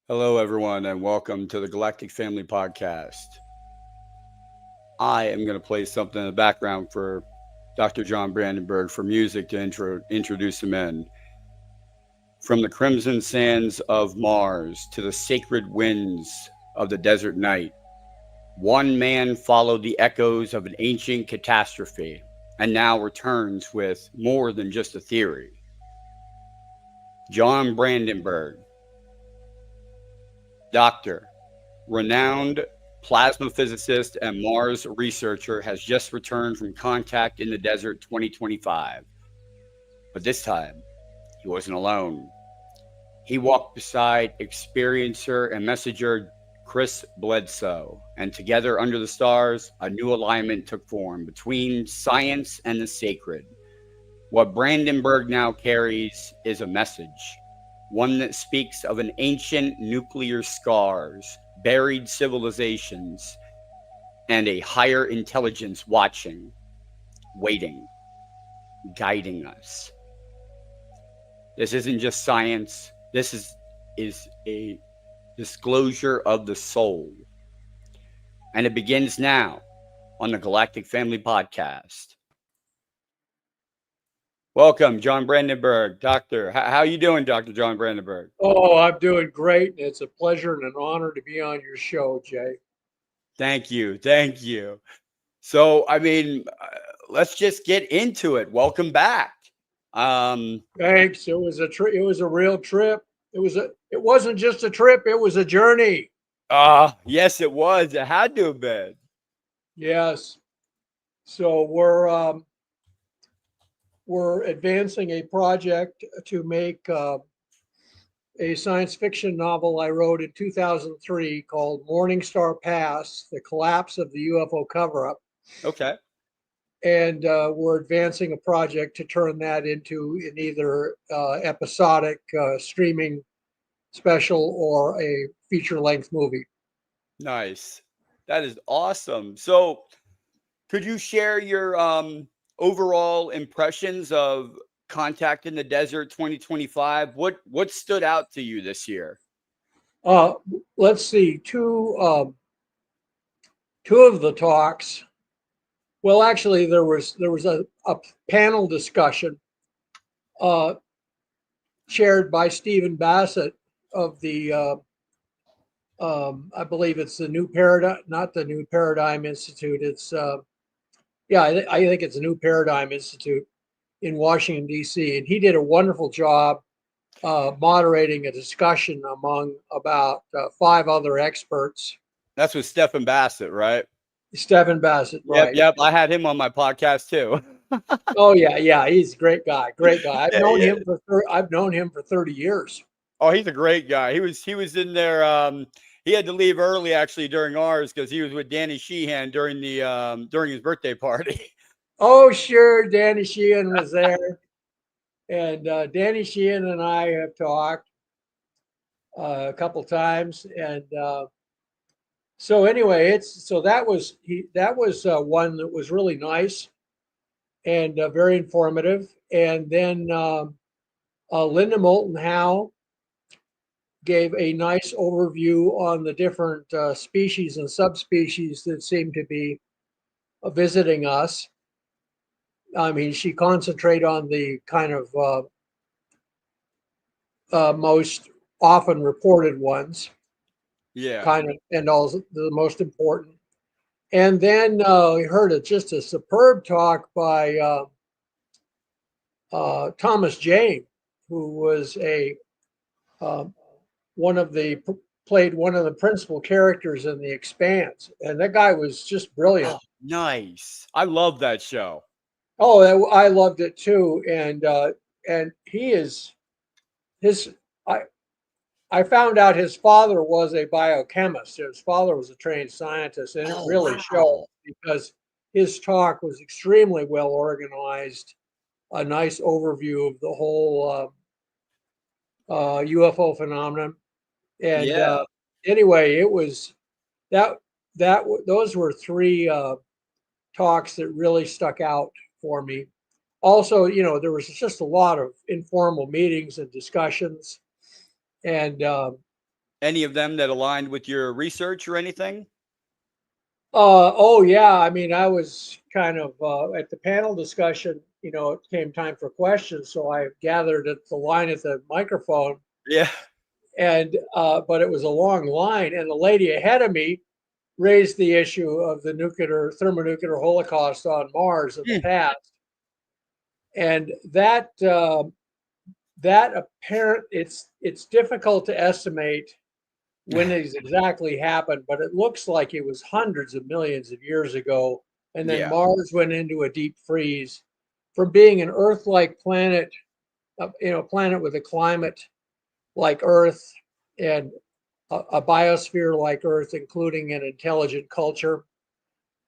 Hello, everyone, and welcome to the Galactic Family Podcast. I am going to play something in the background for Dr. John Brandenburg for music to introduce him in. From the crimson sands of Mars to the sacred winds of the desert night, one man followed the echoes of an ancient catastrophe and now returns with more than just a theory. John Brandenburg, doctor, renowned plasma physicist and Mars researcher, has just returned from Contact in the Desert 2025. But this time, he wasn't alone. He walked beside experiencer and messenger Chris Bledsoe, and together under the stars, a new alignment took form between science and the sacred. What Brandenburg now carries is a message, one that speaks of an ancient nuclear scars, buried civilizations, and a higher intelligence watching, waiting, guiding us. This isn't just science. This is a disclosure of the soul. And it begins now on the Galactic Family Podcast. Welcome, John Brandenburg, doctor. How are you doing, Dr. John Brandenburg? Oh, I'm doing great. It's a pleasure and an honor to be on your show, Jay. Thank you. Thank you. So, let's just get into it. Welcome back. Thanks. It was a real trip. It wasn't just a trip, it was a journey. Yes, it was. It had to have been. Yes. So we're advancing a project to make a science fiction novel I wrote in 2003 called Morning Star Pass: The Collapse of the UFO Cover-Up. Okay. And we're advancing a project to turn that into an either episodic streaming special or a feature-length movie. Nice. That is awesome. So, could you share your overall impressions of Contact in the Desert 2025? What stood out to you this year? Let's see, two of the talks. Well, actually, there was a panel discussion chaired by Stephen Bassett of the I believe it's the New Paradigm, not the New Paradigm Institute. It's I think it's the New Paradigm Institute in Washington, D.C. And he did a wonderful job moderating a discussion among about 5 other experts. That's with Stephen Bassett, right? Stephen Bassett, right? Yep. I had him on my podcast too. Oh yeah, he's a great guy. I've known Yeah. him for 30 years. Oh, he's a great guy. He was in there. He had to leave early actually during ours because he was with Danny Sheehan during during his birthday party. Oh sure, Danny Sheehan was there, and Danny Sheehan and I have talked a couple times, and so anyway, that was one that was really nice and very informative. And then Linda Moulton Howe gave a nice overview on the different species and subspecies that seem to be visiting us. I mean, she concentrated on the kind of most often reported ones. Yeah. Kind of, and all the most important. And then we heard just a superb talk by Thomas Jane, who was played one of the principal characters in The Expanse, and that guy was just brilliant. Oh, nice. I love that show. Oh, I loved it too, and he is his. I found out his father was a biochemist. His father was a trained scientist, and it really showed because his talk was extremely well organized, a nice overview of the whole UFO phenomenon. And anyway, it was those were 3 talks that really stuck out for me. Also, there was just a lot of informal meetings and discussions, and Any of them that aligned with your research or anything? Oh yeah, I mean, I was kind of at the panel discussion. It came time for questions, so I gathered at the line at the microphone, Yeah. and but it was a long line, and the lady ahead of me raised the issue of the thermonuclear holocaust on Mars in the Hmm. past, and that apparent it's difficult to estimate when it exactly happened, but it looks like it was hundreds of millions of years ago. And then Yeah. Mars went into a deep freeze from being an Earth-like planet, planet with a climate like Earth and a biosphere like Earth, including an intelligent culture,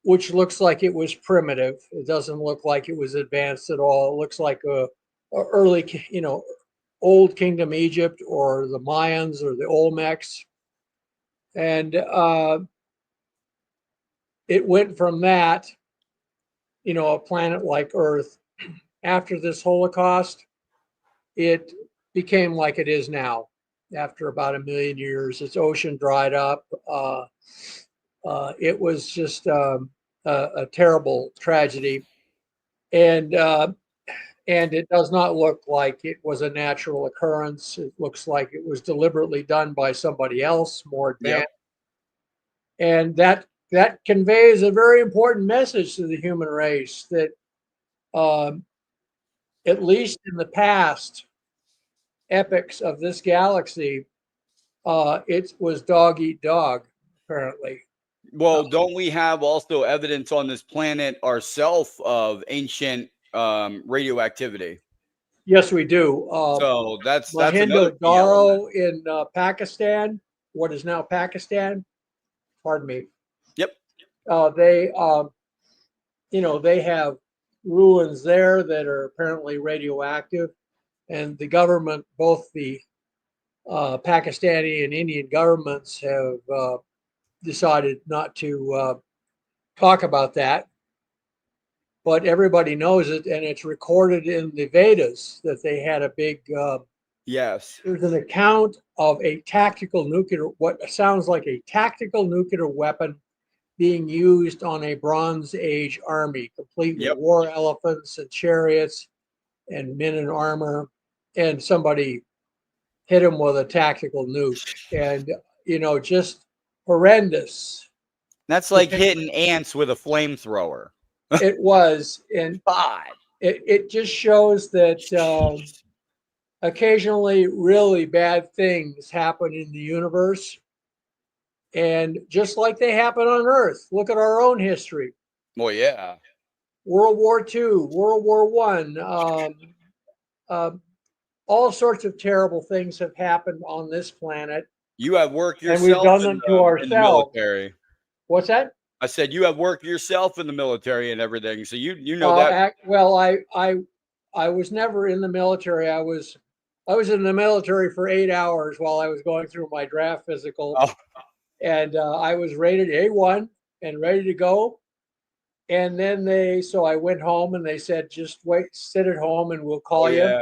which looks like it was primitive. It doesn't look like it was advanced at all. It looks like a early, old Kingdom Egypt or the Mayans or the Olmecs. And it went from that, a planet like Earth, after this Holocaust, it became like it is now. After about 1 million years, its ocean dried up. It was just a terrible tragedy, and it does not look like it was a natural occurrence. It looks like it was deliberately done by somebody else, more Yep. advanced, and that conveys a very important message to the human race that um, at least in the past epochs of this galaxy, it was dog eat dog, apparently. Uh, Well, don't we have also evidence on this planet ourself of ancient radioactivity? yes, we do. So that's another Mahindo key element. Daro in Pakistan, what is now Pakistan, pardon me, Yep. they, they have ruins there that are apparently radioactive. And the government, both the Pakistani and Indian governments, have decided not to talk about that, but everybody knows it, and it's recorded in the Vedas that they had a big. Yes. There's an account of a tactical nuclear, what sounds like a tactical nuclear weapon being used on a Bronze Age army, complete with Yep. war elephants and chariots and men in armor, and somebody hit him with a tactical nuke, and just horrendous. That's like hitting ants with a flamethrower. It was, and God. it just shows that occasionally really bad things happen in the universe, and just like they happen on Earth. Look at our own history: Well, yeah. World War II, World War One. Uh, all sorts of terrible things have happened on this planet, You have worked and we've yourself done them to in the ourselves. military. What's that? I said you have worked yourself in the military and everything, so you know that. Well, I was never in the military. I was in the military for 8 hours while I was going through my draft physical, Oh, and I was rated A1 and ready to go. And then so I went home, and they said, just wait, sit at home, and we'll oh call you. yeah.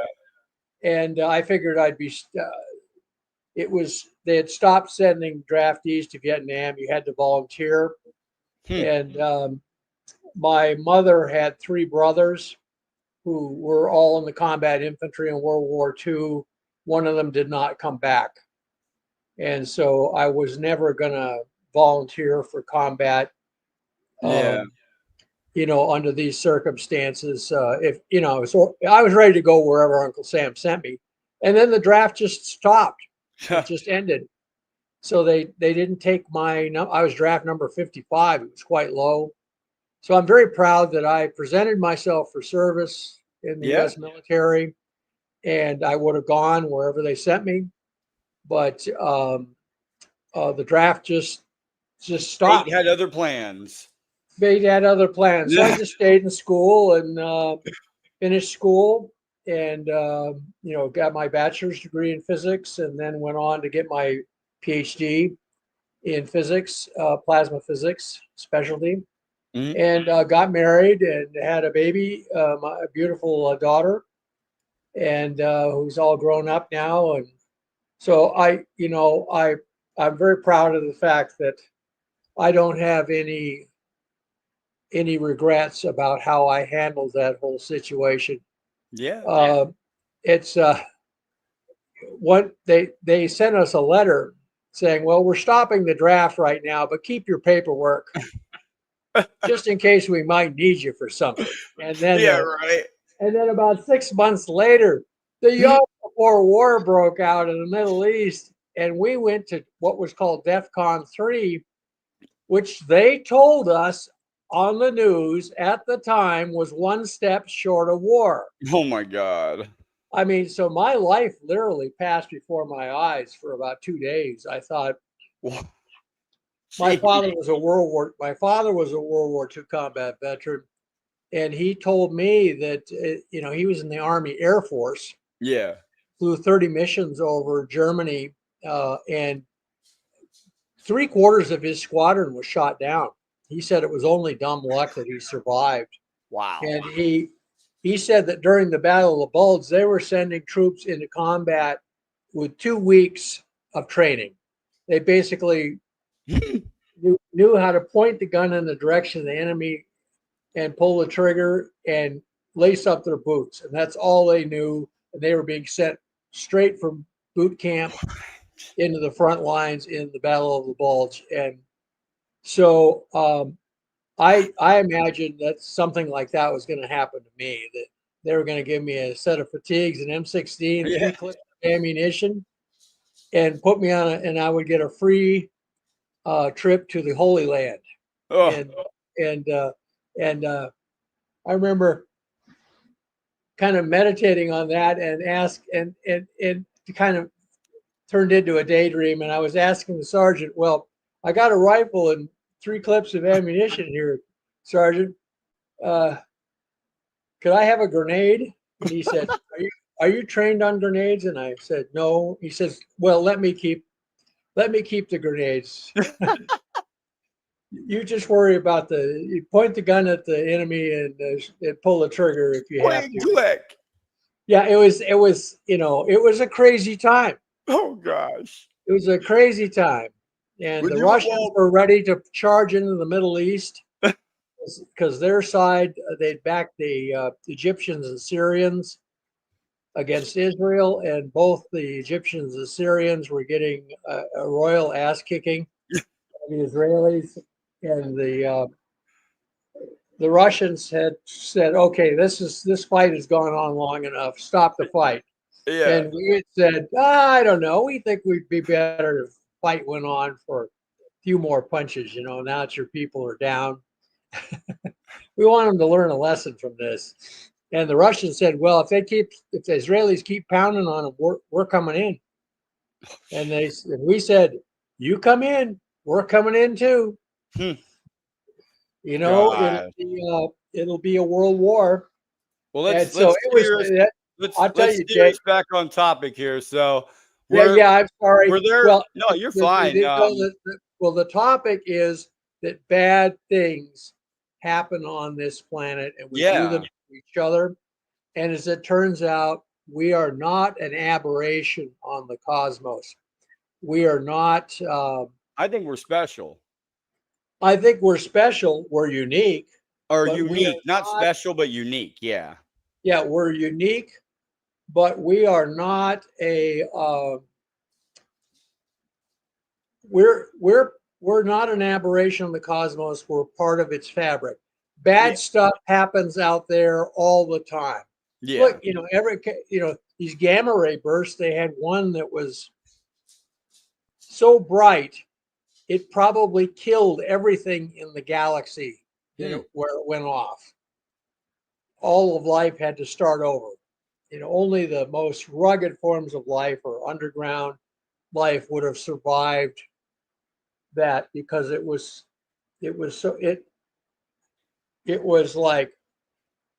And I figured I'd be. They had stopped sending draftees to Vietnam. You had to volunteer, Hmm. and my mother had three brothers who were all in the combat infantry in World War II. One of them did not come back. And so I was never going to volunteer for combat, Yeah. um, under these circumstances. If, so I was ready to go wherever Uncle Sam sent me. And then the draft just stopped. It just ended. So they didn't take I was draft number 55. It was quite low. So I'm very proud that I presented myself for service in the Yeah. U.S. military, and I would have gone wherever they sent me. But the draft just Fate stopped. had other plans. They had other plans, so I Yeah. just stayed in school and finished school, and got my bachelor's degree in physics, and then went on to get my PhD in physics, plasma physics specialty, Mhm. and got married and had a baby, a beautiful daughter, and who's all grown up now. And so I I'm very proud of the fact that I don't have any regrets about how I handled that whole situation. Yeah. It's what they sent us a letter saying, well, we're stopping the draft right now, but keep your paperwork just in case we might need you for something. Yeah, right. And then about 6 months later, the Yom Kippur War broke out in the Middle East, and we went to what was called DEFCON 3, which they told us on the news at the time was one step short of war. Oh my God. I mean, so my life literally passed before my eyes for about 2 days. I thought my father was a World War II combat veteran, and he told me that he was in the Army Air Force, Yeah. flew 30 missions over Germany, and 3/4 of his squadron was shot down. He said it was only dumb luck that he survived. Wow. And he said that during the Battle of the Bulge, they were sending troops into combat with 2 weeks of training. They basically knew how to point the gun in the direction of the enemy and pull the trigger and lace up their boots. And that's all they knew. And they were being sent straight from boot camp into the front lines in the Battle of the Bulge. And so I imagined that something like that was going to happen to me, that they were going to give me a set of fatigues, an M16, Yeah. 3 clips of ammunition, and put me on and I would get a free trip to the Holy Land. Oh. And I remember kind of meditating on that and it kind of turned into a daydream. And I was asking the sergeant, well, I got a rifle and 3 clips of ammunition here, Sergeant. Could I have a grenade? And he said, are you trained on grenades? And I said, no. He says, well, let me keep the grenades. You just worry about you point the gun at the enemy and pull the trigger if you have to. Click. Yeah, it was it was a crazy time. Oh gosh. It was a crazy time. And the Russians were ready to charge into the Middle East because their side, they'd backed the Egyptians and Syrians against Israel, and both the Egyptians and Syrians were getting a royal ass kicking by the Israelis, and the Russians had said, "Okay, this fight has gone on long enough. Stop the fight." Yeah. And we had said, "I don't know. We think we'd be better if the fight went on for a few more punches. Now that your people are down, we want them to learn a lesson from this." And the Russians said, well, if the Israelis keep pounding on them, we're coming in. And we said, you come in, we're coming in too. It'll be a world war. Well, let's steer us back on topic here. So I'm sorry. We're there. Well, no, you're fine. The topic is that bad things happen on this planet, and we do them to each other. And as it turns out, we are not an aberration on the cosmos. We are not. I think we're special. I think we're special. We're unique. Or unique, not special, but unique. Yeah. Yeah, we're unique, but we are not a. We're not an aberration of the cosmos. We're part of its fabric. Bad stuff happens out there all the time. Yeah. Look, these gamma ray bursts. They had one that was so bright, it probably killed everything in the galaxy where it went off. All of life had to start over. Only the most rugged forms of life or underground life would have survived that, because it was like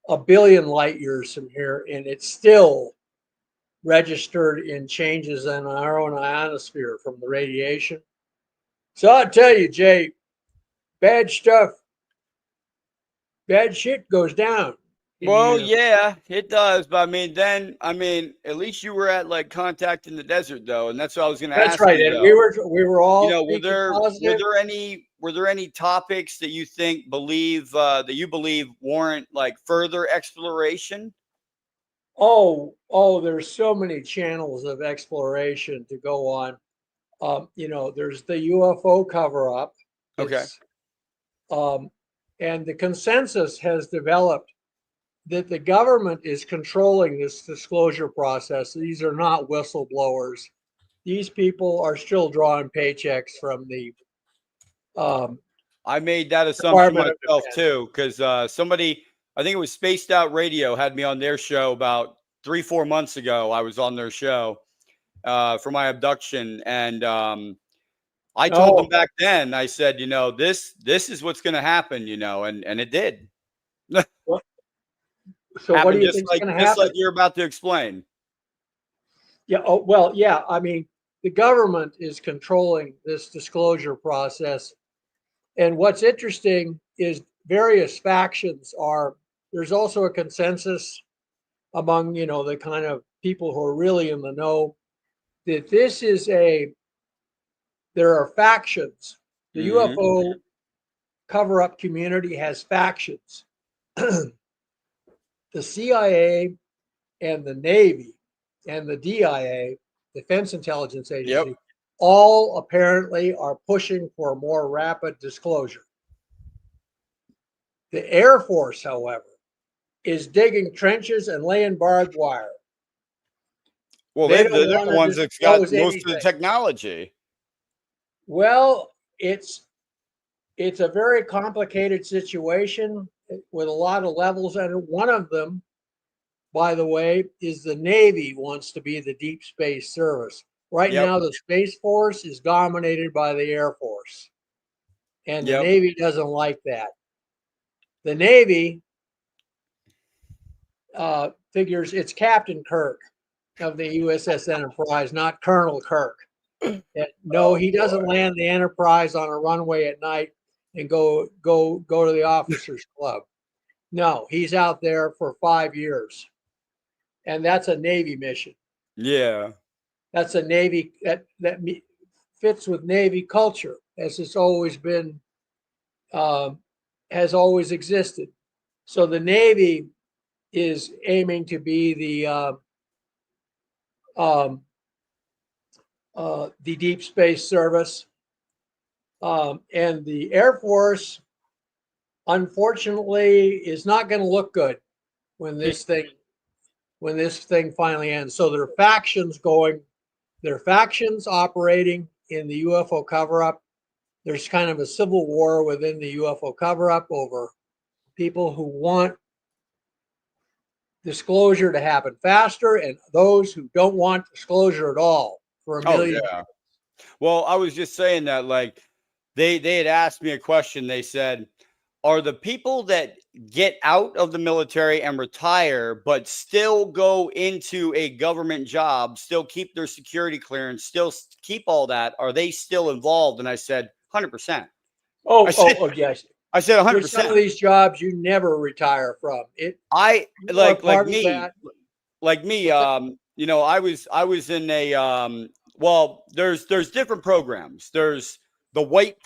a billion light years from here, and it's still registered in changes in our own ionosphere from the radiation. So I'll tell you, Jay, bad shit goes down. in the Well, universe. yeah, it does. But at least you were at like contact in the desert, though, and that's what I was going to That's ask right. you, And though. we were You all know, thinking were positive. there any topics that you think that you believe warrant like further exploration? There's so many channels of exploration to go on. There's the UFO cover up. Okay. It's and the consensus has developed that the government is controlling this disclosure process. These are not whistleblowers. These people are still drawing paychecks from the um, I made that assumption Department of myself Defense. too, because somebody, I think it was Spaced Out Radio, had me on their show about 3-4 months ago. I was on their show for my abduction, and I told them Oh, back then. I said, this is what's going to happen, and it did. well, so what do Happened you think is going to just like happen? you're about to explain. Yeah. Oh, well, yeah. I mean, the government is controlling this disclosure process. And what's interesting is various factions are, there's also a consensus among, the kind of people who are really in the know that there are factions. The Hmm. UFO cover up community has factions. The CIA and the Navy and the DIA, Defense Intelligence Yep. Agency, all apparently are pushing for more rapid disclosure. The Air Force, however, is digging trenches and laying barbed wire. Well, They they're don't the want to ones that's got disclose most of the anything. technology. Well, it's a very complicated situation with a lot of levels, and one of them, by the way, is the Navy wants to be the Deep Space Service. Right Yep. now, the Space Force is dominated by the Air Force, and the Yep. Navy doesn't like that. The Navy figures it's Captain Kirk of the USS Enterprise, not Colonel Kirk. And no, Oh he boy. doesn't land the Enterprise on a runway at night and go to the officers club. No, he's out there for 5 years, and that's a Navy mission. Yeah. That's a Navy that fits with Navy culture, as it's always been, has always existed. So the Navy is aiming to be um, the Deep Space Service, and the Air Force, unfortunately, is not going to look good when this thing finally ends. So there are factions operating in the UFO cover-up. There's kind of a civil war within the UFO cover-up over people who want disclosure to happen faster and those who don't want disclosure at all for a Oh million. yeah. Well, I was just saying that like they had asked me a question. They said, "Are the people that get out of the military and retire but still go into a government job, still keep their security clearance, still keep all that, are they still involved?" And I said, 100%. I said Yes. I said There's some of 100%. these jobs you never retire from. I You are like part of me, that. What's that? I was in a well, there's different programs. There's the white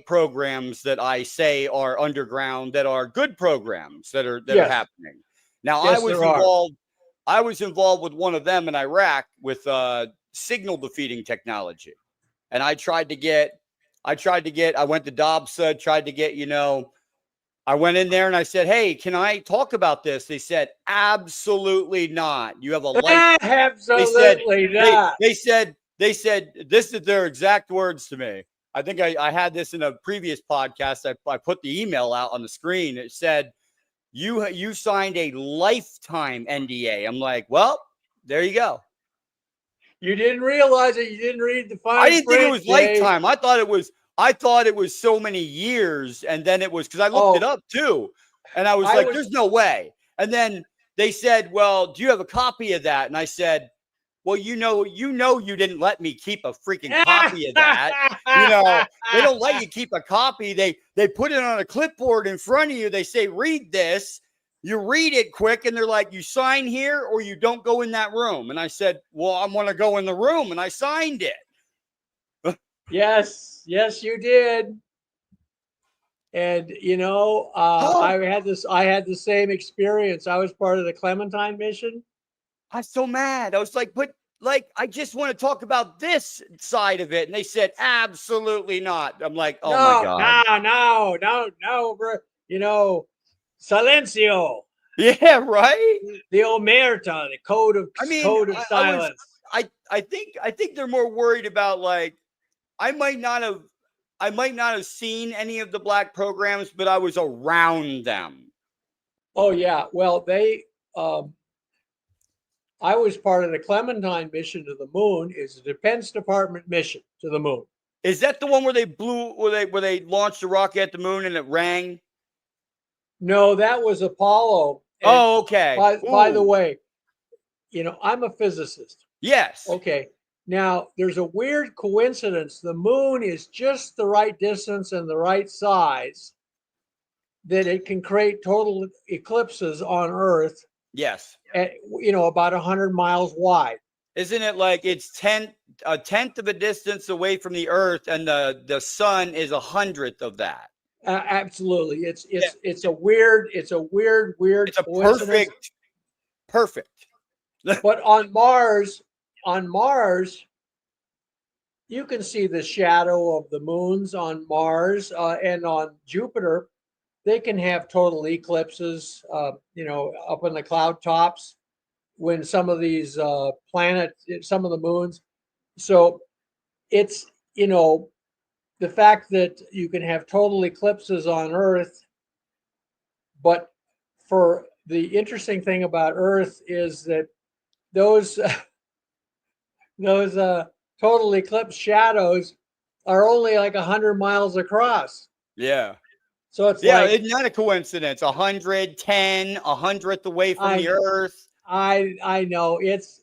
programs that I say are underground that are good programs that are Yes, happening. Now yes, there are. I was involved with one of them in Iraq with signal defeating technology. And I went to DOBSA, tried to get, I went in there and I said, "Hey, can I talk about this?" They said, "Absolutely not. You have a life." They said, Absolutely not. they said, this is their exact words to me. I think I had this in a previous podcast. I put the email out on the screen. It said, you signed a lifetime NDA. I'm like, well, there you go. You didn't realize it. You didn't read the I fine didn't think it print, was Dave. lifetime. I thought it was so many years, and then it was because I looked it Oh, up too, and I was I like, was. "There's no way." And then they said, "Well, do you have a copy of that?" And I said, "Well, you didn't let me keep a freaking copy of that. They don't let you keep a copy. They put it on a clipboard in front of you. They say, 'Read this.'" you read it quick and they're like, you sign here or you don't go in that room. And I said, well, I want to go in the room, and I signed it. Yes, you did. And I had the same experience. I was part of the Clementine mission. I was so mad. I was like, but like, I just want to talk about this side of it. And they said, absolutely not. I'm like, oh my God. No, bro. Silencio. Yeah, right. The omerta, the code of I mean, silence. I think they're more worried about, like, I might not have seen any of the black programs, but I was around them. Oh yeah. Well, I was part of the Clementine mission to the moon. It's a Defense Department mission to the moon. Is that the one where they launched a rocket at the moon and it rang? No, that was Apollo. And oh, okay. By the way, I'm a physicist. Yes. Okay. Now, there's a weird coincidence. The moon is just the right distance and the right size that it can create total eclipses on Earth. Yes. At, about 100 miles wide. Isn't it like it's a tenth of a distance away from the Earth, and the sun is 100th of that? Absolutely. It's a weird It's a coincidence. perfect. But on Mars, you can see the shadow of the moons on Mars, and on Jupiter, they can have total eclipses, up in the cloud tops when some of these planets, some of the moons. So it's, the fact that you can have total eclipses on Earth, but for the interesting thing about Earth is that those total eclipse shadows are only like 100 miles across. Yeah. So it's like, it's not a coincidence. 110, 100th away from the Earth. I know it's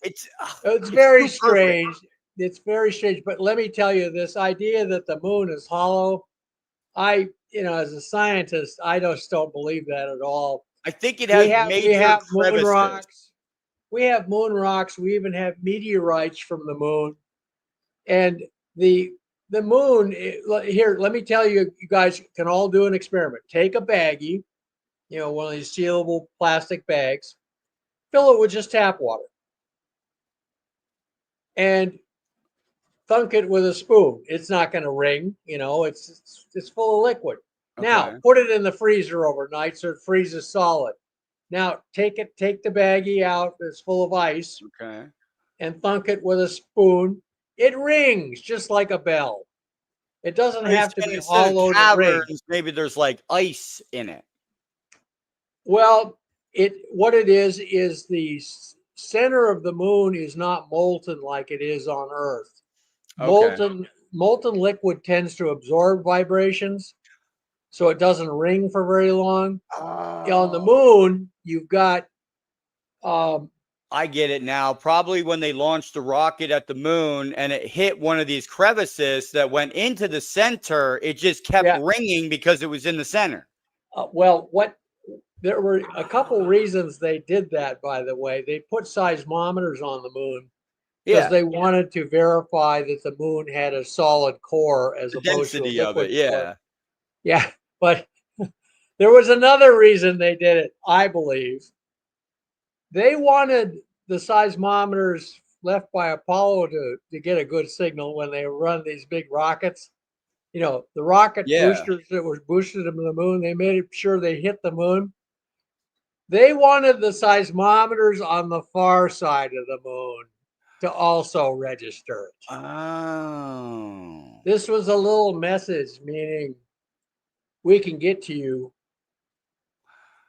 very strange. It's very strange. But let me tell you, this idea that the moon is hollow, as a scientist, I just don't believe that at all. I think it has major crevices. Moon rocks. We have moon rocks. We even have meteorites from the moon. And the moon, here, let me tell you, you guys can all do an experiment. Take a baggie, one of these sealable plastic bags, fill it with just tap water, and thunk it with a spoon. It's not going to ring, it's full of liquid. Okay. Now, put it in the freezer overnight so it freezes solid. Now, take the baggie out that's full of ice, okay, and thunk it with a spoon. It rings just like a bell. It doesn't have to be hollow to ring. Maybe there's like ice in it. Well, what it is the center of the moon is not molten like it is on Earth. Okay. Molten liquid tends to absorb vibrations, so it doesn't ring for very long. On the moon, you've got I get it now. Probably when they launched the rocket at the moon and it hit one of these crevices that went into the center, it just kept ringing because it was in the center. There were a couple reasons they did that, by the way. They put seismometers on the moon because they wanted to verify that the moon had a solid core as opposed to a liquid core. Yeah, but there was another reason they did it, I believe. They wanted the seismometers left by Apollo to get a good signal when they run these big rockets. The rocket boosters that were boosted them to the moon, they made sure they hit the moon. They wanted the seismometers on the far side of the moon to also register it. Oh. This was a little message, meaning we can get to you.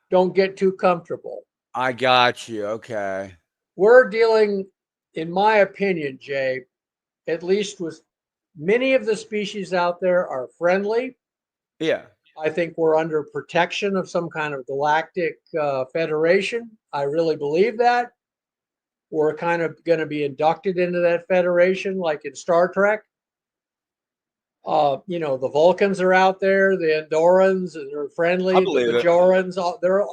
Don't get too comfortable. I got you. Okay. We're dealing, in my opinion, Jay, at least with many of the species out there are friendly. Yeah. I think we're under protection of some kind of galactic federation. I really believe that. We're kind of going to be inducted into that federation like in Star Trek. The Vulcans are out there, the Andorrans, and they're I friendly. The believe it. Bajorans,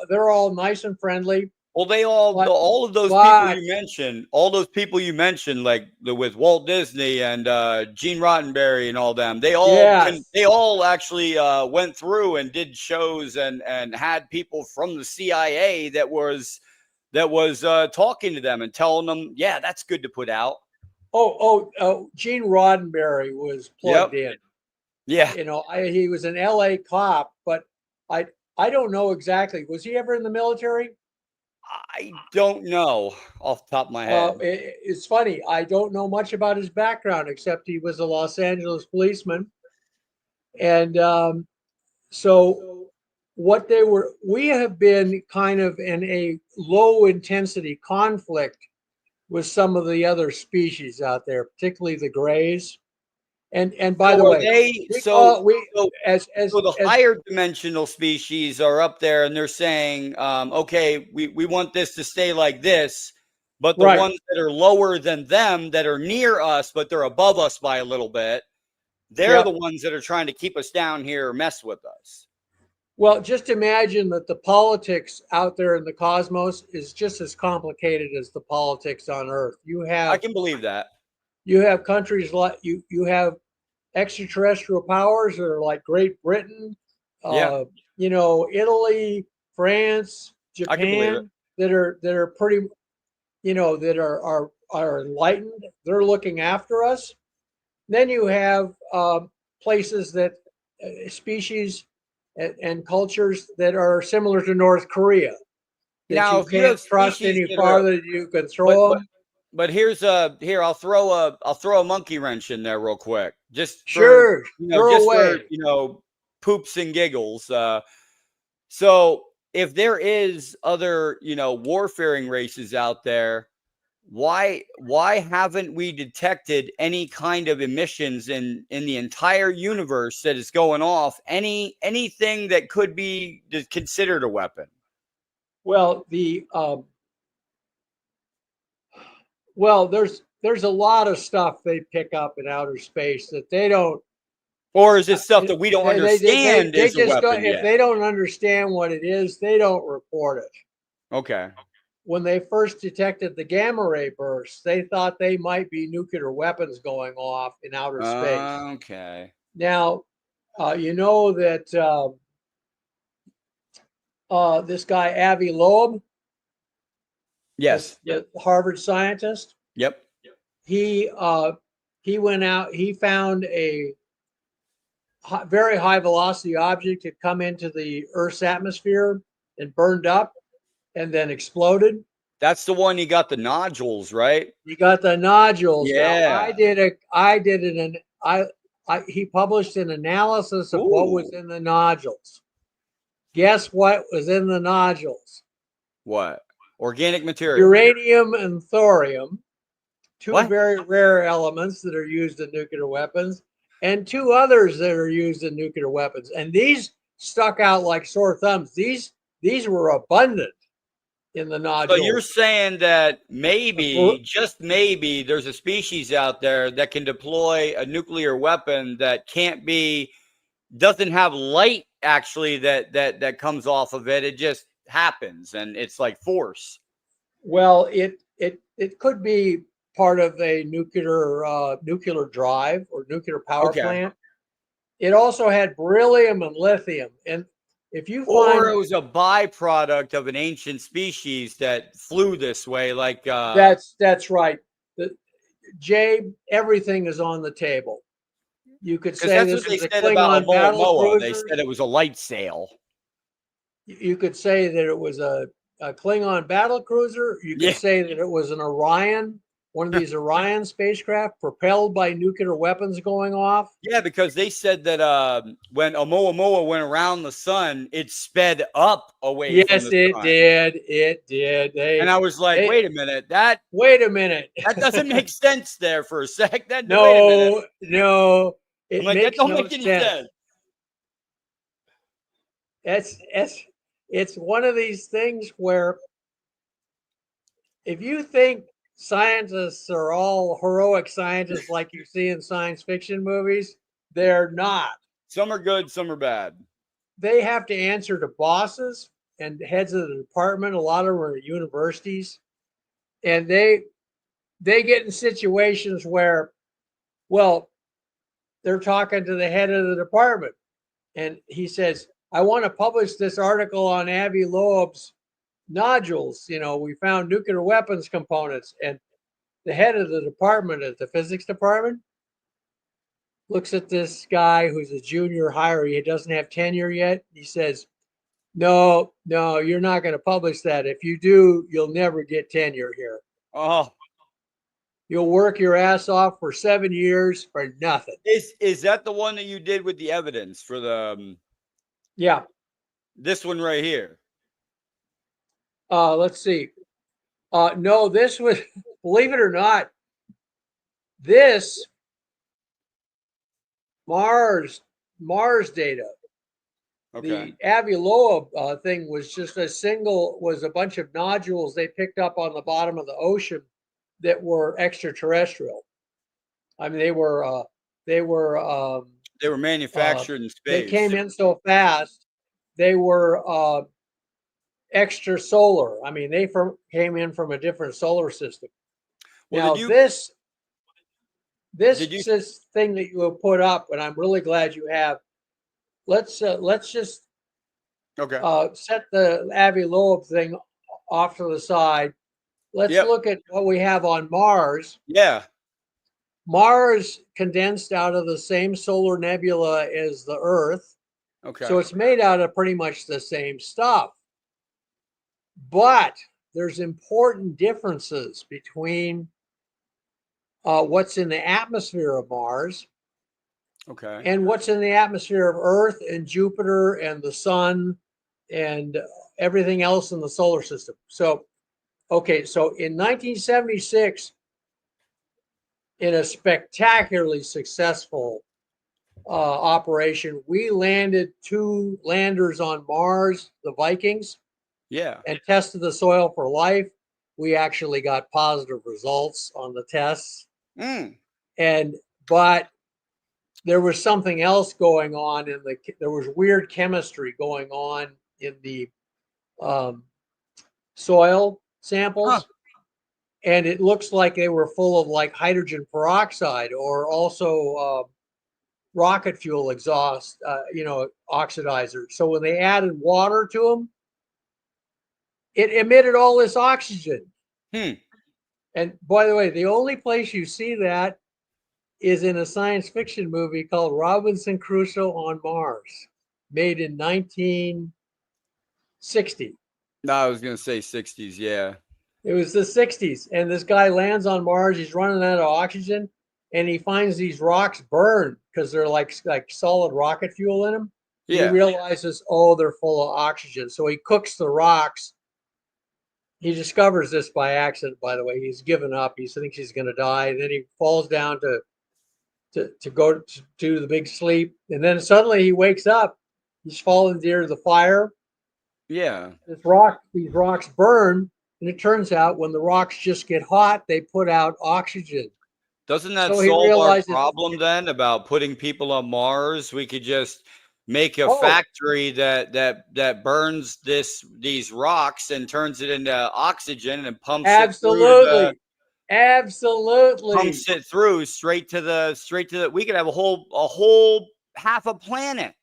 they're all nice and friendly. Well, But all of those people but you mentioned, like with Walt Disney and Gene Roddenberry and all them, yes. they all actually went through and did shows and had people from the CIA that was talking to them and telling them, yeah, that's good to put out. Gene Roddenberry was plugged Yep. in. Yeah. He was an LA cop, but I don't know exactly. Was he ever in the military? I don't know off the top of my head. It's funny. I don't know much about his background except he was a Los Angeles policeman, and so we have been kind of in a low intensity conflict with some of the other species out there, particularly the grays. And by the So are way, they we so call we so as so the higher dimensional species are up there and they're saying, okay, we want this to stay like this, but the right. ones that are lower than them that are near us, but they're above us by a little bit, they're the Yep. ones that are trying to keep us down here or mess with us. Well, just imagine that the politics out there in the cosmos is just as complicated as the politics on Earth. I can believe that. You have countries like you have extraterrestrial powers that are like Great Britain, Yeah, Italy, France, I can believe it. Japan that are pretty, that are enlightened. They're looking after us. Then you have places that species and cultures that are similar to North Korea that Now, you if you have can't trust species any that are, farther than you can but throw them. here I'll throw a monkey wrench in there real quick, Sure, throw just for away. poops and giggles. So if there is other warfaring races out there, why haven't we detected any kind of emissions in the entire universe that is going off? Anything that could be considered a weapon? Well, there's a lot of stuff they pick up in outer space that they don't. Or is it stuff that we don't They understand is a just don't. weapon If yet? they don't understand what it is, they don't report it. Okay. When they first detected the gamma ray bursts, they thought they might be nuclear weapons going off in outer space. Okay. Now, you know that this guy Avi Loeb, Yes. the Harvard scientist, Yep. he he went out. He found a very high velocity object had come into the Earth's atmosphere and burned up, and then exploded. That's the one you got the nodules, right? You got the nodules. Now Yeah. he published an analysis of what was Ooh. in the nodules. Guess what was in the nodules? What? Organic material. Uranium and thorium, two What? very rare elements that are used in nuclear weapons, and two others that are used in nuclear weapons. And these stuck out like sore thumbs. These were abundant in the So you're nodules. saying that maybe, just maybe, there's a species out there that can deploy a nuclear weapon that doesn't have light actually that comes off of it. It just happens and it's like force. Well, it could be part of a nuclear drive or nuclear power Okay. plant. It also had beryllium and lithium, and if you Or find it was a byproduct of an ancient species that flew this way, like that's right. The, Jay, everything is on the table. You could because say that's what this they is a said about Klingon battle Oumuamua. They cruiser. said it was a light sail. You could say that it was a Klingon battle cruiser. You could Yeah. say that it was an Orion, one of these Orion spacecraft propelled by nuclear weapons going off. Yeah, because they said that when Oumuamua went around the sun, it sped up away from Yes, the it sun. did. It did. And I was like, wait a minute, that Wait a minute. doesn't make sense there for a sec. Wait a minute. No, I'm it like, that makes don't no make any sense. sense. It's one of these things where if you think scientists are all heroic scientists like you see in science fiction movies, They're not. Some are good, some are bad. They have to answer to bosses and heads of the department. A lot of them are at universities, and they get in situations where, well, they're talking to the head of the department, and he says, "I want to publish this article on Avi Loeb's nodules. You know, we found nuclear weapons components." And the head of the department at the physics department looks at this guy who's a junior hire. He doesn't have tenure yet. He says, no, you're not going to publish that. If you do, you'll never get tenure here. Oh, You'll work your ass off for 7 years for nothing. is that the one that you did with the evidence for the? Yeah. This one right here. Let's see. No, this was, believe it or not, this Mars data. Okay. The Avi Loeb thing was just was a bunch of nodules they picked up on the bottom of the ocean that were extraterrestrial. I mean, they were manufactured in space. They came in so fast. They were extrasolar. I mean, they came in from a different solar system. Well, now, this thing that you will put up, and I'm really glad you have. Let's just set the Avi Loeb thing off to the side. Let's look at what we have on Mars. Yeah. Mars condensed out of the same solar nebula as the Earth. Okay. So it's made out of pretty much the same stuff. But there's important differences between what's in the atmosphere of Mars, and what's in the atmosphere of Earth and Jupiter and the Sun and everything else in the solar system. So, so in 1976, in a spectacularly successful operation, we landed 2 landers on Mars, the Vikings. Yeah. And tested the soil for life. We actually got positive results on the tests. But there was something else going on there was weird chemistry going on in the soil samples. And it looks like they were full of like hydrogen peroxide or also rocket fuel exhaust, oxidizers. So when they added water to them, it emitted all this oxygen. And by the way, the only place you see that is in a science fiction movie called Robinson Crusoe on Mars, made in 1960. No, I was going to say 60s. Yeah. It was the 60s. And this guy lands on Mars. He's running out of oxygen. And he finds these rocks burned because they're like solid rocket fuel in them. Yeah. He realizes, they're full of oxygen. So he cooks the rocks. He discovers this by accident, by the way. He's given up. He thinks he's going to die. And then he falls down to go to do the big sleep. And then suddenly he wakes up. He's fallen near the fire. Yeah. These rocks burn. And it turns out when the rocks just get hot, they put out oxygen. Doesn't that solve our problem then about putting people on Mars? We could just make a factory that burns these rocks and turns it into oxygen and pumps it through pumps it through straight to the we could have a whole half a planet.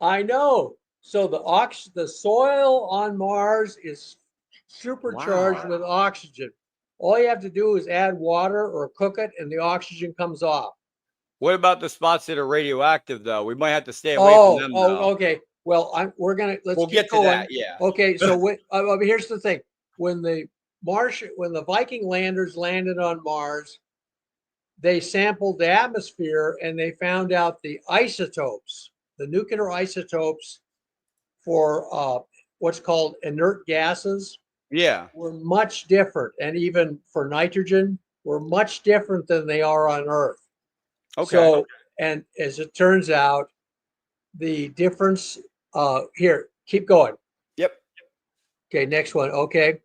I know. So the soil on Mars is supercharged with oxygen. All you have to do is add water or cook it and the oxygen comes off. What about the spots that are radioactive, though? We might have to stay away from them. Okay. Well, we'll get to that. Yeah. Okay. So here's the thing: when the Viking landers landed on Mars, they sampled the atmosphere and they found out the isotopes, the nuclear isotopes for what's called inert gases. Yeah. Were much different, and even for nitrogen, were much different than they are on Earth. Okay. So, and as it turns out, the difference here, keep going. Yep. Okay, next one. Okay.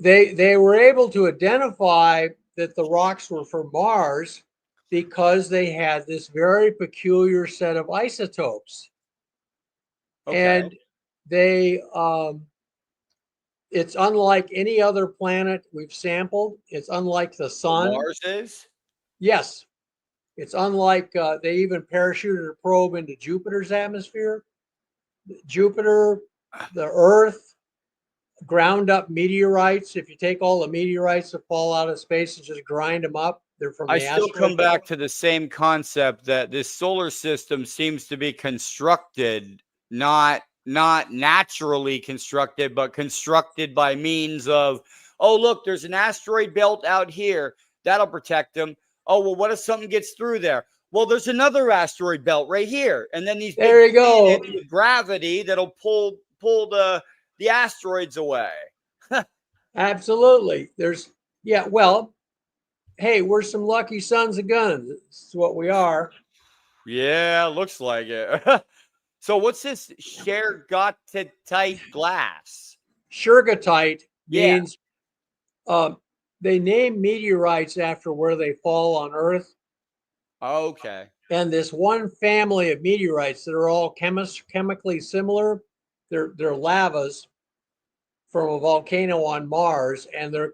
They were able to identify that the rocks were from Mars because they had this very peculiar set of isotopes. Okay. And they, it's unlike any other planet we've sampled. It's unlike the sun. Mars is? Yes. It's unlike, they even parachuted a probe into Jupiter's atmosphere. Jupiter, the Earth, ground up meteorites. If you take all the meteorites that fall out of space and just grind them up, they're from I the still asteroid come belt. back to the same concept that this solar system seems to be constructed, not naturally constructed, but constructed by means of, oh, look, there's an asteroid belt out here. That'll protect them. Oh, well, what if something gets through there? Well, there's another asteroid belt right here. And then these There big you go. planets with gravity that'll pull the asteroids away. Absolutely. There's, yeah, well, hey, we're some lucky sons of guns. It's what we are. Yeah, looks like it. So what's this Shergotite glass? Shergotite Yeah. means they name meteorites after where they fall on Earth. Okay. And this one family of meteorites that are all chemically similar, they're lavas from a volcano on Mars, and they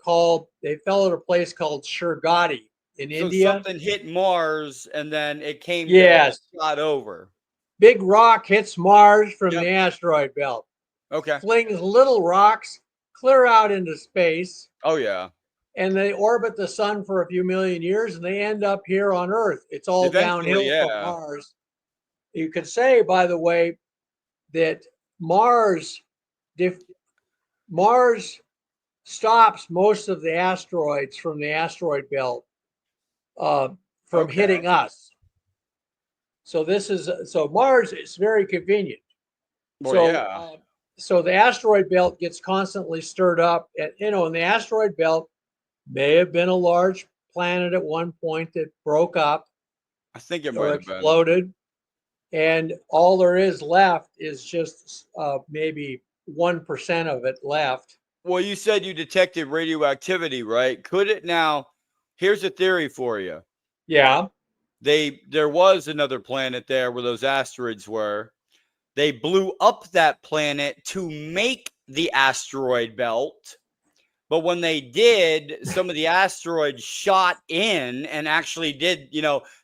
fell at a place called Shergoti in So India. something hit Mars and then it came Yes. shot over. Big rock hits Mars from Yep. the asteroid belt. Okay. Flings little rocks clear out into space, Oh yeah. and they orbit the sun for a few million years, and they end up here on Earth. It's all Eventually, downhill from yeah. Mars. You could say, by the way, that Mars stops most of the asteroids from the asteroid belt from Okay. hitting us. So Mars is very convenient. Well, So yeah. so the asteroid belt gets constantly stirred up, and and the asteroid belt may have been a large planet at one point that broke up I think it or might have been. exploded, and all there is left is just maybe 1% of it left. Well, you said you detected radioactivity, right? Could it now? Here's a theory for you. Yeah. There was another planet there where those asteroids were. They blew up that planet to make the asteroid belt. But when they did, some of the asteroids shot in and actually did,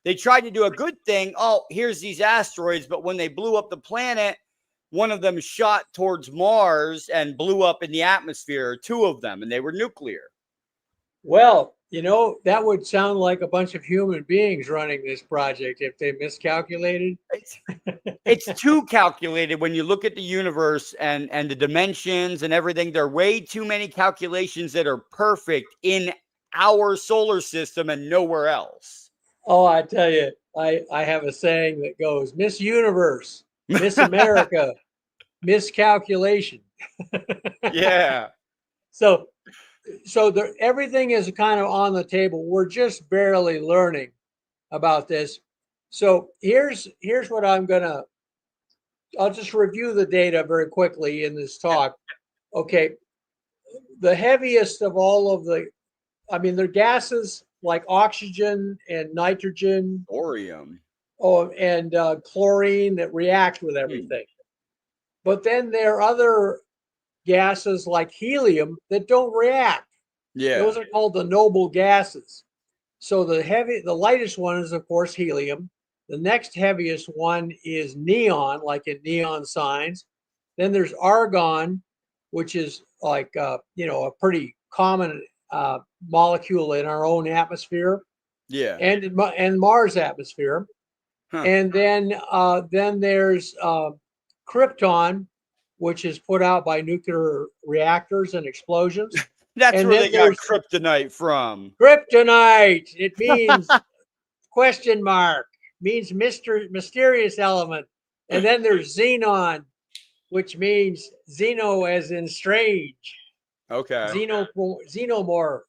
they tried to do a good thing. Oh, here's these asteroids. But when they blew up the planet, one of them shot towards Mars and blew up in the atmosphere, two of them, and they were nuclear. Well, that would sound like a bunch of human beings running this project if they miscalculated. It's too calculated when you look at the universe and the dimensions and everything. There are way too many calculations that are perfect in our solar system and nowhere else. Oh, I tell you, I have a saying that goes, Miss Universe, Miss America, miscalculation. Yeah. So everything is kind of on the table. We're just barely learning about this. So here's what I'll just review the data very quickly in this talk. Okay. The heaviest of all of they're gases like oxygen and nitrogen, Thorium. and chlorine that react with everything. But then there are other gases like helium that don't react. Yeah. Those are called the noble gases. So the lightest one is, of course, helium. The next heaviest one is neon, like in neon signs. Then there's argon, which is like a pretty common molecule in our own atmosphere. Yeah. And Mars atmosphere. Huh. And then there's krypton, which is put out by nuclear reactors and explosions. That's where they got kryptonite from. Kryptonite. It means question mark. Means mysterious element. And then there's xenon, which means xeno as in strange. Okay. Xenomorph.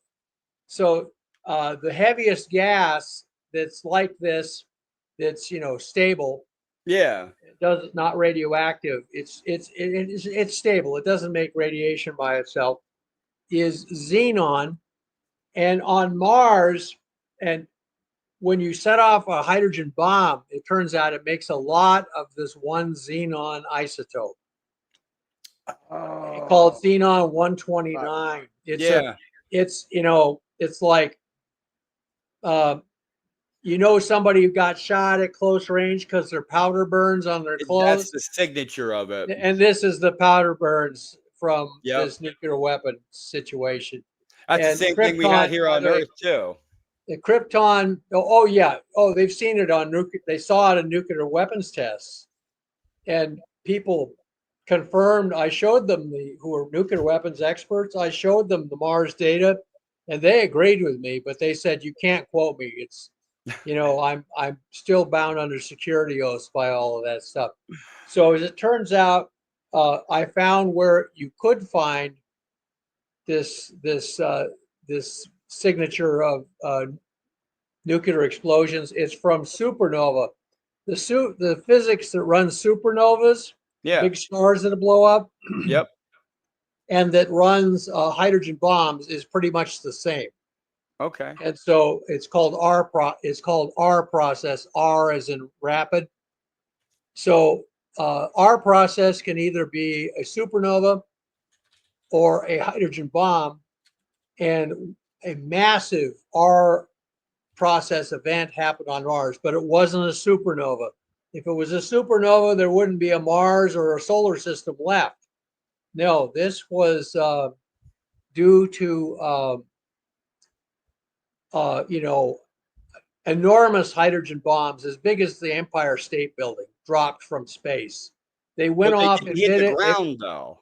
So the heaviest gas that's like this, that's stable. Yeah. It not radioactive. It's stable. It doesn't make radiation by itself. Is xenon, and on Mars, and when you set off a hydrogen bomb, it turns out it makes a lot of this one xenon isotope called Oh, xenon 129. yeah. It's like, uh, somebody who got shot at close range because their powder burns on their That's clothes. the signature of it. And this is the powder burns from Yep. this nuclear weapon situation. That's the And same thing we had krypton, here by on the way, Earth too. the krypton. Oh yeah. Oh, they've seen it on nuclear. They saw it in nuclear weapons tests, and people confirmed. I showed them who are nuclear weapons experts. I showed them the Mars data, and they agreed with me. But they said you can't quote me. It's I'm still bound under security oaths by all of that stuff. So as it turns out, I found where you could find this signature of nuclear explosions. It's from supernova. The physics that runs supernovas, Yeah. big stars that blow up, Yep. and that runs hydrogen bombs is pretty much the same. Okay. And so it's called R process. R as in rapid. So R process can either be a supernova or a hydrogen bomb, and a massive R process event happened on Mars, but it wasn't a supernova. If it was a supernova, there wouldn't be a Mars or a solar system left. No, this was due to enormous hydrogen bombs as big as the Empire State Building dropped from space. They went But they off didn't in hit the mid. ground though.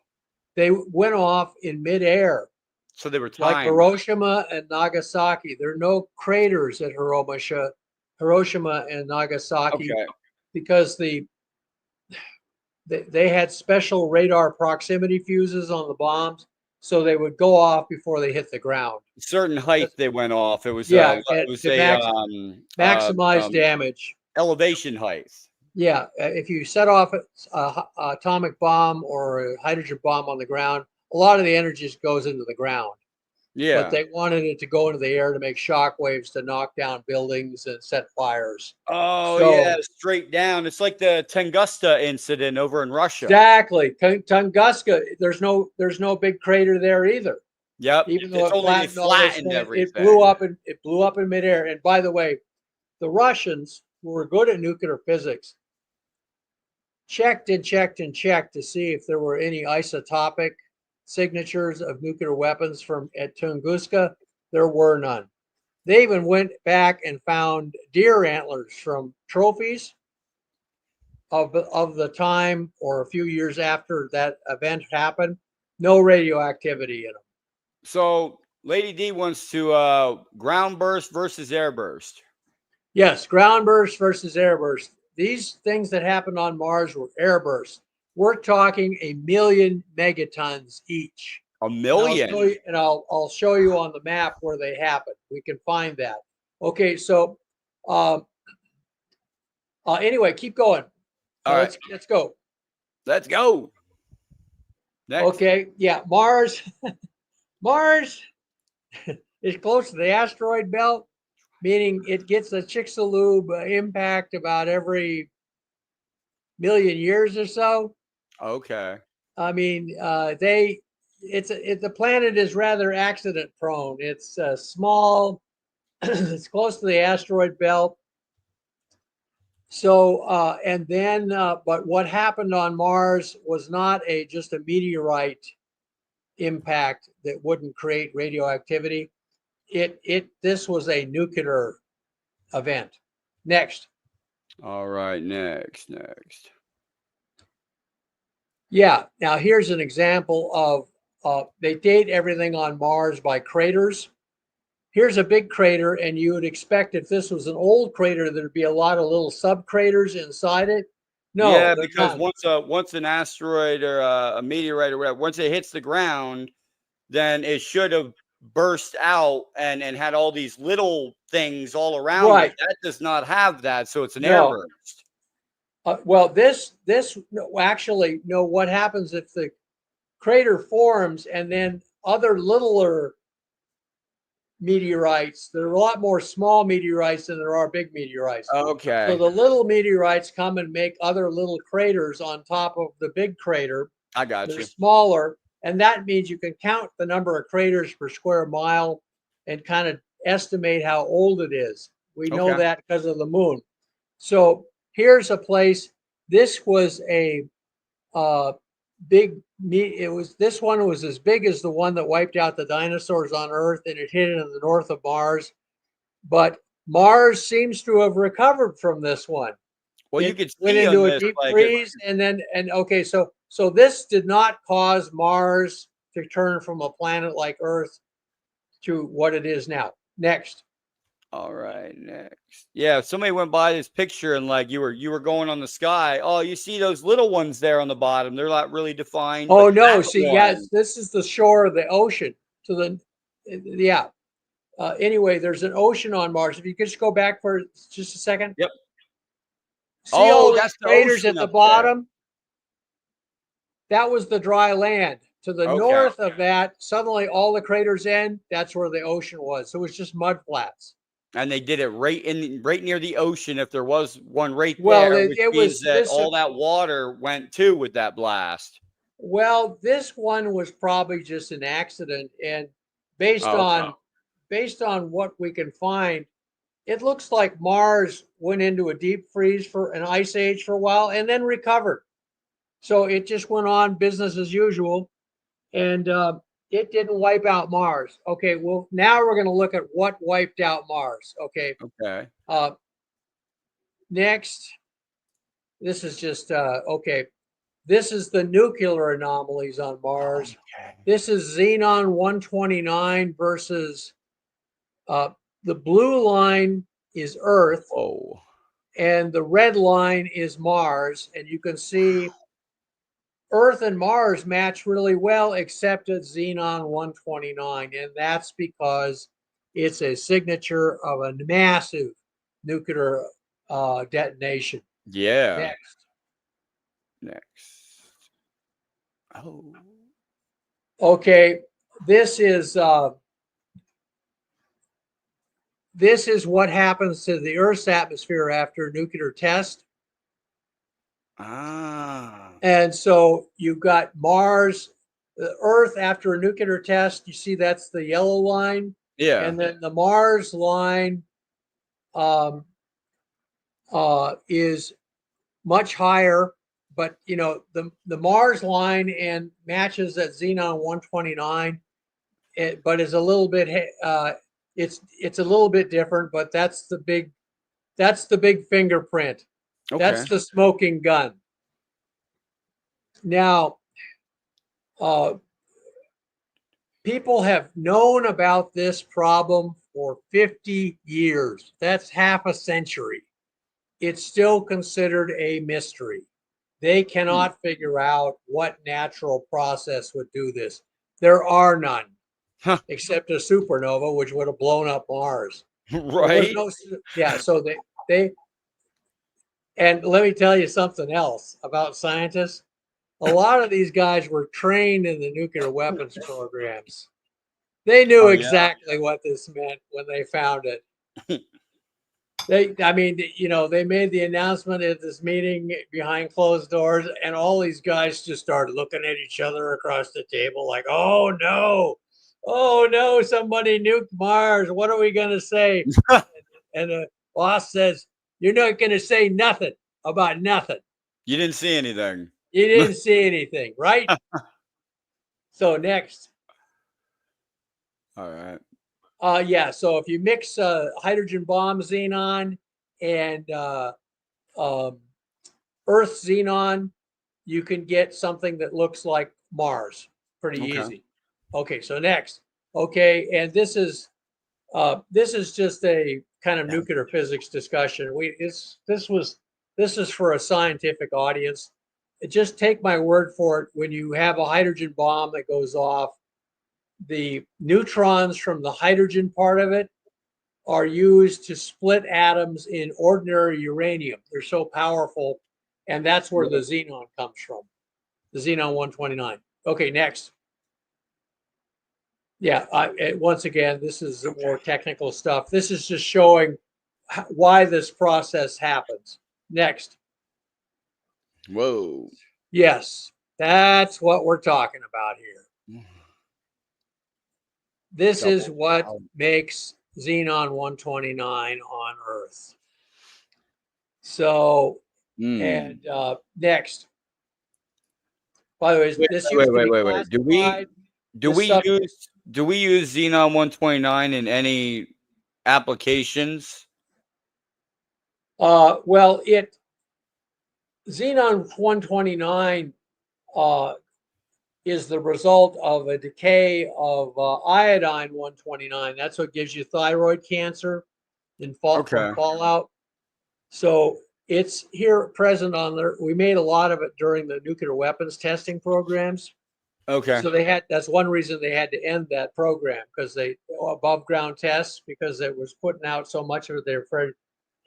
They went off in midair, So they were like timed. Hiroshima and Nagasaki. There are no craters at Hiroshima and Nagasaki Okay. because they had special radar proximity fuses on the bombs, so they would go off before they hit the ground. Certain height they went off. It was Yeah, it was to a maximize damage. elevation height. Yeah, if you set off a atomic bomb or a hydrogen bomb on the ground, a lot of the energy just goes into the ground. But Yeah. they wanted it to go into the air to make shock waves to knock down buildings and set fires. Oh yeah, So straight down. It's like the Tunguska incident over in Russia. exactly, Tunguska, there's no big crater there either. Yep. Even though It's it only they flattened all this flattened land, everything. it blew up in midair. And by the way, the Russians, who were good at nuclear physics, checked and checked and checked to see if there were any isotopic signatures of nuclear weapons at Tunguska. There were none. They even went back and found deer antlers from trophies of the time or a few years after that event happened. No radioactivity in them. So Lady D wants to ground burst versus air burst. Yes, ground burst versus air burst. These things that happened on Mars were air bursts. We're talking 1,000,000 megatons each. A million. I'll show you on the map where they happened. We can find that. Okay, so anyway, keep going. All right. Let's go. Let's go. Next. Okay, yeah, Mars. Mars is close to the asteroid belt, meaning it gets a Chicxulub impact about every 1,000,000 years or so. Okay. I mean, the planet is rather accident prone. It's small. It's close to the asteroid belt. So, but what happened on Mars was not just a meteorite impact that wouldn't create radioactivity. This was a nuclear event. Next. All right. Next. Yeah. Now here's an example of they date everything on Mars by craters. Here's a big crater, and you would expect if this was an old crater, there'd be a lot of little sub craters inside it. No, Yeah, because not. once an asteroid or a meteorite or whatever, once it hits the ground, then it should have burst out and had all these little things all around Right. it. That does not have that, so it's an No. air burst. Well, actually, no. What happens if the crater forms and then other littler meteorites. There are a lot more small meteorites than there are big meteorites. So Okay. the little meteorites come and make other little craters on top of the big crater. I got They're you. smaller, and that means you can count the number of craters per square mile and kind of estimate how old it is. We know Okay. that because of the moon. So here's a place. This was a this one was as big as the one that wiped out the dinosaurs on Earth, and it hit in the north of Mars. But Mars seems to have recovered from this one. Well, you It could went see on into a this, deep like, freeze, and okay, so this did not cause Mars to turn from a planet like Earth to what it is now. Next. all right, next. Yeah, if somebody went by this picture and like you were going on the sky. Oh, you see those little ones there on the bottom. They're not really defined, Oh but no, that's see, one. yes, this is the shore of the ocean. To the yeah. Anyway, there's an ocean on Mars. If you could just go back for just a second. Yep. See all Oh, these that's the craters ocean at the up there. bottom? That was the dry land. To the Okay. north of that, suddenly all the craters end. That's where the ocean was. So it was just mud flats. And they did it right near the ocean. If there was one right Well, there, which it means was that this. all that water went too with that blast. Well, this one was probably just an accident, and based Oh, okay. on based on what we can find, it looks like Mars went into a deep freeze for an ice age for a while and then recovered. So it just went on business as usual, and it didn't wipe out Mars. Okay, well, now we're going to look at what wiped out Mars. Okay, Okay. next, this is just okay. This is the nuclear anomalies on Mars. Okay. This is Xenon 129 versus the blue line is Earth, Oh. and the red line is Mars. And you can see Earth and Mars match really well, except at Xenon 129. And that's because it's a signature of a massive nuclear detonation. Yeah. Next. Next. Oh. Okay, this is what happens to the Earth's atmosphere after a nuclear test. Ah. And so you've got Mars, the Earth after a nuclear test. You see that's the yellow line. Yeah. And then the Mars line is much higher. But, you know, the Mars line and matches at Xenon 129, but is a little bit, it's a little bit different, but that's the big fingerprint. Okay. That's the smoking gun. Now, people have known about this problem for 50 years. That's half a century. It's still considered a mystery. They cannot figure out what natural process would do this. There are none, except a supernova, which would have blown up Mars. Right. So they and let me tell you something else about scientists. A lot of these guys were trained in the nuclear weapons programs. They knew exactly what this meant when they found it. They made the announcement at this meeting behind closed doors, and all these guys just started looking at each other across the table like, oh no, somebody nuked Mars. What are we going to say? And the boss says, you're not going to say nothing about nothing. You didn't see anything. You didn't see anything, right? So next. All right. So if you mix hydrogen bomb xenon and Earth xenon, you can get something that looks like Mars. Pretty easy. Okay, so next. Okay, and this is just a kind of nuclear physics discussion. This is for a scientific audience. Just take my word for it. When you have a hydrogen bomb that goes off, the neutrons from the hydrogen part of it are used to split atoms in ordinary uranium. They're so powerful, and that's where the xenon comes from, the xenon 129. Okay, next. Yeah. Once again, this is more technical stuff. This is just showing why this process happens. Next. Whoa. Yes, that's what we're talking about here. This is Double. what Wow. makes Xenon 129 on Earth. So, Mm. and next, by the way, Wait, this wait, used to wait, be wait, wait. Do we classified. do This we stuff, use Xenon 129 in any applications? well, Xenon 129 is the result of a decay of iodine 129. That's what gives you thyroid cancer from Okay. fallout. So it's here present on there. We made a lot of it during the nuclear weapons testing programs. Okay. So that's one reason they had to end that program, because they above ground tests, because it was putting out so much of it. They're afraid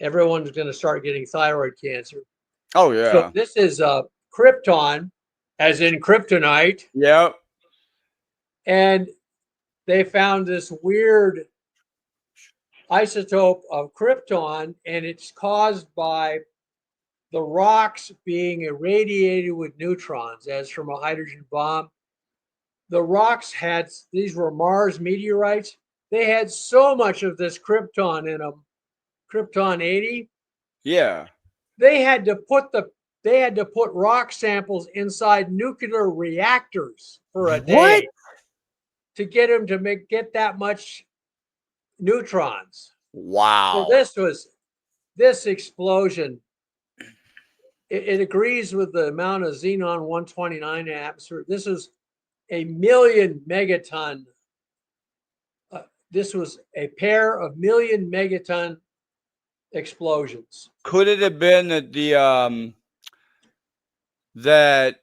everyone's going to start getting thyroid cancer. Oh So yeah. this is krypton, as in kryptonite. Yep. And they found this weird isotope of krypton, and it's caused by the rocks being irradiated with neutrons, as from a hydrogen bomb. The rocks these were Mars meteorites. They had so much of this krypton in them, krypton 80. Yeah. They had to put rock samples inside nuclear reactors for a What? day to get them to get that much neutrons. So Wow. this explosion. It agrees with the amount of xenon 129 in the atmosphere. This is a million megaton. This was a pair of million megaton explosions. Could it have been that that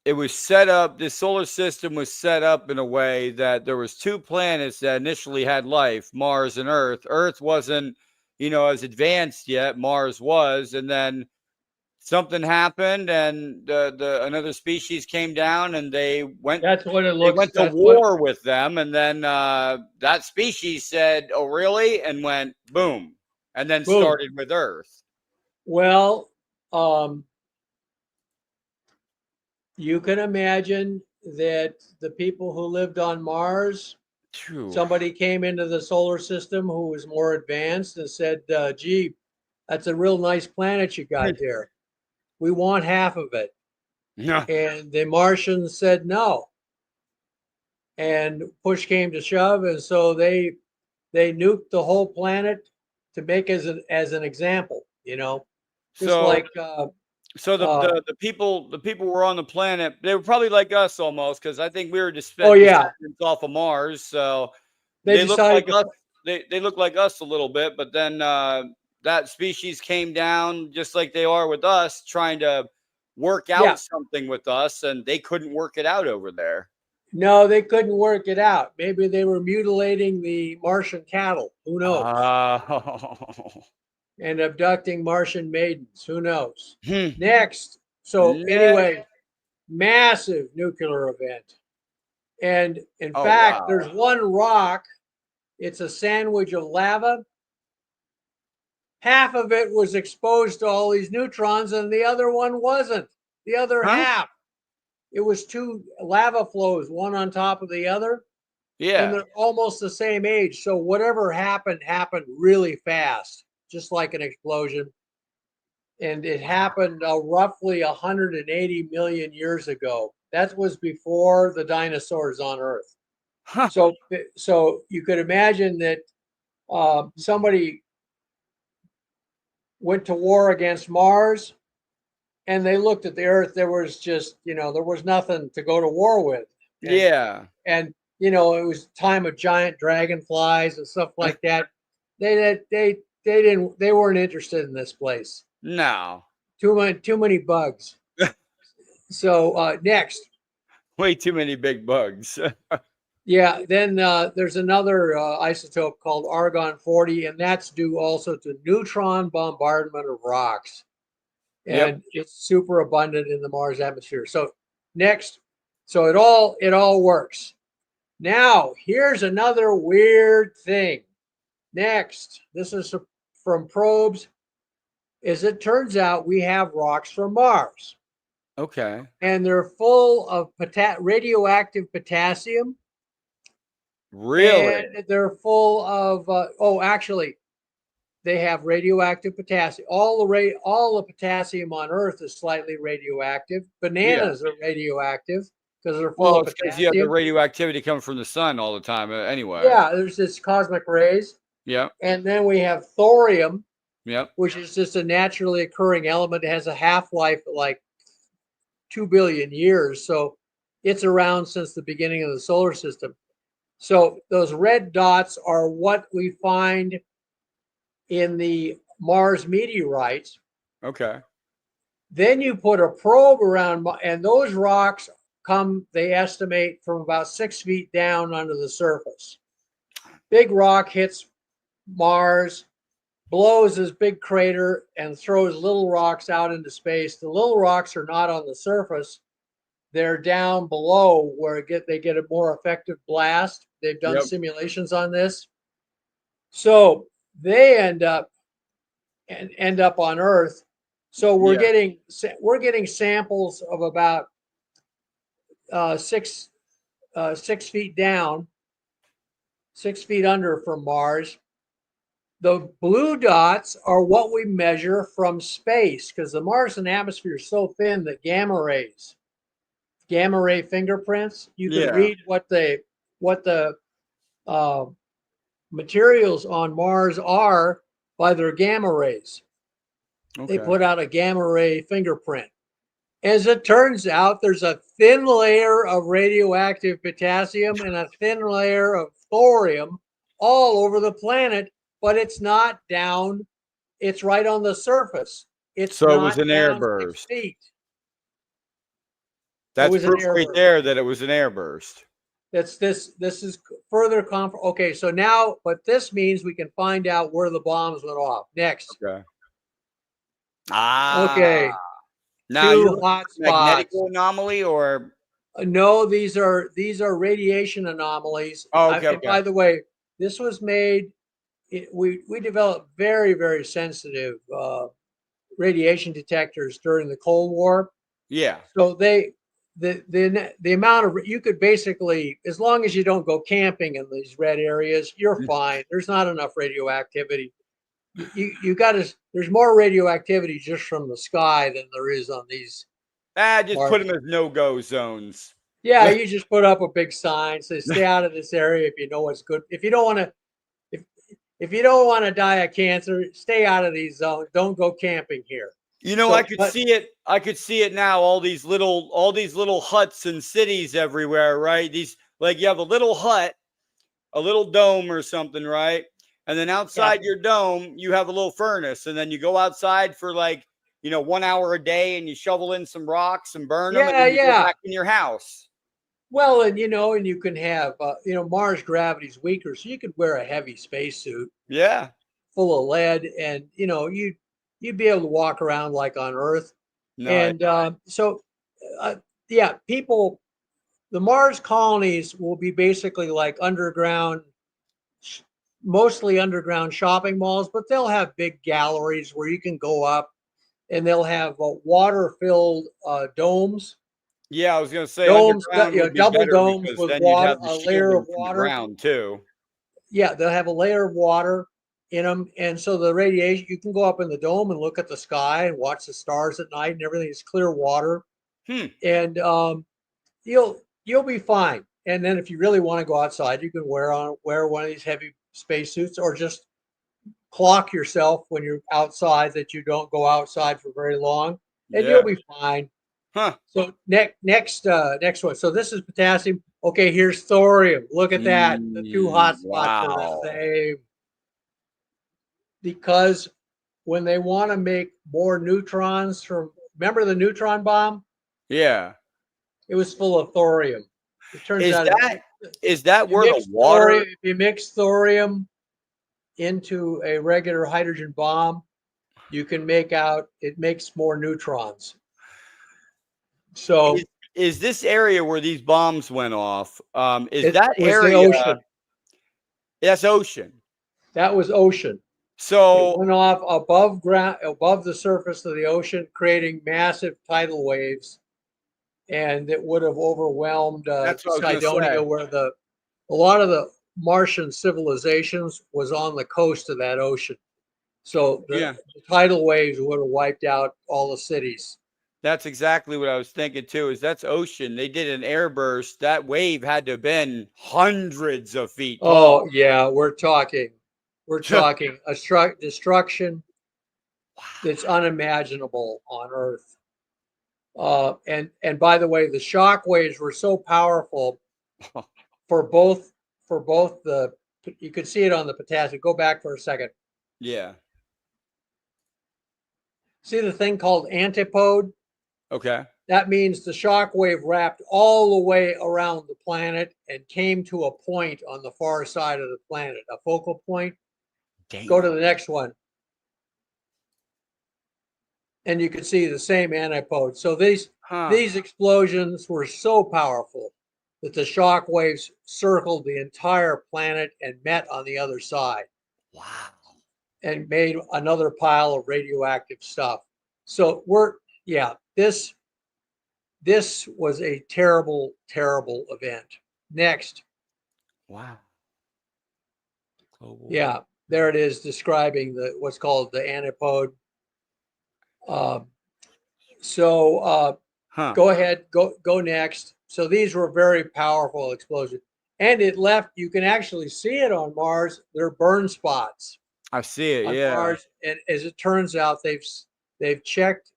it was set up, the solar system was set up in a way that there was two planets that initially had life, Mars and Earth. Earth wasn't, as advanced yet. Mars was, and then something happened, and another species came down, and That's what it they looks. went to That's what. war with them, and then that species said, "Oh, really?" and went boom, and then Boom. started with Earth. Well, you can imagine that the people who lived on Mars, Phew. somebody came into the solar system who was more advanced and said, "Gee, that's a real nice planet you got there. We want half of it." No. And the Martians said no. And push came to shove, and so they nuked the whole planet to make as an example. Just So like So the people were on the planet. They were probably like us almost, because I think we were oh yeah, descendants off of Mars. So they they look decided like to us. They look like us a little bit, but then that species came down just like they are with us, trying to work yeah. out something with us, and they couldn't work it out over there. No, they couldn't work it out. Maybe they were mutilating the Martian cattle. Who knows? Oh. And abducting Martian maidens. Who knows? Hmm. Next. So Ne- anyway, massive nuclear event. And in oh fact, wow. there's one rock. It's a sandwich of lava. Half of it was exposed to all these neutrons, and the other one wasn't. The other Huh? half, it was two lava flows, one on top of the other, and Yeah. they're almost the same age. So whatever happened really fast, just like an explosion. And it happened roughly 180 million years ago. That was before the dinosaurs on Earth. Huh. So you could imagine that somebody went to war against Mars, and they looked at the Earth. There was just, there was nothing to go to war with. And Yeah. and it was time of giant dragonflies and stuff like that. They weren't interested in this place. No. Too many bugs. So next. Way too many big bugs. Yeah, then there's another isotope called argon 40, and that's due also to neutron bombardment of rocks. Yep. And it's super abundant in the Mars atmosphere. So next, so it all works. Now, here's another weird thing. Next, this is from probes. As it turns out, we have rocks from Mars, Okay. and they're full of radioactive potassium, Really? and they're full of actually, they have radioactive potassium. All the potassium on Earth is slightly radioactive. Yeah. Bananas are radioactive because they're full Well, of it's because you have the potassium. radioactivity coming from the sun all the time. Anyway. Yeah, there's this cosmic rays, Yep. and then we have thorium, Yep. which is just a naturally occurring element. It has a half-life of like 2 billion years, so it's around since the beginning of the solar system. So those red dots are what we find in the Mars meteorites. Okay. Then you put a probe around, and those rocks come, they estimate, from about 6 feet down under the surface. Big rock hits Mars, blows this big crater, and throws little rocks out into space. The little rocks are not on the surface. They're down below where they get a more effective blast. They've done Yep. simulations on this. So they end up on Earth. So we're Yeah. getting samples of about 6 feet down, 6 feet under from Mars. The blue dots are what we measure from space because the Martian atmosphere is so thin that gamma ray fingerprints, you can Yeah. read what the uh, materials on Mars are by their gamma rays. They Okay. put out a gamma ray fingerprint. As it turns out, there's a thin layer of radioactive potassium and a thin layer of thorium all over the planet, but it's not down. It's right on the surface. It's So it was not an down 6 airburst. feet. It That's was an proof right airburst. there that it was an airburst. This is further okay, so now, but this means we can find out where the bombs went off. Next. Okay. Ah. Okay, Now you're two looking hot for magnetic spots. anomaly or No, these are radiation anomalies. oh, okay, And okay. by the way, this was made. We developed very, very sensitive radiation detectors during the Cold War. Yeah. So the amount of, you could basically, as long as you don't go camping in these red areas, you're fine. There's not enough radioactivity. You got to. There's more radioactivity just from the sky than there is on these Just put Mars. them as no-go zones. Yeah, you just put up a big sign, say stay out of this area if you know what's good. If you don't want to, if if you don't want to die of cancer, stay out of these zones. Don't go camping here. You know, I So, could but see it. I could see it now. All these little huts and cities everywhere, right? These like you have a little hut, a little dome or something, right? And then yeah, outside your dome, you have a little furnace, and then you go outside for like 1 hour a day, and you shovel in some rocks and burn them, and yeah, then you go yeah. back in your house. Well, and and you can have, Mars gravity's weaker, so you could wear a heavy spacesuit Yeah. full of lead, and you'd be able to walk around like on Earth. Nice. And yeah, the Mars colonies will be basically like mostly underground shopping malls, but they'll have big galleries where you can go up, and they'll have water-filled domes. Yeah, I was gonna say Domes, underground would be double better domes because with then you'd water, have the a layer shielding of from the water. ground too. Yeah, they'll have a layer of water in them, and so the radiation, you can go up in the dome and look at the sky and watch the stars at night, and everything is clear water, Hmm. and you'll be fine. And then if you really want to go outside, you can wear one of these heavy spacesuits, or just clock yourself when you're outside that you don't go outside for very long, and Yeah. you'll be fine. Huh. So next one. So this is potassium. Okay, here's thorium. Look at that. The two hot spots are the Wow. same, because when they want to make more neutrons from, remember the neutron bomb? Yeah. It was full of thorium. It turns Is out that where the water? if you mix thorium into a regular hydrogen bomb, you can it makes more neutrons. So is this area where these bombs went off? Is It that was the area? ocean. That's ocean. That was ocean. It So went off above ground, above the surface of the ocean, creating massive tidal waves, and it would have overwhelmed that's what I was going to Cydonia, say. where a lot of the Martian civilizations was on the coast of that ocean. So the tidal waves would have wiped out all the cities. That's exactly what I was thinking too. Is that's ocean? They did an airburst. That wave had to have been hundreds of feet tall. Oh yeah, we're talking a destruction that's unimaginable on Earth. And by the way, the shock waves were so powerful for both the. You could see it on the potassium. Go back for a second. Yeah. See the thing called antipode? Okay. That means the shock wave wrapped all the way around the planet and came to a point on the far side of the planet, a focal point. Damn. Go to the next one. And you can see the same antipode. So these explosions were so powerful that the shock waves circled the entire planet and met on the other side. Wow. And made another pile of radioactive stuff. So this was a terrible, terrible event. Next. Wow. Global. Yeah, there it is, describing what's called the antipode. Go ahead, go next. So these were very powerful explosions, and it left. You can actually see it on Mars. They're burn spots. I see it. On Yeah. Mars, and as it turns out, they've checked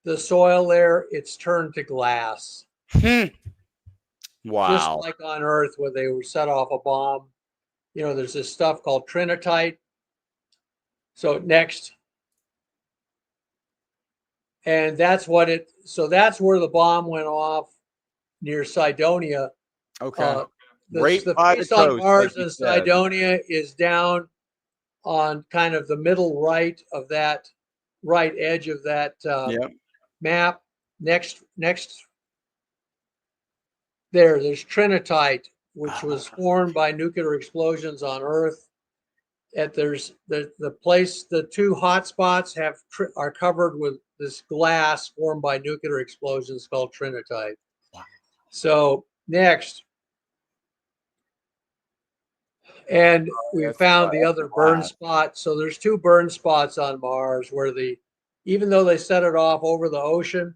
the soil there. It's turned to glass. Wow. Just like on Earth, where they were set off a bomb. You know, there's this stuff called trinitite. So next. And that's where the bomb went off near Cydonia. Okay. The place on Mars and Cydonia is down on kind of the middle right of that right edge of that map. Next, there's trinitite, which was formed by nuclear explosions on Earth. There's the two hot spots are covered with this glass formed by nuclear explosions called trinitite. Wow. So next, and we found the other burn spot. So there's two burn spots on Mars where even though they set it off over the ocean,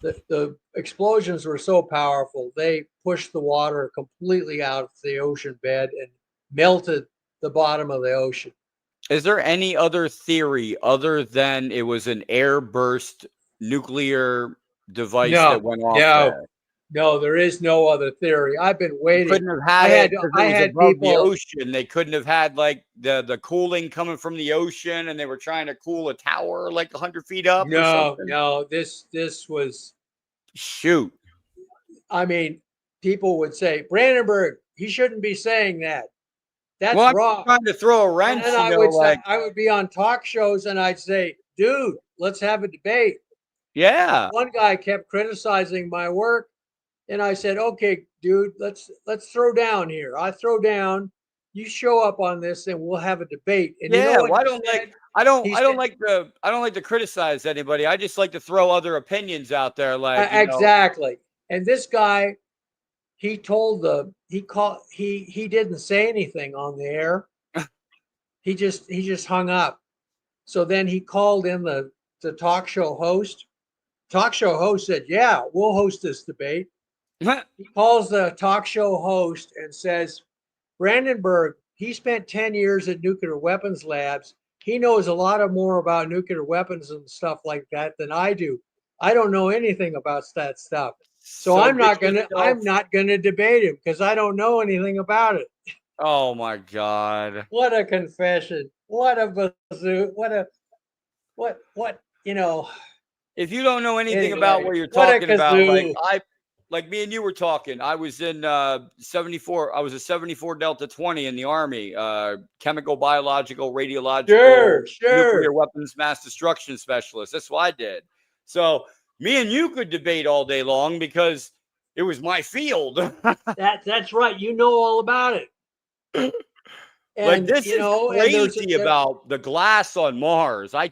the explosions were so powerful, they pushed the water completely out of the ocean bed and melted the bottom of the ocean. Is there any other theory other than it was an airburst nuclear device that went off there? No, there is no other theory. I've been waiting. Couldn't have had I had above the ocean. They couldn't have had like the cooling coming from the ocean, and they were trying to cool a tower like 100 feet up. No. This was. Shoot. I mean, people would say Brandenburg. He shouldn't be saying that. That's wrong. I'm trying to throw a wrench. And I would be on talk shows and I'd say, dude, let's have a debate. Yeah. One guy kept criticizing my work. And I said, okay, dude, let's throw down here. I throw down, you show up on this and we'll have a debate. And yeah, you know I don't like to criticize anybody. I just like to throw other opinions out there. Like exactly. And this guy, he didn't say anything on the air. he just hung up. So then he called in the talk show host. Talk show host said, yeah, we'll host this debate. He calls the talk show host and says, Brandenburg, he spent 10 years at nuclear weapons labs. He knows a lot more about nuclear weapons and stuff like that than I do. I don't know anything about that stuff. So I'm not gonna debate him because I don't know anything about it. Oh my God. What a confession. What a bazoo. What you know. If you don't know anything about what you're talking about, like me and you were talking, I was in 74. I was a 74 Delta 20 in the Army, chemical, biological, radiological, nuclear weapons mass destruction specialist. That's what I did. So Me and you could debate all day long because it was my field. That's right. You know all about it. Like, And this is and there's crazy about the glass on Mars. Why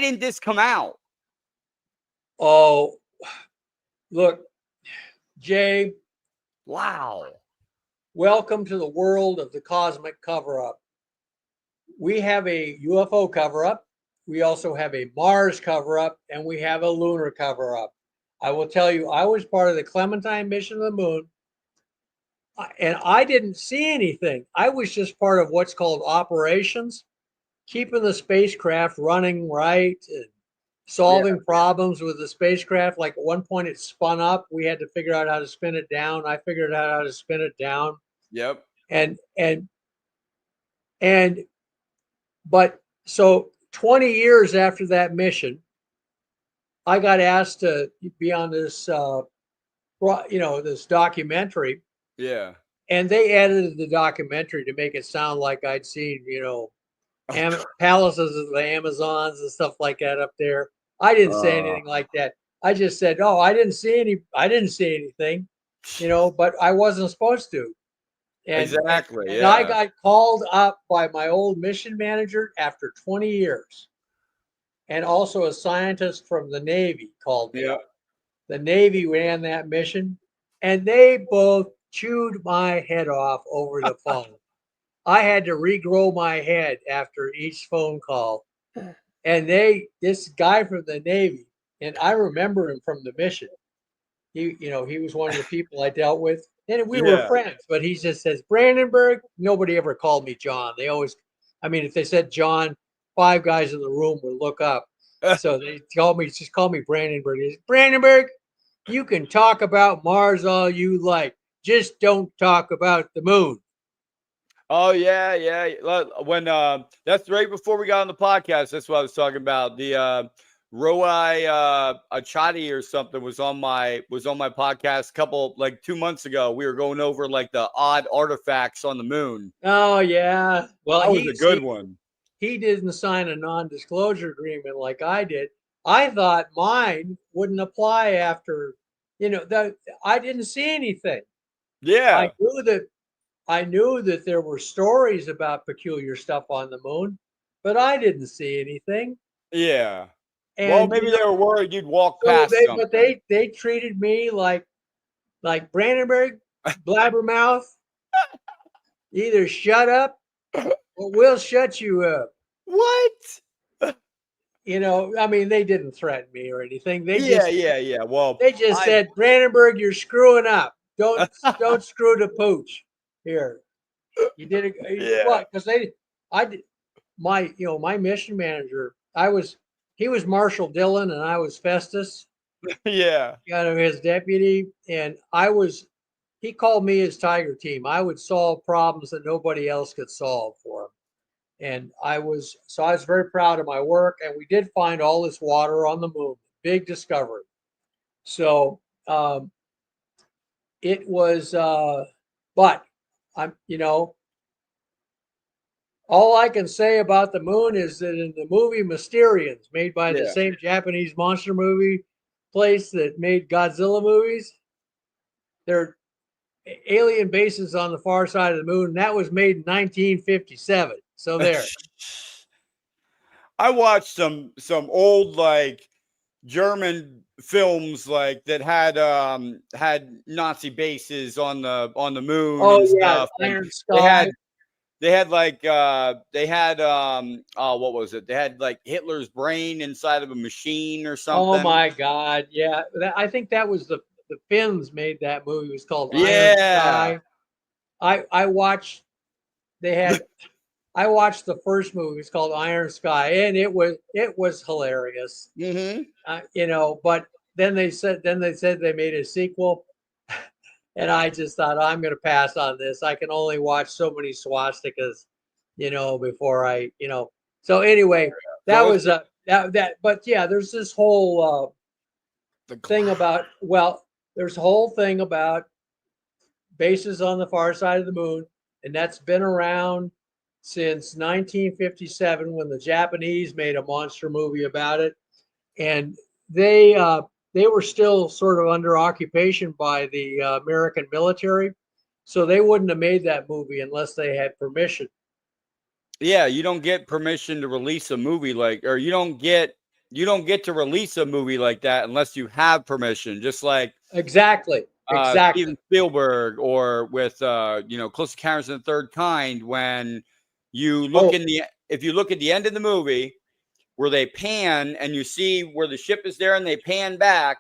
didn't this come out? oh, look, Jay, Wow. welcome to the world of the cosmic cover-up. We have a UFO cover-up. We also have a Mars cover-up, and we have a lunar cover-up. I will tell you, I was part of the Clementine mission to the moon, and I didn't see anything. I was just part of what's called operations, keeping the spacecraft running right, and solving problems with the spacecraft. Like at one point it spun up. We had to figure out how to spin it down. I figured out how to spin it down. Yep. And but so 20 years after that mission, I got asked to be on this this documentary. Yeah. And they edited the documentary to make it sound like I'd seen, palaces of the Amazons and stuff like that up there. I didn't say anything like that. I just said, "Oh, I didn't see anything," but I wasn't supposed to. Exactly. And I got called up by my old mission manager after 20 years, and also a scientist from the Navy called me up. The Navy ran that mission, and they both chewed my head off over the phone. I had to regrow my head after each phone call. And this guy from the Navy, and I remember him from the mission. He was one of the people I dealt with, and we were friends. But he just says Brandenburg. Nobody ever called me John. They always, if they said John, 5 guys in the room would look up. So they just call me Brandenburg. Brandenburg, you can talk about Mars all you like. Just don't talk about the moon. Oh yeah. When that's right before we got on the podcast. That's what I was talking about. The Roi Achati or something was on my podcast 2 months ago. We were going over like the odd artifacts on the moon. Oh yeah. Well, that was a good one. He didn't sign a non-disclosure agreement like I did. I thought mine wouldn't apply after, I didn't see anything. Yeah. I knew that there were stories about peculiar stuff on the moon, but I didn't see anything. Yeah. And, well, maybe they were worried you'd walk past something. But they treated me like Brandenburg, blabbermouth. Either shut up or we'll shut you up. What? They didn't threaten me or anything. They Well, they just said, Brandenburg, you're screwing up. Don't screw the pooch here. You did it. What? Because my mission manager, he was Marshal Dillon and I was Festus. Yeah. His deputy. And he called me his Tiger Team. I would solve problems that nobody else could solve for him. And I was very proud of my work. And we did find all this water on the moon. Big discovery. So it was, but I'm, all I can say about the moon is that in the movie Mysterians, made by the same Japanese monster movie place that made Godzilla movies, there are alien bases on the far side of the moon. And that was made in 1957. So there. I watched some old German films that had Nazi bases on the moon. Oh and yeah, stuff. Iron Sky. They had what was it? They had Hitler's brain inside of a machine or something. Oh my God, yeah. I think that was the Finns made that movie. It was called Iron Sky. I watched I watched the first movie. It's called Iron Sky, and it was hilarious. Mm-hmm. But then they said they made a sequel, and I just thought I'm going to pass on this. I can only watch so many swastikas, before I. So anyway, that was that. But yeah, there's this whole thing about. Well, there's a whole thing about bases on the far side of the moon, and that's been around since 1957 when the Japanese made a monster movie about it. And they were still sort of under occupation by the American military, so they wouldn't have made that movie unless they had permission. Yeah, you don't get permission to release a movie or you don't get to release a movie like that unless you have permission. Just like Exactly. Steven Spielberg, or with Close Encounters of the Third Kind, when you look if you look at the end of the movie where they pan and you see where the ship is there and they pan back,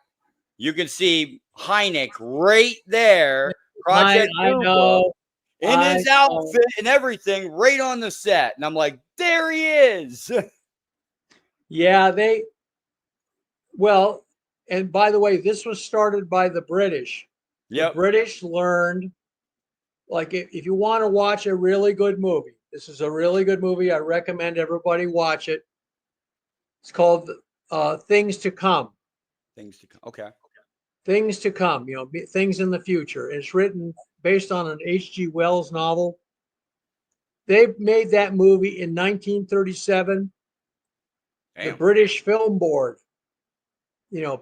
you can see Hynek right there, Project I Kupa, know. in his outfit and everything, right on the set. And I'm like, there he is. Yeah, well, and by the way, this was started by the British. Yep. The British learned, like, if you want to watch a really good movie, this is a really good movie. I recommend everybody watch it. It's called Things to Come. Things to Come. Okay. Things to Come, things in the future. It's written based on an H.G. Wells novel. They made that movie in 1937. Damn. The British Film Board,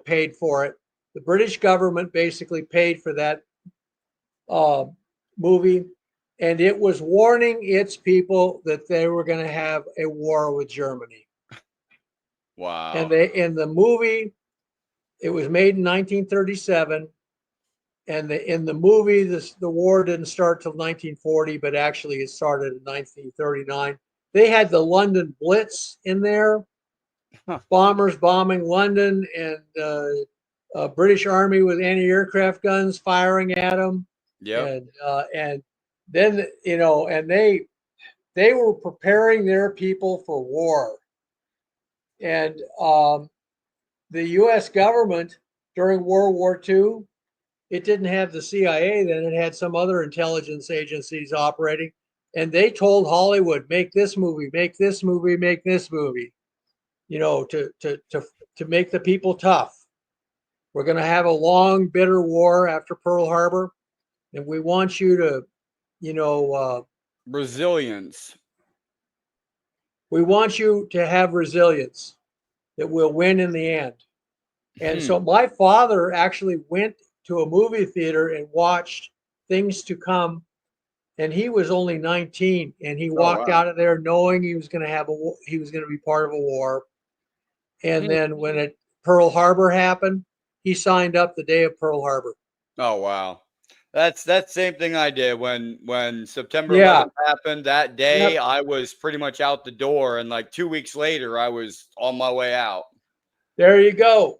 paid for it. The British government basically paid for that movie, and it was warning its people that they were going to have a war with Germany. Wow. And in the movie, it was made in 1937, and in the movie, the war didn't start till 1940, but actually it started in 1939. They had the London Blitz in there, bombers bombing London, and British Army with anti-aircraft guns firing at them. Yeah. And then and they were preparing their people for war. And the U.S. government during World War II, it didn't have the CIA then; it had some other intelligence agencies operating, and they told Hollywood, "Make this movie, make this movie, make this movie." To make the people tough. We're going to have a long, bitter war after Pearl Harbor, and we want you to, resilience. We want you to have resilience that we'll win in the end. And so my father actually went to a movie theater and watched Things to Come, and he was only 19, and he walked out of there knowing he was going to be part of a war. And then when Pearl Harbor happened, he signed up the day of Pearl Harbor. Oh, wow. That's the same thing I did when September 11th happened. That day, I was pretty much out the door, and like 2 weeks later, I was on my way out. There you go.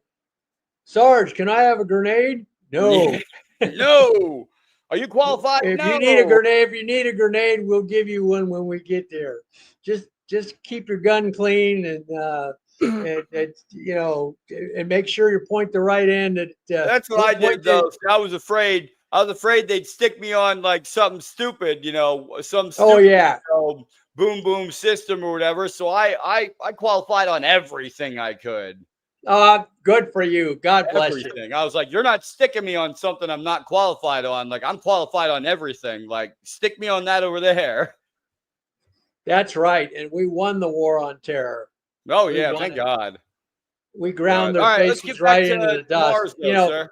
Sarge, can I have a grenade? No. No. Are you qualified? If no. you need a grenade, we'll give you one when we get there. Just keep your gun clean and make sure you point the right end at. That's what I did though. I was afraid they'd stick me on like something stupid, some stupid, boom boom system or whatever. So I qualified on everything I could. Good for you. God bless you. I was like, you're not sticking me on something I'm not qualified on. Like, I'm qualified on everything. Like, stick me on that over there. That's right. And we won the war on terror. Oh, yeah. Thank God. We ground their faces right into the dust. Mars,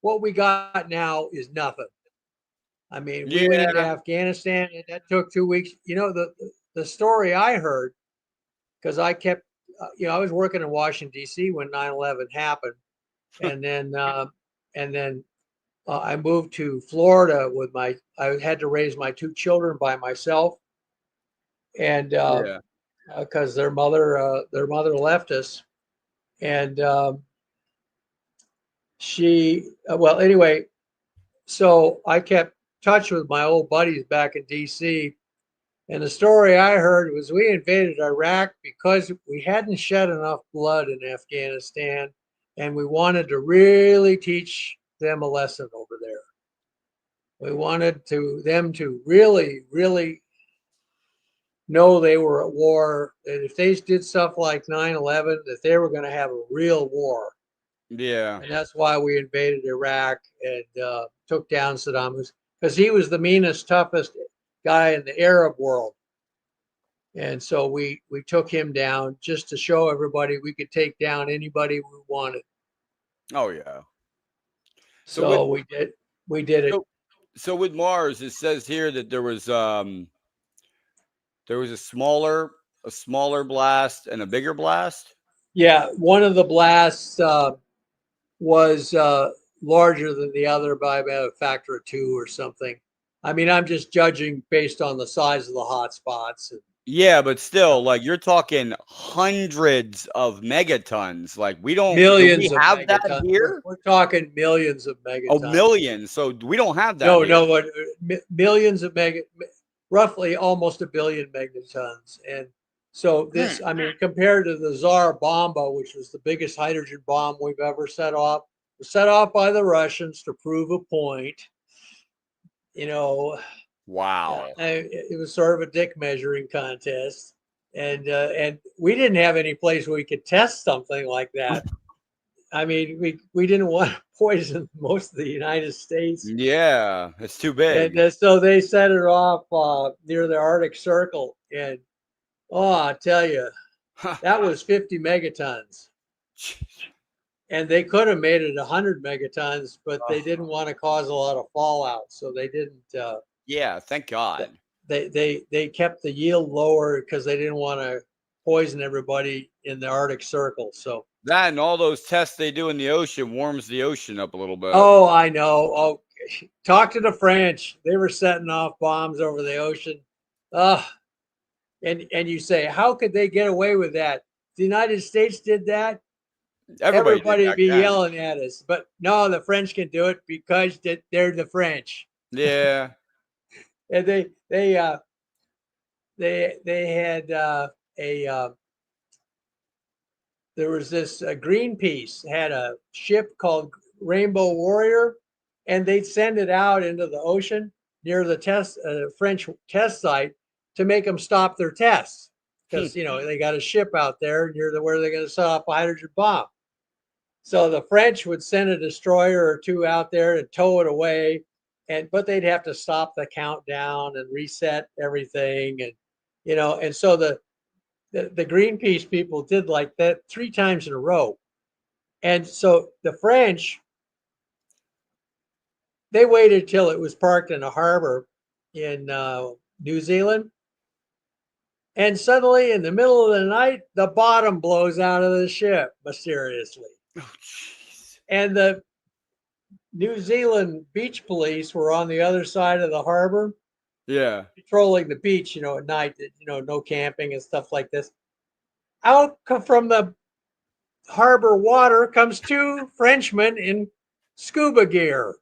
what we got now is nothing. I mean, we went into Afghanistan, and that took 2 weeks. The story I heard, because I kept, I was working in Washington, D.C. when 9/11 happened. And then I moved to Florida I had to raise my 2 children by myself. And because their mother left us. And anyway, so I kept touch with my old buddies back in D.C. And the story I heard was we invaded Iraq because we hadn't shed enough blood in Afghanistan, and we wanted to really teach them a lesson over there. We wanted them to really, really know they were at war, and if they did stuff like 9/11, that they were going to have a real war. Yeah. And that's why we invaded Iraq and took down Saddam Hussein, because he was the meanest, toughest guy in the Arab world. And so we took him down just to show everybody we could take down anybody we wanted. Oh yeah. So with So we did it. so so with Mars, it says here that there was a smaller blast and a bigger blast. Yeah, one of the blasts was larger than the other by about a factor of two or something. I mean, I'm just judging based on the size of the hot spots. Yeah, but still, like you're talking hundreds of megatons. Like do we Millions of have that megatons. here? We're talking millions of Oh, megatons. millions. So we don't have that No, here. no, what millions of roughly almost a billion megatons. And so this, I mean, compared to the Tsar Bomba, which was the biggest hydrogen bomb we've ever set off, was set off by the Russians to prove a point. You know, Wow. it was sort of a dick measuring contest, and we didn't have any place where we could test something like that. I mean, we didn't want to poison most of the United States. Yeah, it's too big. And so they set it off near the Arctic Circle. And oh, I tell you, that was 50 megatons. And they could have made it 100 megatons, but they didn't want to cause a lot of fallout. So they didn't. Yeah, thank God. They kept the yield lower because they didn't want to poison everybody in the Arctic Circle. So that and all those tests they do in the ocean warms the ocean up a little bit. Oh, I know. Oh, talk to the French. They were setting off bombs over the ocean. And you say, how could they get away with that? The United States did that. Everybody would be yelling at us. But no, the French can do it because they're the French. Yeah. And they had there was this Greenpeace had a ship called Rainbow Warrior, and they'd send it out into the ocean near the French test site to make them stop their tests because they got a ship out there near where they're going to set off a hydrogen bomb. So the French would send a destroyer or two out there and tow it away, but they'd have to stop the countdown and reset everything, and so the Greenpeace people did like that 3 times in a row. And so the French, they waited till it was parked in a harbor in New Zealand. And suddenly in the middle of the night, the bottom blows out of the ship mysteriously. Oh, jeez. And the New Zealand beach police were on the other side of the harbor. Yeah. Patrolling the beach, at night, no camping and stuff like this. Out from the harbor water comes 2 Frenchmen in scuba gear.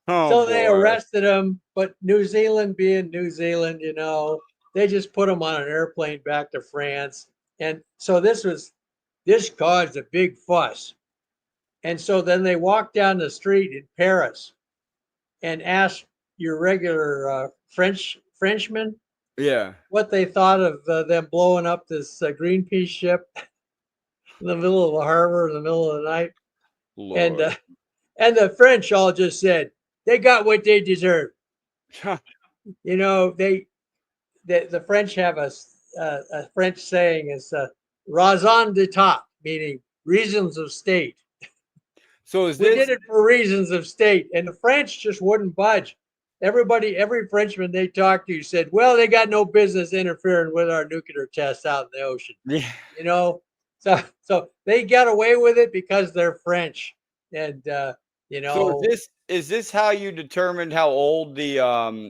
So they arrested them, but New Zealand being New Zealand, they just put them on an airplane back to France. And so this caused a big fuss. And so then they walked down the street in Paris and asked your regular Frenchmen what they thought of them blowing up this Greenpeace ship in the middle of the harbor in the middle of the night. Lord. And the French all just said they got what they deserve. The French have a French saying is raison d'etat, meaning reasons of state. So we did it for reasons of state, and the French just wouldn't budge. Every Frenchman they talked to said, well, they got no business interfering with our nuclear tests out in the ocean. Yeah. So they got away with it because they're French. And, So is this how you determined how old the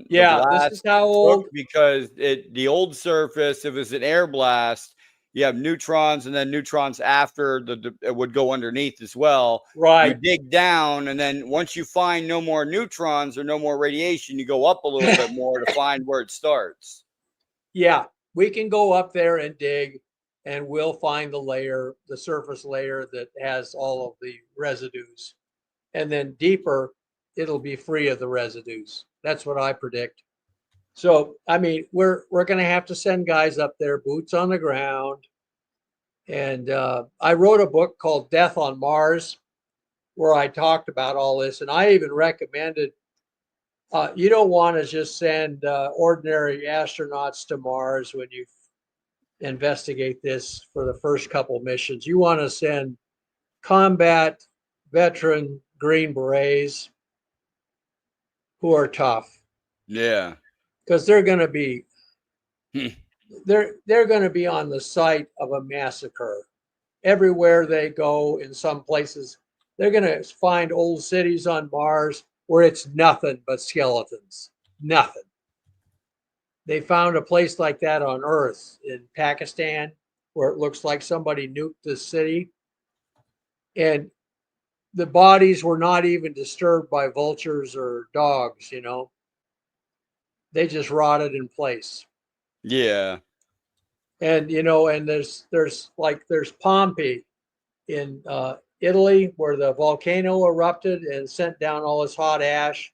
this is how old. Because the old surface, if it's an air blast, you have neutrons, and then neutrons after it would go underneath as well. Right. You dig down, and then once you find no more neutrons or no more radiation, you go up a little bit more to find where it starts. Yeah, we can go up there and dig, and we'll find the surface layer that has all of the residues. And then deeper, it'll be free of the residues. That's what I predict. So, I mean, we're going to have to send guys up there, boots on the ground. And I wrote a book called Death on Mars, where I talked about all this. And I even recommended You don't want to just send ordinary astronauts to Mars when you investigate this for the first couple missions. You want to send combat veteran Green Berets who are tough, Yeah. because they're going to be Hmm. they're going to be on the site of a massacre everywhere they go. In some places, they're going to find old cities on Mars where it's nothing but skeletons. Nothing. They found a place like that on Earth in Pakistan where it looks like somebody nuked the city. And the bodies were not even disturbed by vultures or dogs, They just rotted in place. Yeah. And, and there's Pompeii in Italy, where the volcano erupted and sent down all this hot ash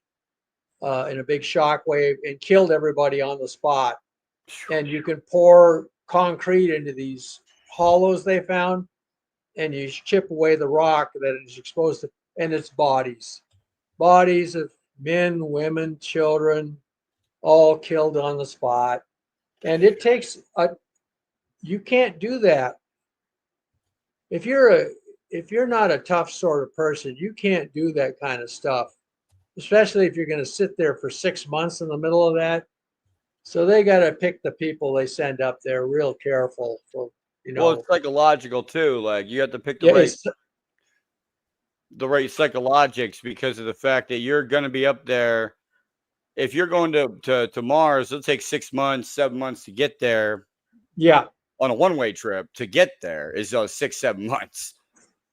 in a big shock wave and killed everybody on the spot. And you can pour concrete into these hollows they found, and you chip away the rock that is exposed to, and it's bodies of men, women, children, all killed on the spot. And it takes you can't do that if you're not a tough sort of person. You can't do that kind of stuff, especially if you're going to sit there for 6 months in the middle of that. So they got to pick the people they send up there real careful for, Well, it's psychological too. Like you have to pick yeah, the right psychologics, because of the fact that you're going to be up there. If you're going to Mars, it'll take 6 months, 7 months to get there. yeah. On a one-way trip to get there is 6-7 months.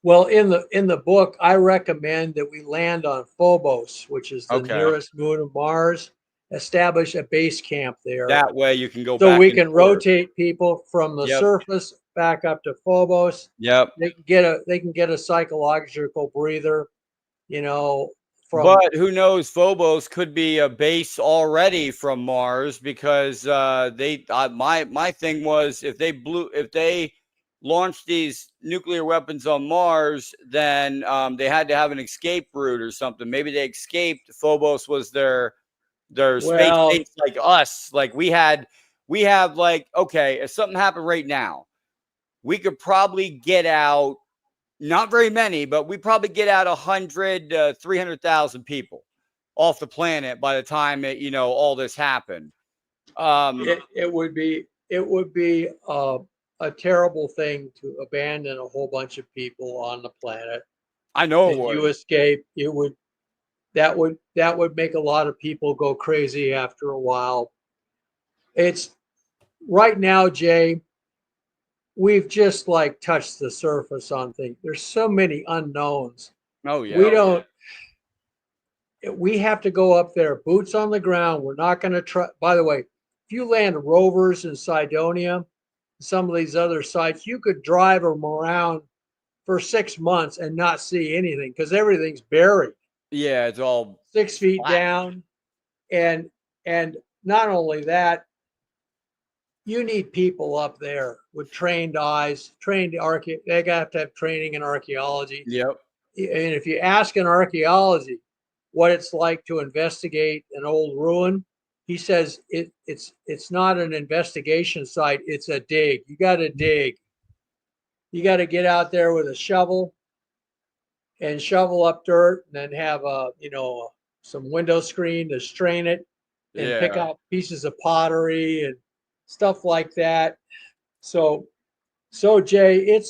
Well, in the book, I recommend that we land on Phobos, which is the nearest moon of Mars, establish a base camp there. That way you can go so back we and can forth. rotate people from the surface back up to Phobos. Yep. They can get a psychological breather, But who knows? Phobos could be a base already from Mars, because my thing was, if they launched these nuclear weapons on Mars, then they had to have an escape route or something. Maybe they escaped. Phobos was their space base, like us. Like we have like, okay, if something happened right now, we could probably get out. Not very many, but we probably get out 100, 300,000 people off the planet by the time all this happened. It would be a terrible thing to abandon a whole bunch of people on the planet. I know it would. You escape. That would make a lot of people go crazy after a while. It's right now, Jay. We've just like touched the surface on things. There's so many unknowns. Oh yeah. We have to go up there, boots on the ground. We're not going to try. By the way, if you land rovers in Cydonia, some of these other sites, you could drive them around for 6 months and not see anything because everything's buried. Yeah, it's all 6 feet flat down. And not only that, you need people up there with trained eyes, they have to have training in archaeology. Yep. And if you ask an archaeology what it's like to investigate an old ruin, he says it's not an investigation site, it's a dig. You got to dig. You got to get out there with a shovel and shovel up dirt, and then have some window screen to strain it and pick out pieces of pottery and stuff like that. So Jay,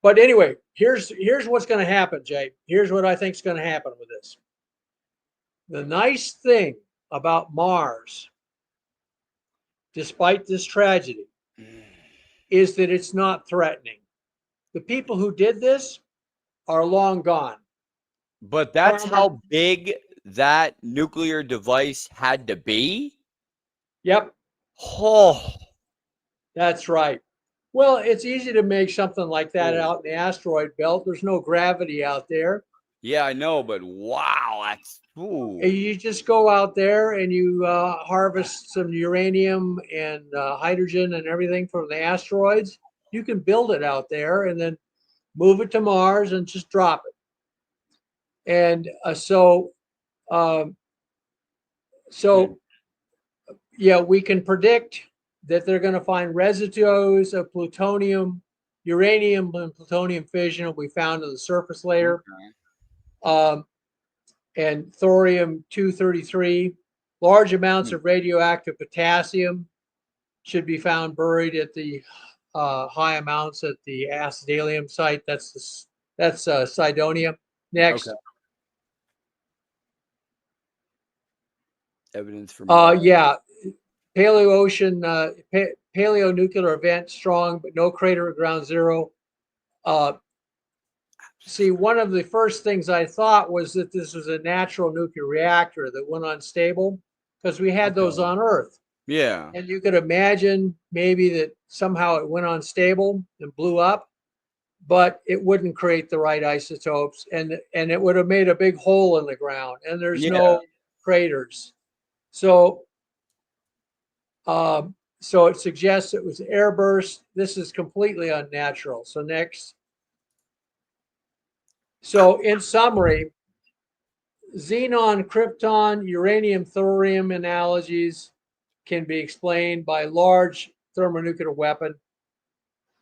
but anyway, here's what's going to happen, Jay. Here's what I think is going to happen with this. The nice thing about Mars, despite this tragedy, is that it's not threatening. The people who did this are long gone. But that's how big that nuclear device had to be? Yep. Oh. That's right. Well, it's easy to make something like that out in the asteroid belt. There's no gravity out there. Yeah, I know, but wow, that's You just go out there and you harvest some uranium and hydrogen and everything from the asteroids. You can build it out there and then move it to Mars and just drop it. And So, yeah, we can predict that they're going to find residues of plutonium, uranium, and plutonium fission will be found in the surface layer, and thorium-233. Large amounts of radioactive potassium should be found buried at the high amounts at the acidalium site. That's Cydonia. Next. Okay. Evidence for Mars. Yeah, Paleocean, paleonuclear event, strong, but no crater at ground zero. See, one of the first things I thought was that this was a natural nuclear reactor that went unstable, because we had those on Earth. Yeah. And you could imagine maybe that somehow it went unstable and blew up, but it wouldn't create the right isotopes, and it would have made a big hole in the ground, and there's no craters. So so it suggests it was airburst. This is completely unnatural. So next. So in summary, xenon, krypton, uranium, thorium analogies can be explained by large thermonuclear weapon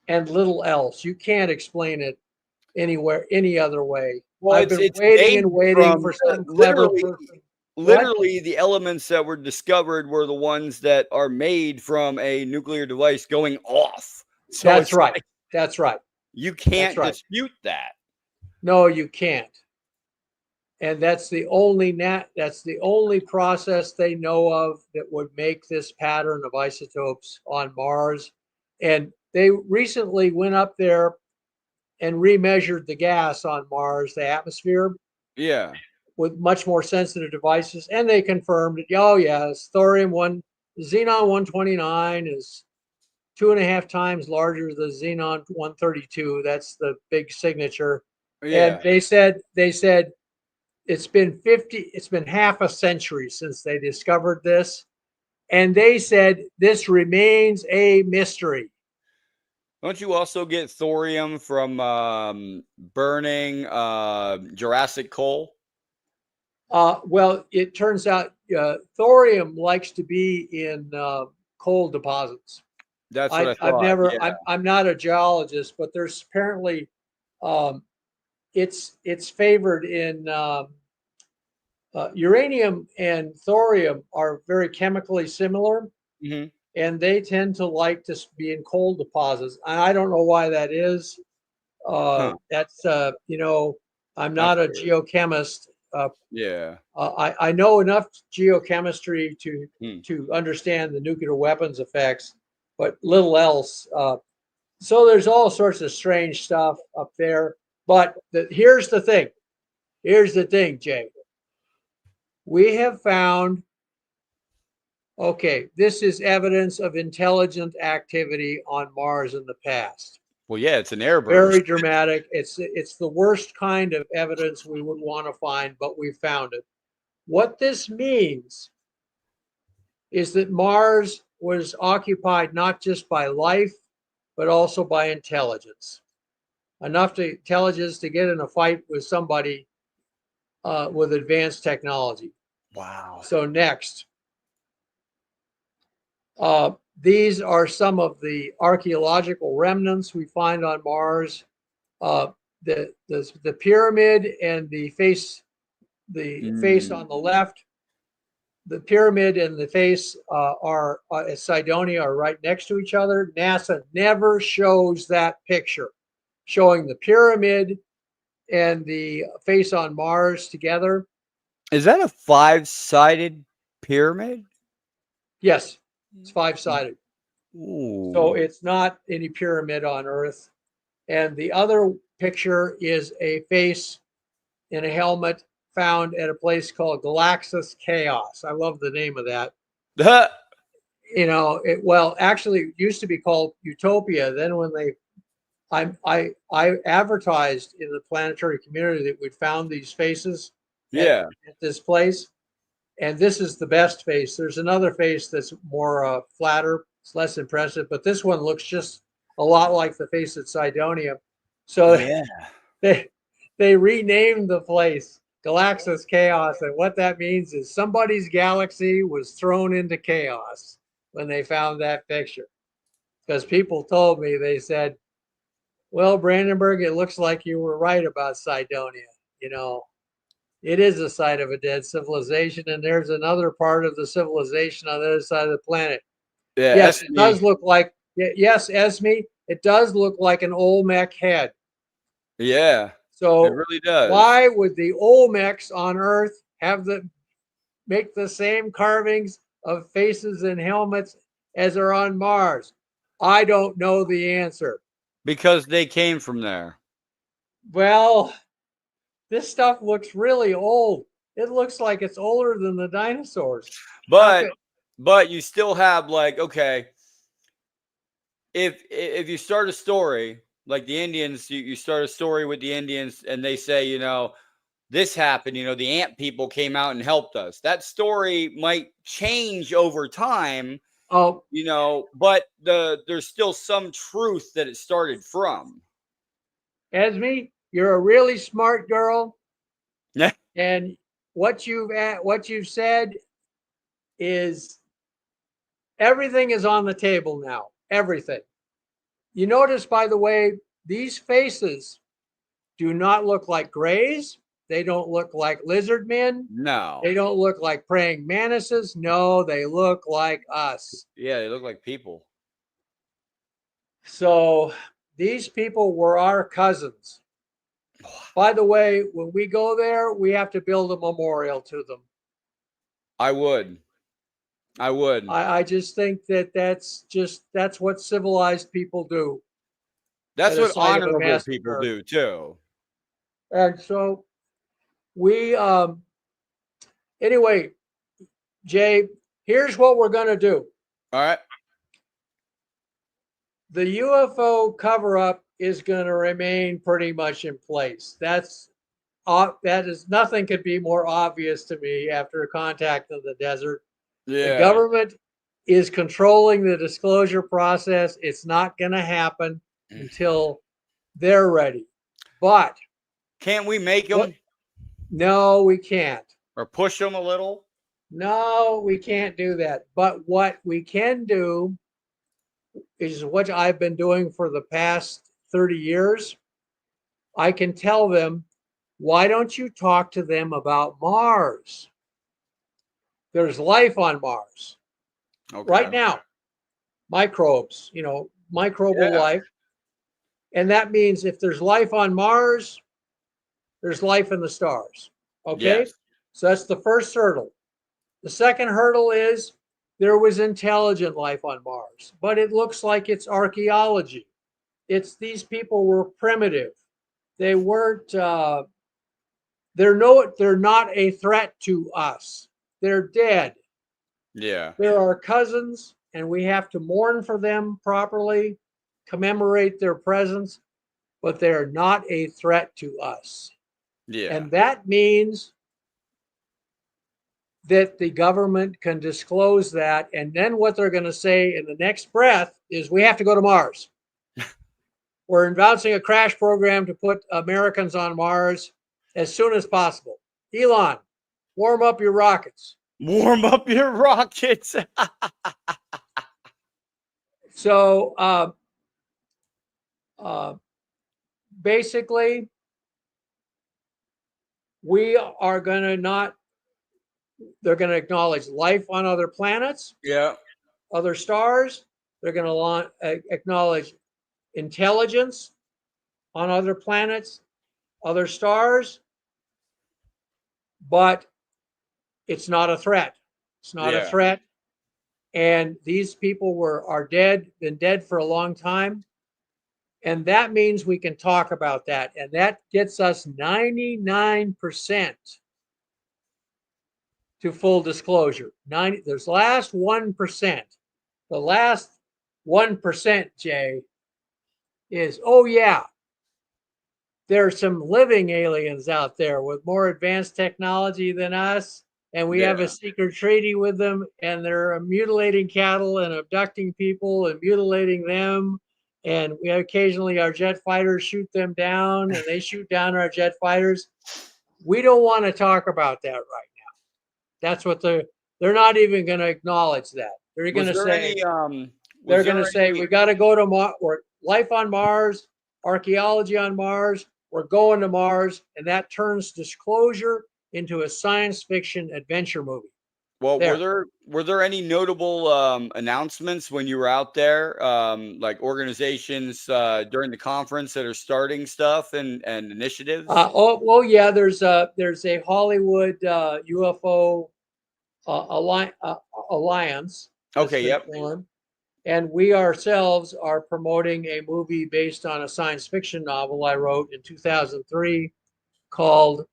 and little else. You can't explain it anywhere, any other way. Well, I've been waiting and waiting for some clever person. Literally, the elements that were discovered were the ones that are made from a nuclear device going off. So that's right. That's right. You can't dispute that. No, you can't. And that's the only process they know of that would make this pattern of isotopes on Mars. And they recently went up there and remeasured the gas on Mars, the atmosphere. Yeah. With much more sensitive devices, and they confirmed it. Oh yes, xenon 129 is 2.5 times larger than xenon 132. That's the big signature. Yeah. And they said it's been half a century since they discovered this, and they said this remains a mystery. Don't you also get thorium from burning Jurassic coal? Well, it turns out thorium likes to be in coal deposits. That's what I thought. I'm not a geologist, but there's apparently it's favored in uranium and thorium are very chemically similar, and they tend to like to be in coal deposits. I don't know why that is. That's I'm not a geochemist. I know enough geochemistry to understand the nuclear weapons effects, but little else. So there's all sorts of strange stuff up there. But here's the thing. Here's the thing, Jay. We have found, this is evidence of intelligent activity on Mars in the past. Well, yeah, it's an airburst. Very dramatic. It's the worst kind of evidence we would want to find, but we found it. What this means is that Mars was occupied not just by life, but also by intelligence. Enough intelligence to get in a fight with somebody with advanced technology. Wow. So next. These are some of the archaeological remnants we find on Mars. The pyramid and the face on the left. The pyramid and the face are at Cydonia are right next to each other. NASA never shows that picture, showing the pyramid and the face on Mars together. Is that a 5-sided pyramid? Yes. It's 5-sided. Ooh. So it's not any pyramid on Earth. And the other picture is a face in a helmet found at a place called Galactic Chaos. I love the name of that. Actually, it used to be called Utopia. Then when I advertised in the planetary community that we'd found these faces at this place. And this is the best face. There's another face that's more flatter. It's less impressive, but this one looks just a lot like the face at Cydonia. So they renamed the place Galaxis chaos. And what that means is somebody's galaxy was thrown into chaos when they found that picture. Because people told me, they said, well, Brandenburg, it looks like you were right about Cydonia. You know, it is a site of a dead civilization, and there's another part of the civilization on the other side of the planet. Yeah, Yes, it Esme. does look like, yes, Esme, it does look like an Olmec head. Yeah, it So really does. why would the Olmecs on Earth make the same carvings of faces and helmets as are on Mars? I don't know the answer. Because they came from there. Well, this stuff looks really old. It looks like it's older than the dinosaurs. How But could, but you still have like, okay, if you start a story like the Indians, you start a story with the Indians and they say, this happened, the ant people came out and helped us. That story might change over time, oh, but there's still some truth that it started from. Esme, you're a really smart girl, Yeah. and what you've said is everything is on the table now. Everything. You notice, by the way, these faces do not look like grays. They don't look like lizard men. No. They don't look like praying mantises. No, they look like us. Yeah, they look like people. So these people were our cousins. By the way, when we go there, we have to build a memorial to them. I would. I just think that's what civilized people do That's at a what site of a honorable people massacre. do too. And so we anyway, Jay, here's what we're going to do. All right. The UFO cover up is going to remain pretty much in place. That is nothing could be more obvious to me after contact in the desert. The Yeah. government is controlling the disclosure process. It's not going to happen until they're ready. But can't we make them? No, we can't. Or push them a little? No, we can't do that. But what we can do is what I've been doing for the past 30 years. I can tell them, why don't you talk to them about Mars? There's life on Mars right now, microbes, microbial life. And that means if there's life on Mars, there's life in the stars. Okay. Yes. So that's the first hurdle. The second hurdle is there was intelligent life on Mars, but it looks like it's archaeology. These people were primitive. They weren't, they're not a threat to us. They're dead. Yeah. They're our cousins, and we have to mourn for them properly, commemorate their presence, but they're not a threat to us. Yeah. And that means that the government can disclose that. And then what they're going to say in the next breath is we have to go to Mars. We're announcing a crash program to put Americans on Mars as soon as possible. Elon, warm up your rockets. Warm up your rockets. So basically, we are going to not, they're going to acknowledge life on other planets, Yeah. other stars. They're going to acknowledge intelligence on other planets, other stars, but it's not a threat. It's not a threat. And these people are dead, been dead for a long time. And that means we can talk about that. And that gets us 99% to full disclosure. There's last 1%. The last 1%, Jay, is, oh yeah, there's some living aliens out there with more advanced technology than us, and we have a secret treaty with them, and they're mutilating cattle and abducting people and mutilating them, and we occasionally our jet fighters shoot them down, and they shoot down our jet fighters. We don't want to talk about that right now. That's what they're not even going to acknowledge that. They're going Was to there say, any they're going to say, we got to go to Mars, or life on Mars, archaeology on Mars, we're going to Mars. And that turns disclosure into a science fiction adventure movie. Well, There. were there any notable announcements when you were out there, like organizations during the conference that are starting stuff and initiatives? Well, yeah, there's a Hollywood UFO alliance that's Okay, been yep. formed, and we ourselves are promoting a movie based on a science fiction novel I wrote in 2003 called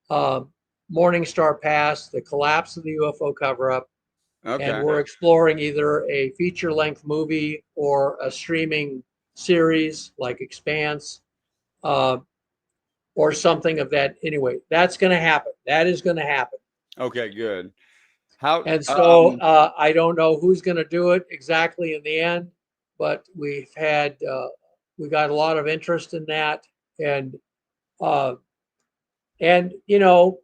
uh, Morning Star Pass: The Collapse of the UFO Cover-Up. And Okay. we're exploring either a feature-length movie or a streaming series like Expanse, uh, or something of that. Anyway, that's going to happen. That is going to happen. Okay, good. How And so I don't know who's going to do it exactly in the end, but we got a lot of interest in that, and uh, you know,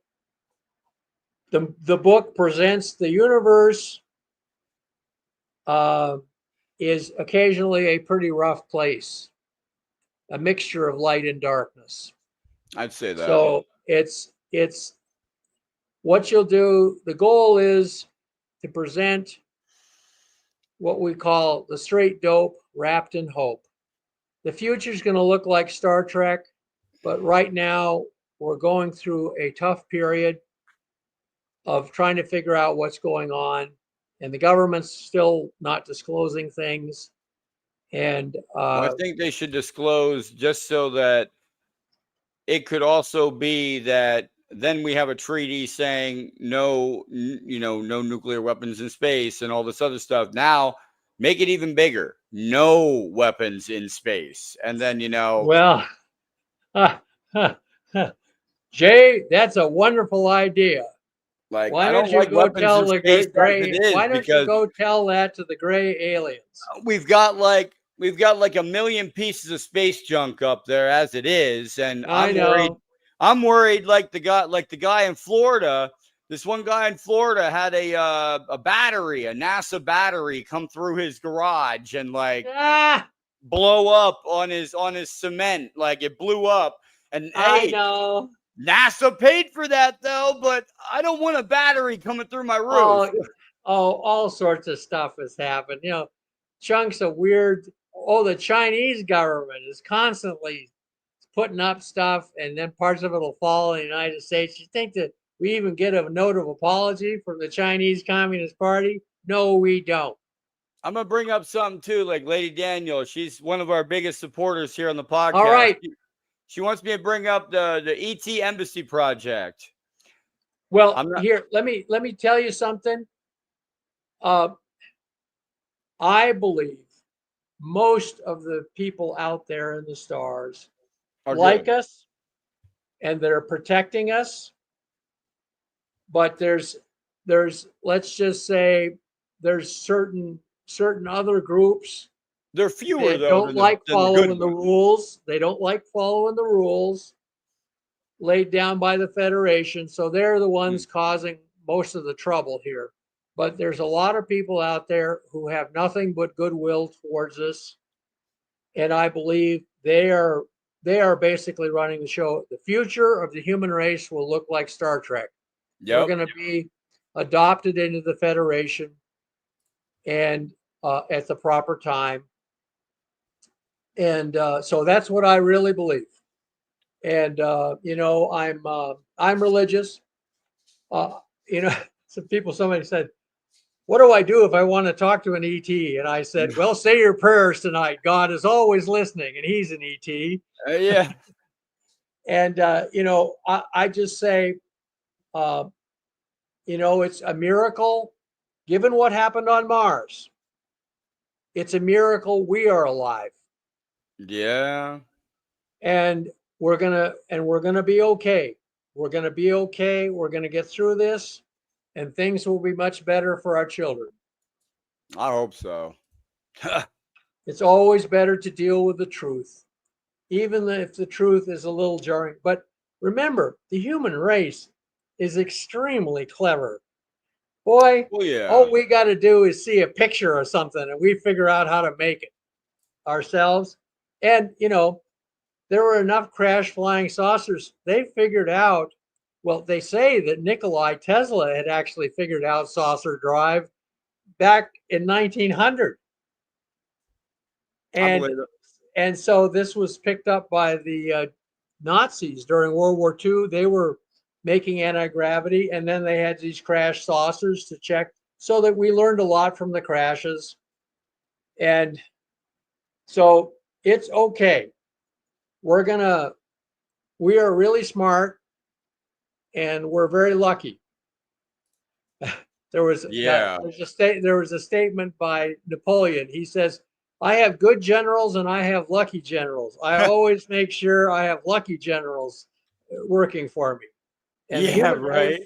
the book presents the universe uh, is occasionally a pretty rough place, a mixture of light and darkness. I'd say that. So it's what you'll do. The goal is to present what we call the straight dope wrapped in hope. The future is going to look like Star Trek, but right now we're going through a tough period of trying to figure out what's going on, and the government's still not disclosing things. And Well, I think they should disclose just so that it could also be that then we have a treaty saying no, no nuclear weapons in space and all this other stuff. Now make it even bigger. No weapons in space. And then, well, Jay, that's a wonderful idea. like, Why I don't don't you like go weapons tell in the space as it gray? is Why don't you because go tell that to the gray aliens? we've got like a million pieces of space junk up there as it is. And I know. I'm worried like the guy in Florida. This one guy in Florida had a battery, a NASA battery, come through his garage and like Ah, blow up on his cement. Like it blew up. And I hey, know. NASA paid for that though, but I don't want a battery coming through my roof. Oh, all sorts of stuff has happened. Chunks of weird. Oh, the Chinese government is constantly putting up stuff, and then parts of it will fall in the United States. You think that we even get a note of apology from the Chinese Communist Party? No, we don't. I'm gonna bring up something too, like Lady Daniel. She's one of our biggest supporters here on the All podcast. right. She wants me to bring up the ET Embassy project. Well, I'm not. here, let me tell you something. Uh, I believe most of the people out there in the stars Are like good. us, and they're protecting us. But let's just say there's certain other groups They're fewer that though don't than the like than the good following the ones. rules. They don't like following the rules laid down by the Federation. So they're the ones causing most of the trouble here. But there's a lot of people out there who have nothing but goodwill towards us. And I believe they are basically running the show. The future of the human race will look like Star Trek. We're Yep. going to be adopted into the Federation, and at the proper time. And so that's what I really believe. And I'm religious. Uh, you know, somebody said, "What do I do if I want to talk to an ET?" And I said, "Well, say your prayers tonight. God is always listening, and He's an ET." Yeah. And I just say, uh, it's a miracle. Given what happened on Mars, it's a miracle we are alive, Yeah. and we're gonna be okay. We're gonna be okay. We're gonna get through this, and things will be much better for our children. I hope so. It's always better to deal with the truth, even if the truth is a little jarring. But remember, the human race is extremely clever. Boy, Oh yeah. all we got to do is see a picture or something and we figure out how to make it ourselves. And, there were enough crash flying saucers. They figured out, well, they say that Nikola Tesla had actually figured out saucer drive back in 1900. I And believe it. and so this was picked up by the Nazis during World War II. They were making anti-gravity, and then they had these crash saucers to check, so that we learned a lot from the crashes. And so it's okay. We are really smart, and we're very lucky. There was Yeah. there was a statement by Napoleon. He says, "I have good generals and I have lucky generals. I always make sure I have lucky generals working for me." And the Yeah, human right.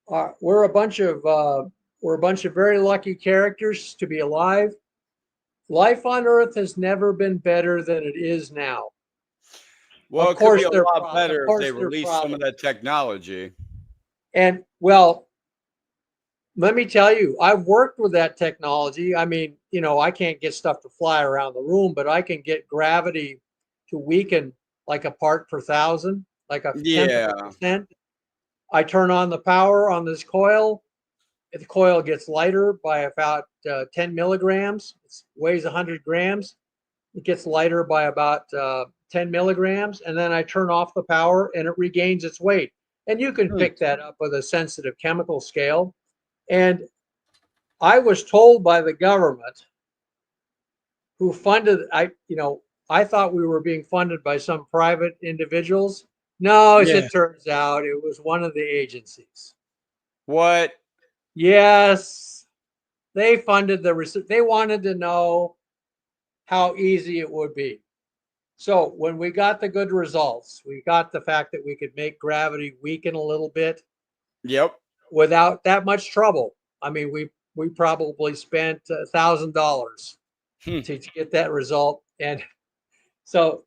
race, we're a bunch of very lucky characters to be alive. Life on Earth has never been better than it is now. Well, Of it could be course, a they're lot proud. Of better if they course, they're release some of problems. that technology. And well, let me tell you, I've worked with that technology. I mean, I can't get stuff to fly around the room, but I can get gravity to weaken like a part per thousand, like a tenth of a Yeah. percent. I turn on the power on this coil. The coil gets lighter by about 10 milligrams. It weighs 100 grams. It gets lighter by about 10 milligrams. And then I turn off the power and it regains its weight. And you can Hmm. pick that up with a sensitive chemical scale. And I was told by the government, who funded, I thought we were being funded by some private individuals. No, as Yeah. it turns out, it was one of the agencies. What? Yes, they funded the research. They wanted to know how easy it would be. So when we got the good results, we got the fact that we could make gravity weaken a little bit Yep. without that much trouble. I mean, we probably spent $1,000 Hmm. to get that result. And so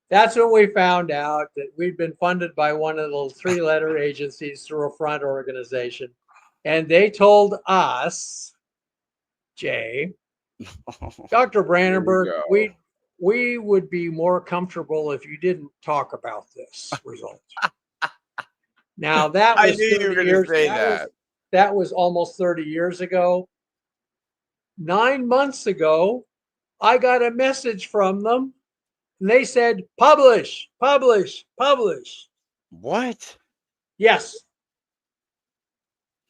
that's when we found out that we'd been funded by one of those 3-letter agencies through a front organization. And they told us, Jay, Dr. Here we Brandenburg, go. we would be more comfortable if you didn't talk about this result. Now that I was knew you 30 were going to years. say that. That was almost 30 years ago. 9 months ago, I got a message from them, and they said, publish, publish, publish. What? Yes.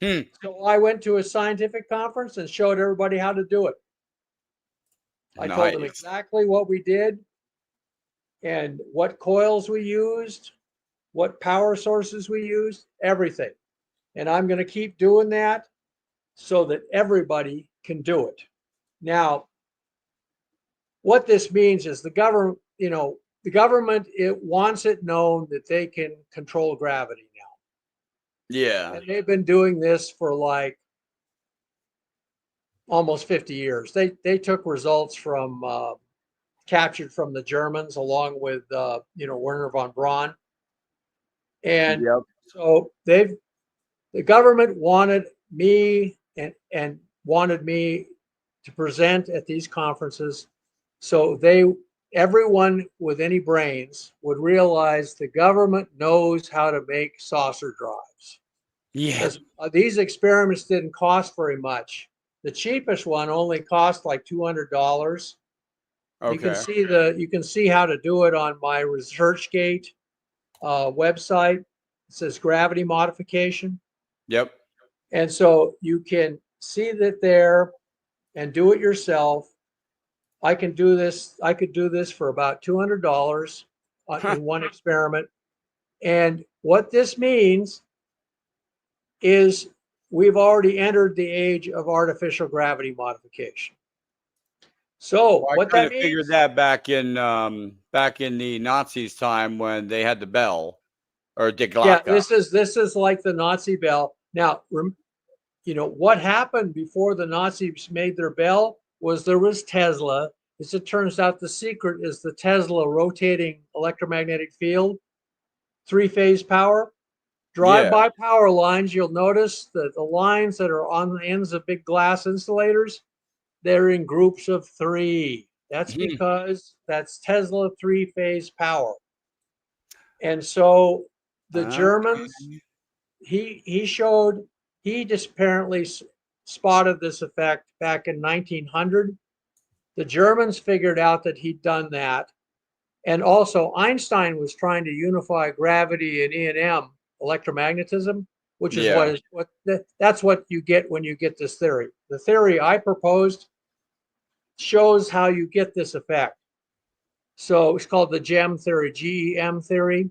Hmm. So I went to a scientific conference and showed everybody how to do it. I told them Nice. exactly what we did and what coils we used, what power sources we used, everything. And I'm going to keep doing that so that everybody can do it. Now, what this means is the government, it wants it known that they can control gravity now. Yeah. And they've been doing this for like almost 50 years. They took results from captured from the Germans along with Werner von Braun. And Yep. so the government wanted me and wanted me to present at these conferences, so everyone with any brains would realize the government knows how to make saucer drives. Yeah. Because these experiments didn't cost very much. The cheapest one only cost like $200. Okay. You can see how to do it on my ResearchGate website. It says gravity modification. Yep. And so you can see that there and do it yourself. I could do this for about $200 Huh. in one experiment. And what this means is we've already entered the age of artificial gravity modification. So Well, I what kind that of figured means, that back in the Nazis' time when they had the bell or the yeah, Glocke. this is like the Nazi bell. Now, what happened before the Nazis made their bell was there was Tesla. As it turns out, the secret is the Tesla rotating electromagnetic field, three-phase power. Yeah. Drive-by power lines, you'll notice that the lines that are on the ends of big glass insulators, they're in groups of three. That's because that's Tesla three-phase power. And so the Germans, he showed, he just apparently spotted this effect back in 1900. The Germans figured out that he'd done that. And also Einstein was trying to unify gravity and E&M, electromagnetism, which is that's what you get when you get this theory. The theory I proposed shows how you get this effect. So it's called the GEM theory, GEM theory.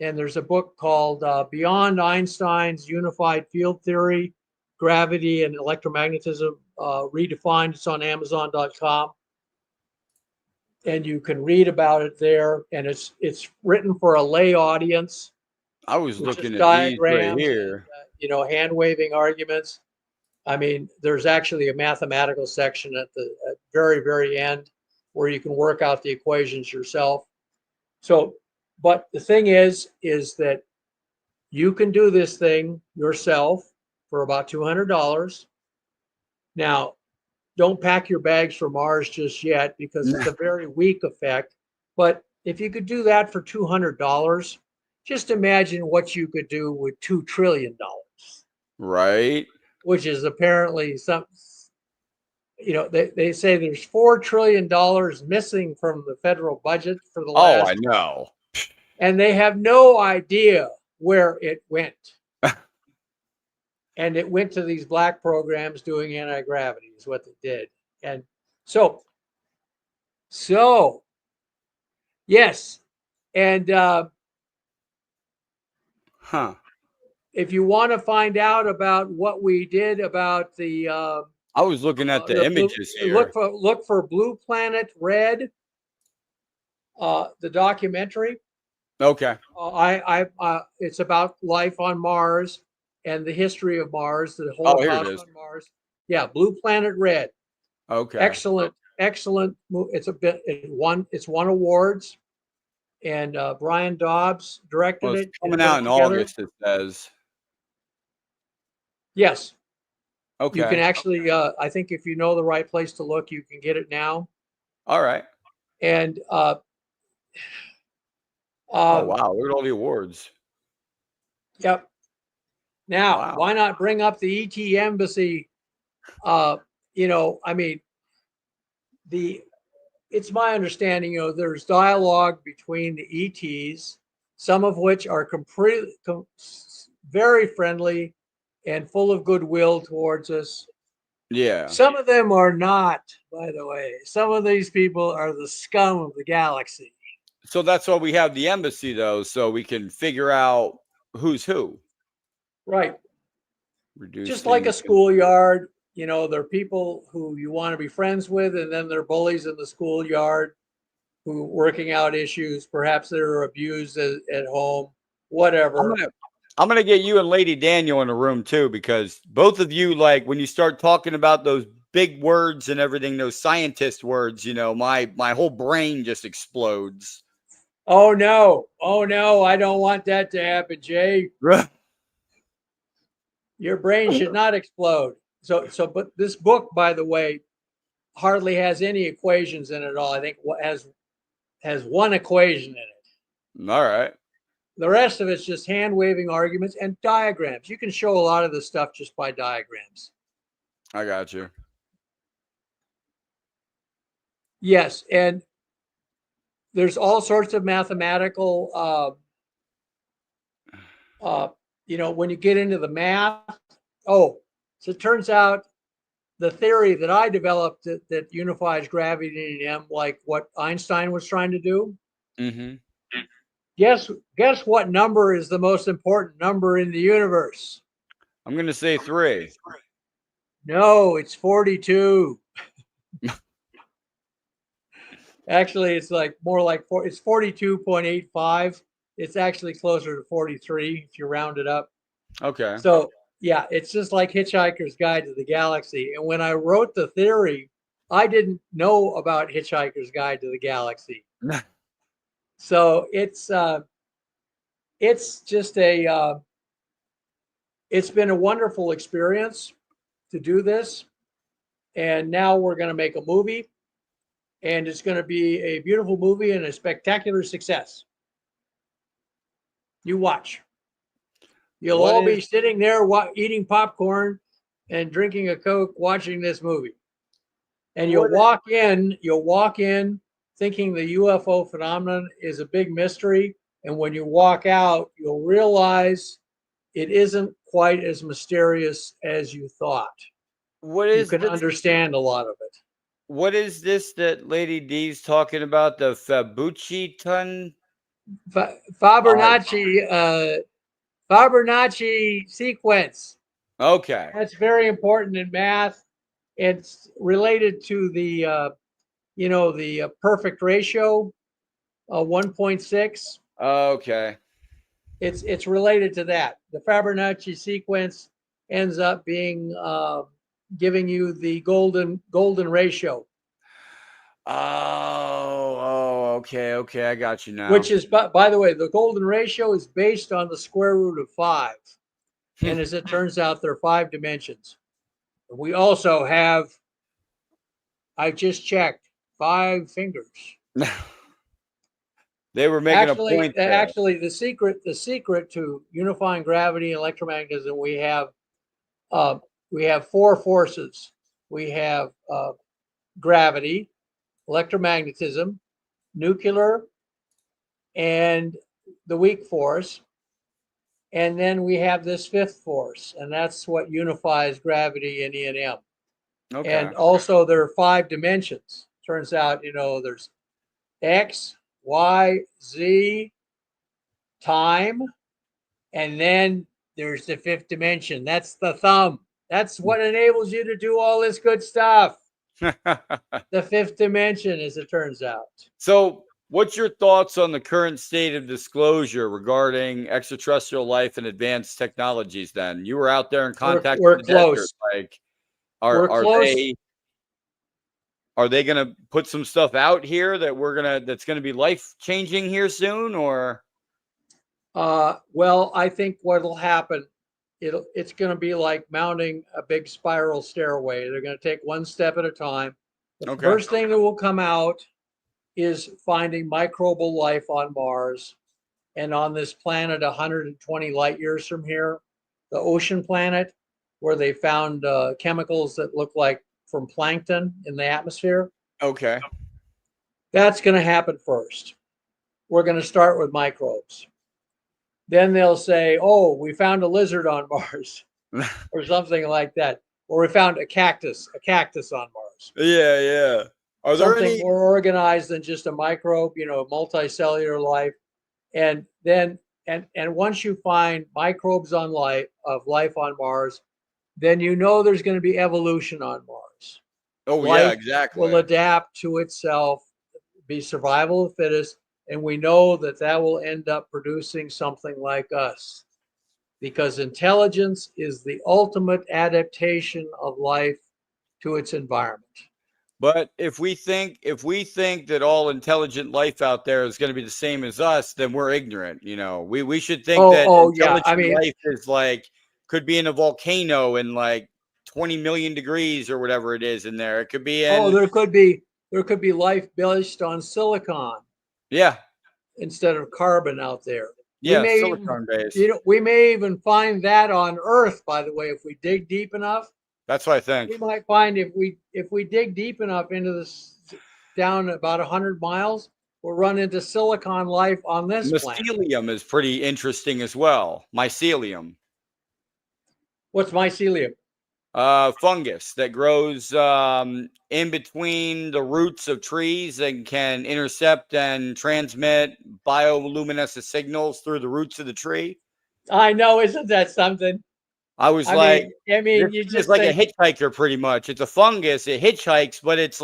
And there's a book called Beyond Einstein's Unified Field Theory, Gravity and Electromagnetism Redefined. It's on Amazon.com. And you can read about it there. And it's written for a lay audience. I was looking at diagrams these right here. And, hand waving arguments. I mean, there's actually a mathematical section at the very, very end where you can work out the equations yourself. So, but the thing is that you can do this thing yourself for about $200. Now, don't pack your bags for Mars just yet because it's a very weak effect. But if you could do that for $200, just imagine what you could do with $2 trillion. Right. Which is apparently some, they say there's $4 trillion missing from the federal budget for the last. Oh, I know. And they have no idea where it went. And it went to these black programs doing anti-gravity is what they did. And so yes. And if you want to find out about what we did about the I was looking at the images here. Look for Blue Planet Red, the documentary. Okay. It's about life on Mars and the history of Mars, the Holocaust on Mars. Yeah, Blue Planet Red. Okay. Excellent. It's won awards, and Brian Dobbs directed it. It's coming out in August, it says. Yes. Okay. You can actually, I think if you know the right place to look, you can get it now. All right. And oh wow, look at all the awards. Yep. Now, why not bring up the ET embassy? I mean, it's my understanding, there's dialogue between the ETs, some of which are very friendly and full of goodwill towards us. Yeah. Some of them are not, by the way. Some of these people are the scum of the galaxy. So that's why we have the embassy, though, so we can figure out who's who. Right. Just like a schoolyard, there are people who you want to be friends with, and then there are bullies in the schoolyard who are working out issues. Perhaps they're abused at home, whatever. I'm gonna get you and Lady Daniel in a room too, because both of you, like when you start talking about those big words and everything, those scientist words, my whole brain just explodes. Oh no, I don't want that to happen, Jay. Your brain should not explode. But this book, by the way, hardly has any equations in it at all. I think has one equation in it. All right. The rest of it's just hand-waving arguments and diagrams. You can show a lot of this stuff just by diagrams. I got you. Yes, and there's all sorts of mathematical, when you get into the math. So it turns out the theory that I developed that unifies gravity and EM, like what Einstein was trying to do. Mm-hmm. Guess what number is the most important number in the universe? I'm going to say 3. No, it's 42. Actually, it's it's 42.85. It's actually closer to 43 if you round it up. Okay. So, yeah, it's just like Hitchhiker's Guide to the Galaxy. And when I wrote the theory, I didn't know about Hitchhiker's Guide to the Galaxy. So it's just it's been a wonderful experience to do this. And now we're going to make a movie, and it's going to be a beautiful movie and a spectacular success. You watch. You'll What all is be sitting there eating popcorn and drinking a Coke, watching this movie. And what? You'll walk in thinking the UFO phenomenon is a big mystery. And when you walk out, you'll realize it isn't quite as mysterious as you thought. What You is can this? understand a lot of it. What is this that Lady D's talking about? The Fabucci ton? I Fibonacci sequence. okay. That's very important in math. It's related to the perfect ratio, 1.6. Okay. It's related to that. The Fibonacci sequence ends up being giving you the golden ratio, Okay. I got you now. which is, by the way, the golden ratio is based on the square root of 5. And as it turns out, there are 5 dimensions. We also have, I just checked, 5 fingers. They were making a point there. Actually, the secret to unifying gravity and electromagnetism, we have 4 forces. We have gravity, electromagnetism, nuclear, and the weak force. And then we have this 5th force, and that's what unifies gravity and E&M. Okay. And also there are 5 dimensions. Turns out, there's X, Y, Z, time, and then there's the 5th dimension. That's the thumb. That's what enables you to do all this good stuff. The 5th dimension, as it turns out. So, what's your thoughts on the current state of disclosure regarding extraterrestrial life and advanced technologies? Then you were out there in contact We're with the close. desert. Like, We're are close. they going to put some stuff out here that's gonna be life changing here soon, or? Well, I think what'll happen, it's going to be like mounting a big spiral stairway. They're going to take one step at a time. The Okay. first thing that will come out is finding microbial life on Mars and on this planet 120 light years from here, the ocean planet, where they found chemicals that look like from plankton in the atmosphere. Okay. That's going to happen first. We're going to start with microbes. Then they'll say, oh, we found a lizard on Mars or something like that. Or we found a cactus on Mars. Yeah. Are there Something any? more organized than just a microbe, multicellular life. And then, and once you find microbes of life on Mars, then there's going to be evolution on Mars. Oh, Life yeah, exactly. will adapt to itself, be survival of the fittest. And we know that will end up producing something like us, because intelligence is the ultimate adaptation of life to its environment. But if we think that all intelligent life out there is going to be the same as us, then we're ignorant. We should think that intelligent life is could be in a volcano in 20 million degrees or whatever it is in there. It could be in. There could be life based on silicon. Yeah. Instead of carbon out there. Yeah, silicon based. We may even find that on Earth, by the way, if we dig deep enough. That's what I think. We might find if we dig deep enough into this, down about 100 miles, we'll run into silicon life on this planet. Mycelium is pretty interesting as well. Mycelium. What's mycelium? Fungus that grows in between the roots of trees and can intercept and transmit bioluminescent signals through the roots of the tree. I know, isn't that something? I mean, you just like a hitchhiker, pretty much. It's a fungus. It hitchhikes, but it's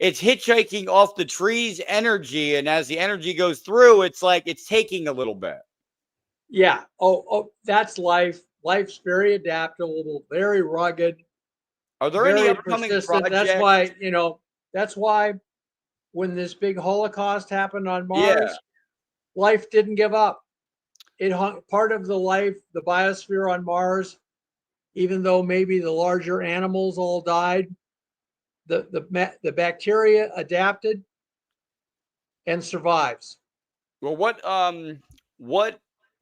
hitchhiking off the tree's energy, and as the energy goes through, it's it's taking a little bit. Yeah. Oh, that's life. Life's very adaptable, very rugged. Are there any upcoming projects? That's why when this big Holocaust happened on Yeah. Mars, life didn't give up. It hung part of the life, the biosphere on Mars, even though maybe the larger animals all died, the bacteria adapted and survives. Well, what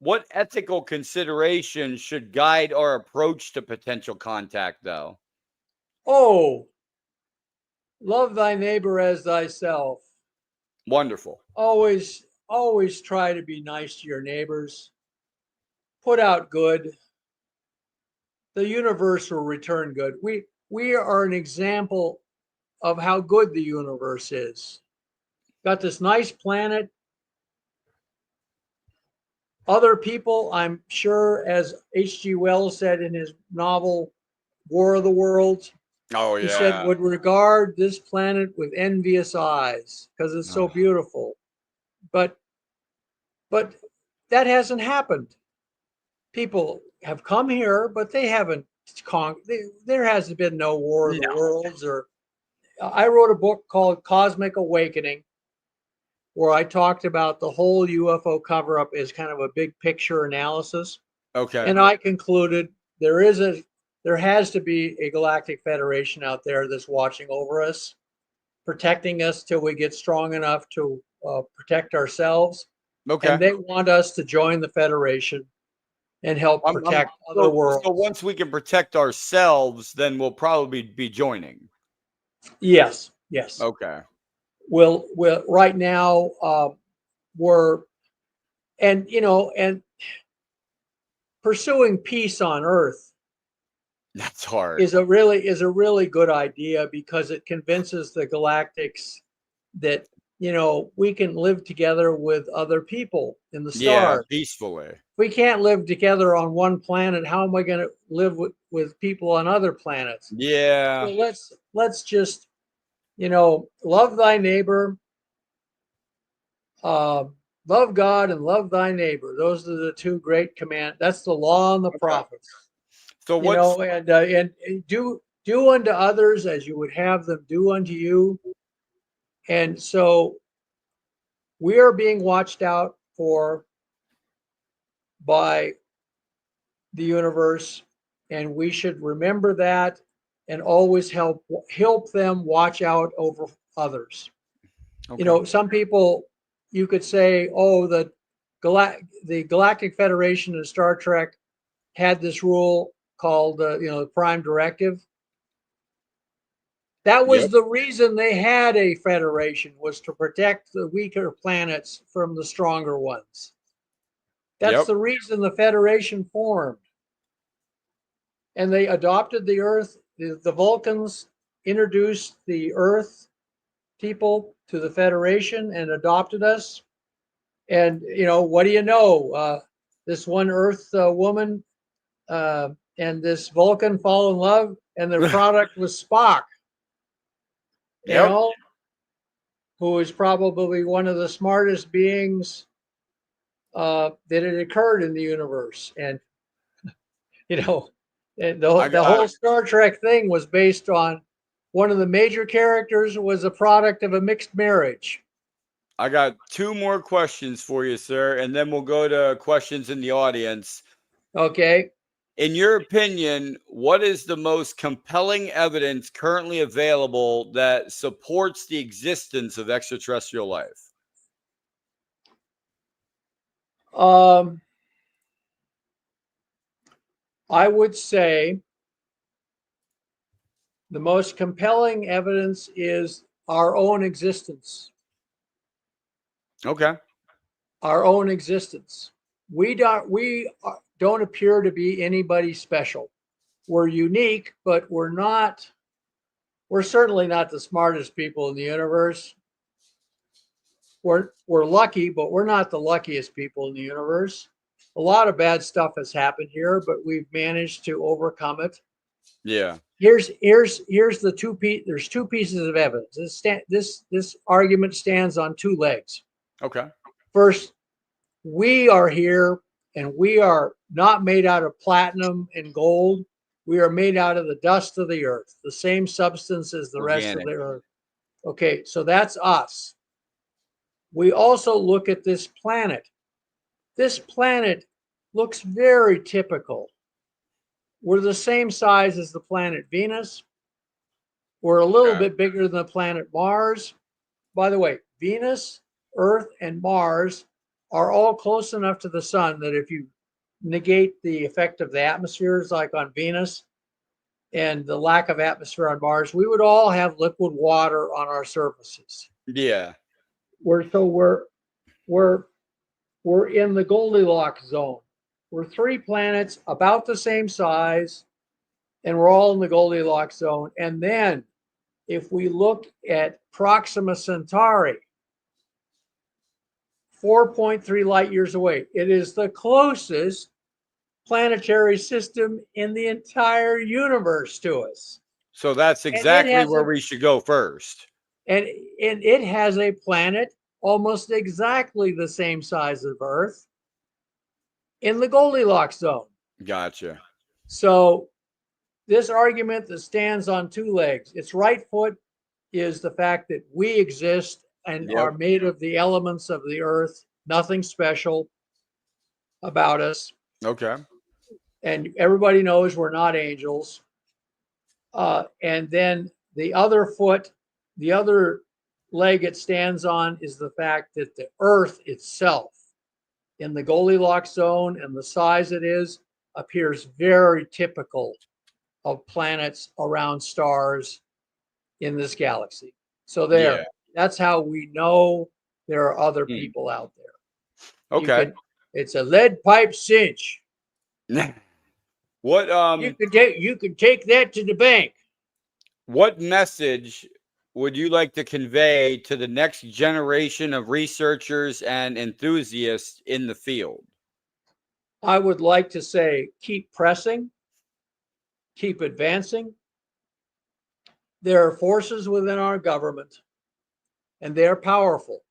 what ethical considerations should guide our approach to potential contact, though? Oh, love thy neighbor as thyself. Wonderful. Always try to be nice to your neighbors. Put out good. The universe will return good. We are an example of how good the universe is. Got this nice planet. Other people, I'm sure, as H.G. Wells said in his novel War of the Worlds, Oh he said, yeah. would regard this planet with envious eyes because it's so Oh, beautiful. But but that hasn't happened. People have come here, but they haven't there hasn't been no War of the no. Worlds. Or I wrote a book called Cosmic Awakening, where I talked about the whole UFO cover up as kind of a big picture analysis. Okay. And I concluded there has to be a galactic federation out there that's watching over us, protecting us till we get strong enough to protect ourselves. And Okay. they want us to join the federation and help I'm protect other so worlds. once we can protect ourselves, then we'll probably be joining. Yes, yes. Okay. We'll right now we're and pursuing peace on Earth That's hard. is a really good idea because it convinces the galactics that we can live together with other people in the Yeah, stars. peacefully. We can't live together on one planet. How am I going to live with people on other planets? So Yeah. let's just love thy neighbor, uh, love God, and love thy neighbor. Those are the two great commands. That's the law and the Okay. prophets. So what's And do unto others as you would have them do unto you. And so we are being watched out for by the universe, and we should remember that and always help them watch out over others. okay? Some people, you could say, oh, the Galactic Federation in Star Trek had this rule called the Prime Directive. That was Yep. the reason they had a federation, was to protect the weaker planets from the stronger ones. That's Yep. the reason the federation formed. And they adopted the Earth. The Vulcans introduced the Earth people to the federation and adopted us. And what do you know? This one Earth woman and this Vulcan fall in love, and their product was Spock. You Yep. know, who is probably one of the smartest beings that had occurred in the universe. And you know, I the got whole Star Trek thing was based on one of the major characters was a product of a mixed marriage. I got two more questions for you, sir, and then we'll go to questions in the audience. Okay. In your opinion, what is the most compelling evidence currently available that supports the existence of extraterrestrial life? Um, I would say the most compelling evidence is our own existence. Okay. Our own existence. We don't appear to be anybody special. We're unique, but we're not. We're certainly not the smartest people in the universe. We're lucky, but we're not the luckiest people in the universe. A lot of bad stuff has happened here, but we've managed to overcome it. Yeah. Here's the there's two pieces of evidence. This argument stands on two legs. Okay. First, we are here, and we are not made out of platinum and gold. We are made out of the dust of the earth, the same substance as the rest of Organic. the earth. Okay, so that's us. We also look at this planet. This planet looks very typical. We're the same size as the planet Venus. We're a little bit bigger than the planet Mars. By the way, Venus, Earth, and Mars are all close enough to the sun that if you negate the effect of the atmospheres like on Venus and the lack of atmosphere on Mars, we would all have liquid water on our surfaces. Yeah. We're in the Goldilocks zone. We're three planets about the same size, and we're all in the Goldilocks zone. And then if we look at Proxima Centauri, 4.3 light years away, it is the closest planetary system in the entire universe to us. So that's exactly where we should go first. And it has a planet almost exactly the same size as Earth in the Goldilocks zone. Gotcha. So this argument that stands on two legs, its right foot is the fact that we exist and are made of the elements of the earth, nothing special about us. Okay. And everybody knows we're not angels. And then the other foot, the other leg it stands on is the fact that the earth itself in the Goldilocks zone and the size it is appears very typical of planets around stars in this galaxy. So that's how we know there are other people out there. Okay. It's a lead pipe cinch. What you could take that to the bank. What message would you like to convey to the next generation of researchers and enthusiasts in the field? I would like to say keep pressing, keep advancing. There are forces within our government, and they're powerful,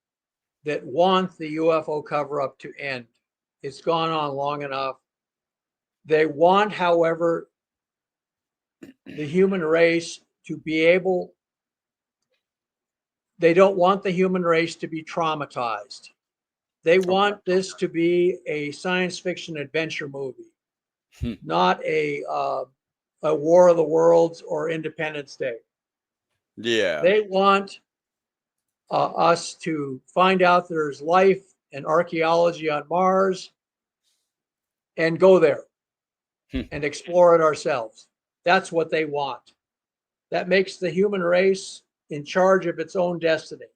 that want the UFO cover-up to end. It's gone on long enough. They want, however, the human race to be able, they don't want the human race to be traumatized. They want this to be a science fiction adventure movie, not a War of the Worlds or Independence Day. Yeah. They want us to find out there's life and archaeology on Mars and go there and explore it ourselves. That's what they want. That makes the human race in charge of its own destiny,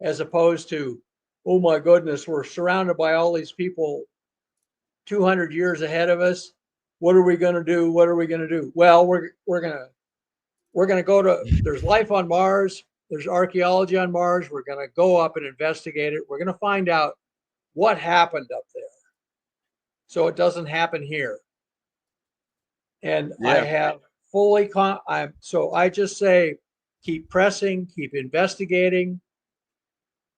as opposed to, oh my goodness, we're surrounded by all these people 200 years ahead of us. What are we going to do? What are we going to do? Well, we're going to go to, there's life on Mars. There's archaeology on Mars. We're going to go up and investigate it. We're going to find out what happened up there so it doesn't happen here. And I have fully, so I just say, keep pressing, keep investigating,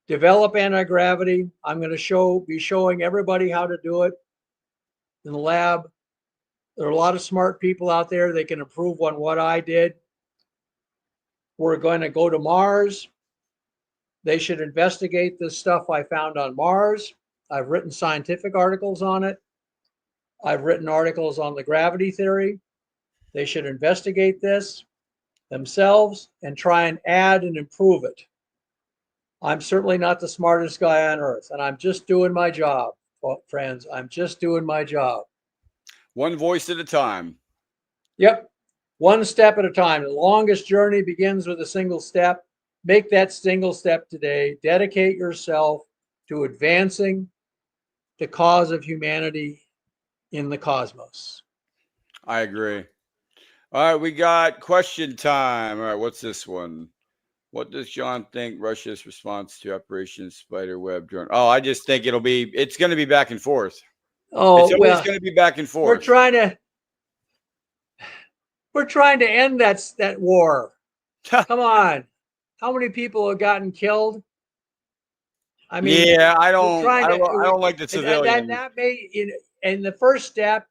develop anti-gravity. I'm going to be showing everybody how to do it in the lab. There are a lot of smart people out there. They can improve on what I did. We're going to go to Mars. They should investigate this stuff I found on Mars. I've written scientific articles on it. I've written articles on the gravity theory. They should investigate this themselves and try and add and improve it. I'm certainly not the smartest guy on earth, and I'm just doing my job, friends. I'm just doing my job. One voice at a time. Yep. One step at a time. The longest journey begins with a single step. Make that single step today. Dedicate yourself to advancing the cause of humanity in the cosmos. I agree. All right, we got question time. All right, what's this one? What does John think Russia's response to Operation Spiderweb drone? Oh, I just think it's going to be back and forth. Oh, it's always going to be back and forth. We're trying to end that war. Come on. How many people have gotten killed? I mean, I don't like the civilians. And the first step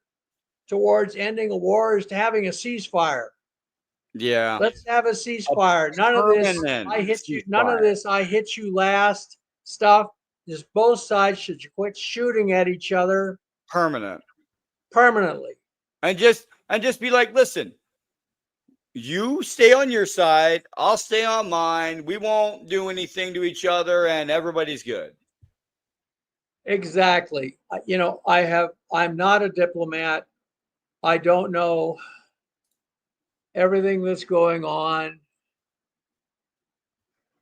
towards ending a war is to having a ceasefire. Yeah. Let's have a A ceasefire. None of this, permanent I hit you. None of ceasefire. this, I hit you last stuff. Just both sides should quit shooting at each other Permanent. permanently. And just be like, listen, you stay on your side, I'll stay on mine. We won't do anything to each other, and everybody's good. Exactly. I'm not a diplomat. I don't know everything that's going on.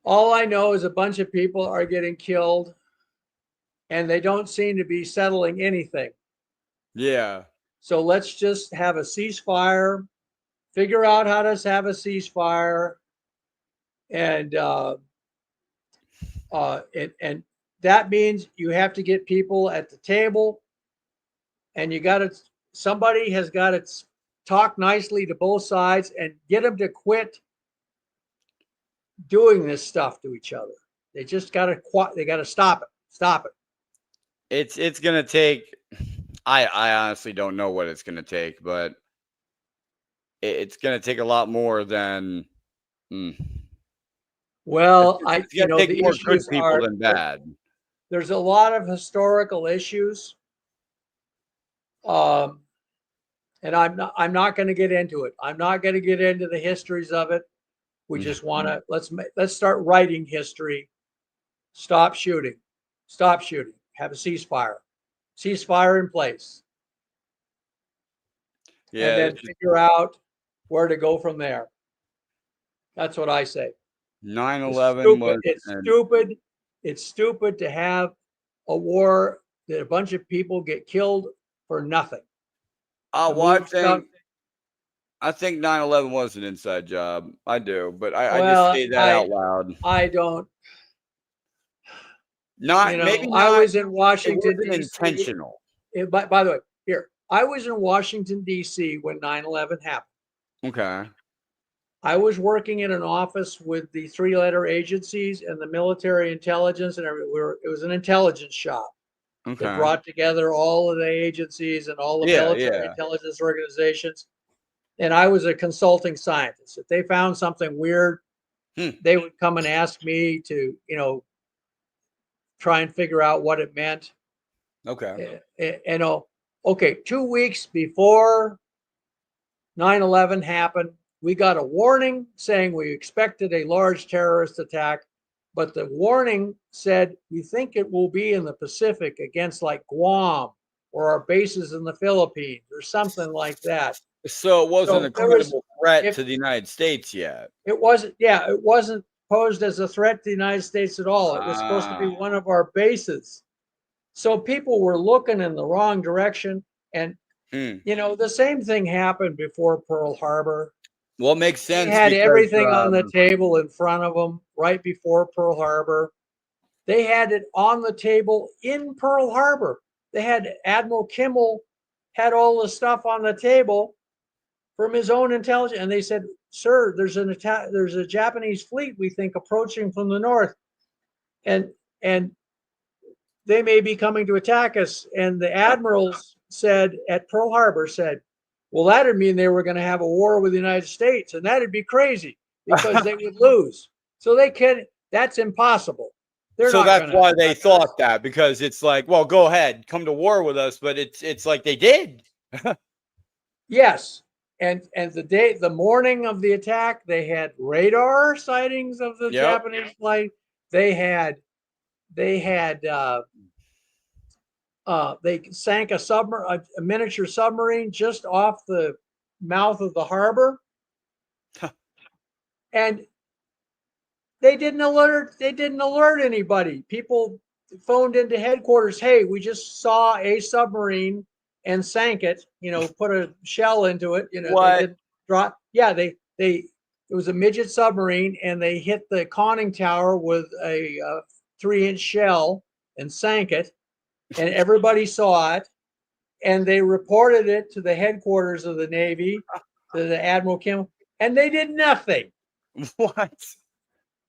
All I know is a bunch of people are getting killed and they don't seem to be settling anything. Yeah. So let's just have a ceasefire, figure out how to have a ceasefire, and and that means you have to get people at the table, and somebody has got to talk nicely to both sides and get them to quit doing this stuff to each other. They just got to stop it. Stop it. It's gonna take. I honestly don't know what it's gonna take, but it's gonna take a lot more than. Well, it's gonna take the more good issues people than bad. There's a lot of historical issues, and I'm not going to get into it. I'm not going to get into the histories of it. We just want to let's start writing history. Stop shooting. Stop shooting. Have a ceasefire. Ceasefire in place. Yeah, and then figure out where to go from there. That's what I say. 9/11 was. It's stupid to have a war that a bunch of people get killed for nothing. Well, I think 9/11 was an inside job. I do, but I just say that out loud. I don't. Maybe not. I was in Washington, D.C. Intentional. By the way, here, I was in Washington, D.C. when 9/11 happened. Okay. I was working in an office with the three-letter agencies and the military intelligence and everywhere. It was an intelligence shop that brought together all of the agencies and all the military intelligence organizations. And I was a consulting scientist. If they found something weird, they would come and ask me to, try and figure out what it meant. Okay. Okay, 2 weeks before 9/11 happened, we got a warning saying we expected a large terrorist attack, but the warning said we think it will be in the Pacific against like Guam or our bases in the Philippines or something like that. So it wasn't a credible threat to the United States yet. It wasn't. Yeah, it wasn't posed as a threat to the United States at all. It was supposed to be one of our bases. So people were looking in the wrong direction. And, the same thing happened before Pearl Harbor. Well, it makes sense. They had everything on the table in front of them right before Pearl Harbor. They had it on the table in Pearl Harbor. They had Admiral Kimmel had all the stuff on the table from his own intelligence. And they said, sir, there's a Japanese fleet, we think, approaching from the north. And they may be coming to attack us. And the admirals said at Pearl Harbor said, well, that'd mean they were going to have a war with the United States, and that'd be crazy because they would lose. So that's impossible. That's why they thought that, because it's like, well, go ahead, come to war with us, but it's like they did. Yes. And the morning of the attack, they had radar sightings of the Japanese flight. They sank a miniature submarine just off the mouth of the harbor. And they didn't alert anybody. People phoned into headquarters, hey, we just saw a submarine and sank it, put a shell into it, what? They didn't drop. Yeah, it was a midget submarine and they hit the conning tower with a 3-inch shell and sank it. And everybody saw it, and they reported it to the headquarters of the Navy, to the Admiral Kimmel, and they did nothing. What?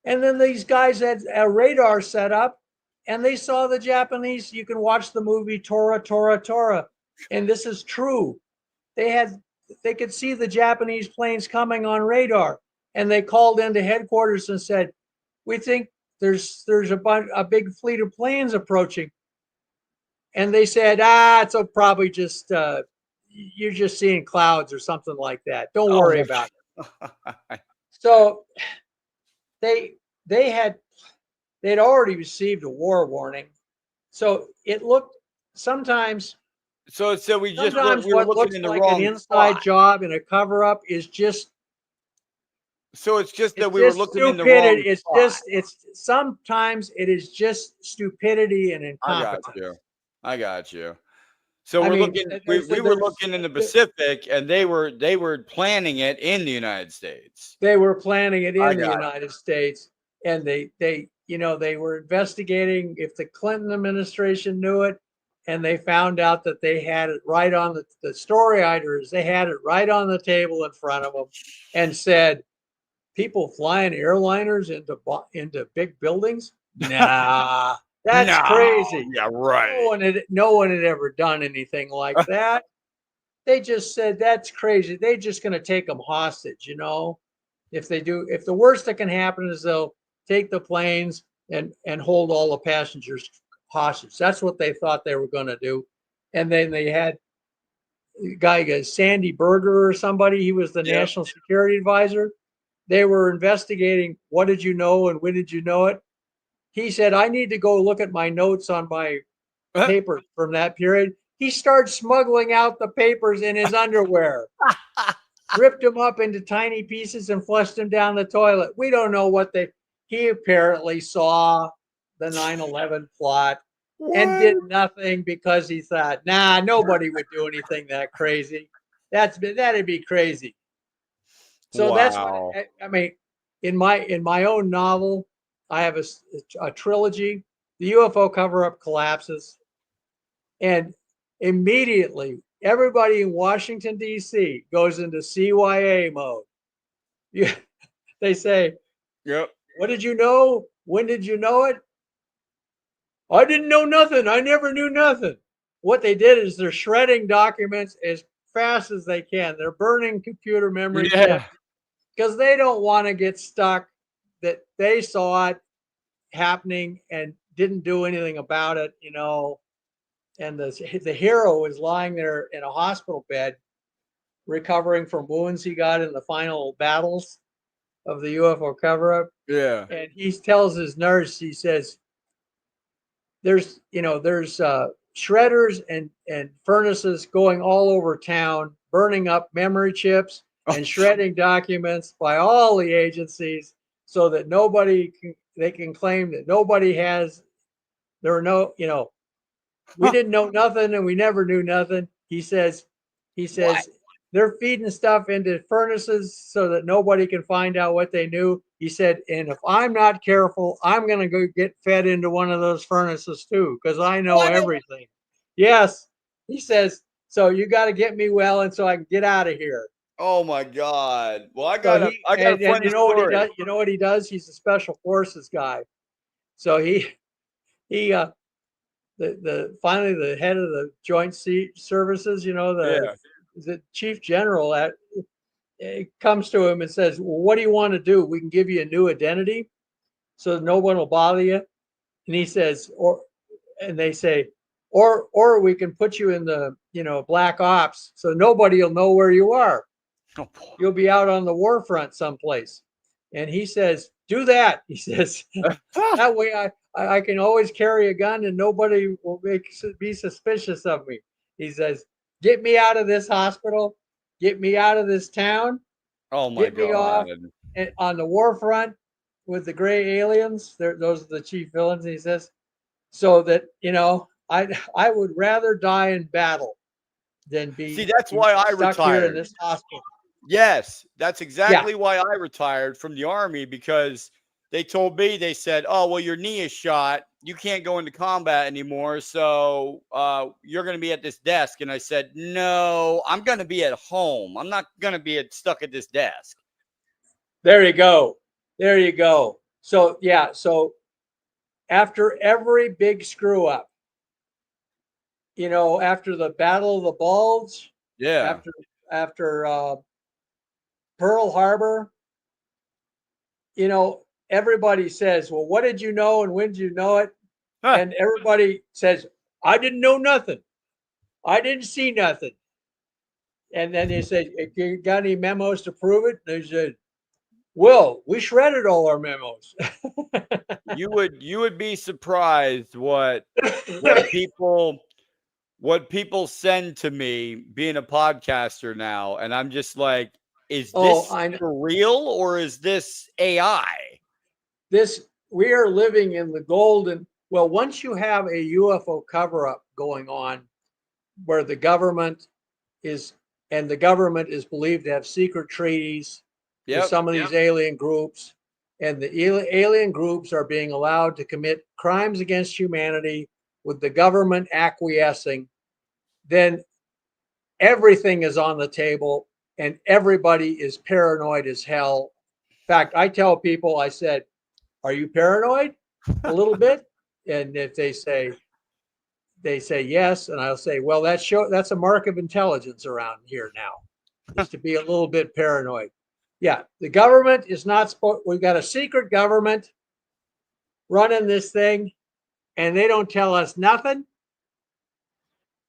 And then these guys had a radar set up, and they saw the Japanese. You can watch the movie Tora, Tora, Tora, and this is true. They had they could see the Japanese planes coming on radar, and they called into headquarters and said, "We think there's a big fleet of planes approaching." And they said, it's probably just you're just seeing clouds or something like that. Don't Oh worry my about it. God. So they they'd already received a war warning. So it looked sometimes So we were what looking looks in the like an wrong inside spot. job and a cover up is just So it's just that it's we were just looking in the wrong stupidity. spot. It's sometimes it is just stupidity and I got incompetence. you. I got you. So I we're mean, looking. We were looking in the Pacific, and they were planning it in the United States. they were planning it I in the got United States, and they were investigating if the Clinton administration knew it, and they found out that they had it right on the story I heard is they had it right on the table in front of them, and said, "People flying airliners into big buildings? Nah, that's no. crazy. Yeah, right. No one had ever done anything like that." They just said that's crazy. They're just going to take them hostage, if they do. If the worst that can happen is they'll take the planes and hold all the passengers hostage. That's what they thought they were going to do. And then they had a guy, Sandy Berger or somebody. He was the Yep. national security advisor. They were investigating what did you know and when did you know it. He said, I need to go look at my notes on my papers from that period. He started smuggling out the papers in his underwear, ripped them up into tiny pieces and flushed them down the toilet. We don't know he apparently saw the 9/11 plot and did nothing because he thought, nobody would do anything that crazy. That'd be crazy. So that's what Wow. I mean. In my own novel, I have a trilogy. The UFO cover-up collapses, and immediately everybody in Washington, D.C. goes into CYA mode. They say, Yep. what did you know? When did you know it? I didn't know nothing. I never knew nothing. What they did is they're shredding documents as fast as they can. They're burning computer memory Yeah. chips because they don't want to get stuck that they saw it happening and didn't do anything about it, and the hero is lying there in a hospital bed recovering from wounds he got in the final battles of the UFO cover-up. Yeah. And he tells his nurse, he says, there's shredders and furnaces going all over town, burning up memory chips and shredding documents by all the agencies so that they can claim that nobody has, there are no, we didn't know nothing and we never knew nothing. He says What? they're feeding stuff into furnaces so that nobody can find out what they knew. He said, and if I'm not careful, I'm going to go get fed into one of those furnaces too, because I know What? everything. Yes. He says, so you got to get me well and so I can get out of here. Oh my God. Well, I So got a and funny you know what he story. does? You know what he does? He's a special forces guy. So he finally the head of the Joint Services, Yeah. the chief general comes to him and says, well, what do you want to do? We can give you a new identity so no one will bother you. And he says, and they say, or we can put you in the, black ops so nobody will know where you are. Oh, boy. You'll be out on the war front someplace. And he says, do that. He says, that way I can always carry a gun and nobody will be suspicious of me. He says, get me out of this hospital, get me out of this town, Oh my get me off God. on the war front with the gray aliens. Those are the chief villains, he says, so that, I would rather die in battle than See, be that's why I stuck here in retired. this hospital. Yes, that's Yeah, exactly why I retired from the Army, because they told me, they said, oh, well, your knee is shot. You can't go into combat anymore. So you're going to be at this desk. And I said, no, I'm going to be at home. I'm not going to be stuck at this desk. there you go. There you go. So, yeah. So after every big screw up, after the Battle of the Bulge, Yeah. after Pearl Harbor, everybody says, well, what did you know and when did you know it? Huh. And everybody says, I didn't know nothing. I didn't see nothing. And then they said, you got any memos to prove it? And they said, well, we shredded all our memos. You would be surprised what people send to me being a podcaster now, and I'm just like, is this for real or is this AI? We are living in the golden. Well, once you have a UFO cover-up going on, where the government is believed to have secret treaties with some of these alien groups, and the alien groups are being allowed to commit crimes against humanity with the government acquiescing, then everything is on the table and everybody is paranoid as hell. In fact, I tell people, I said, are you paranoid? A little bit? And if they say yes, and I'll say, well, that's a mark of intelligence around here now, is to be a little bit paranoid. Yeah, the government is not supposed. We've got a secret government running this thing, and they don't tell us nothing.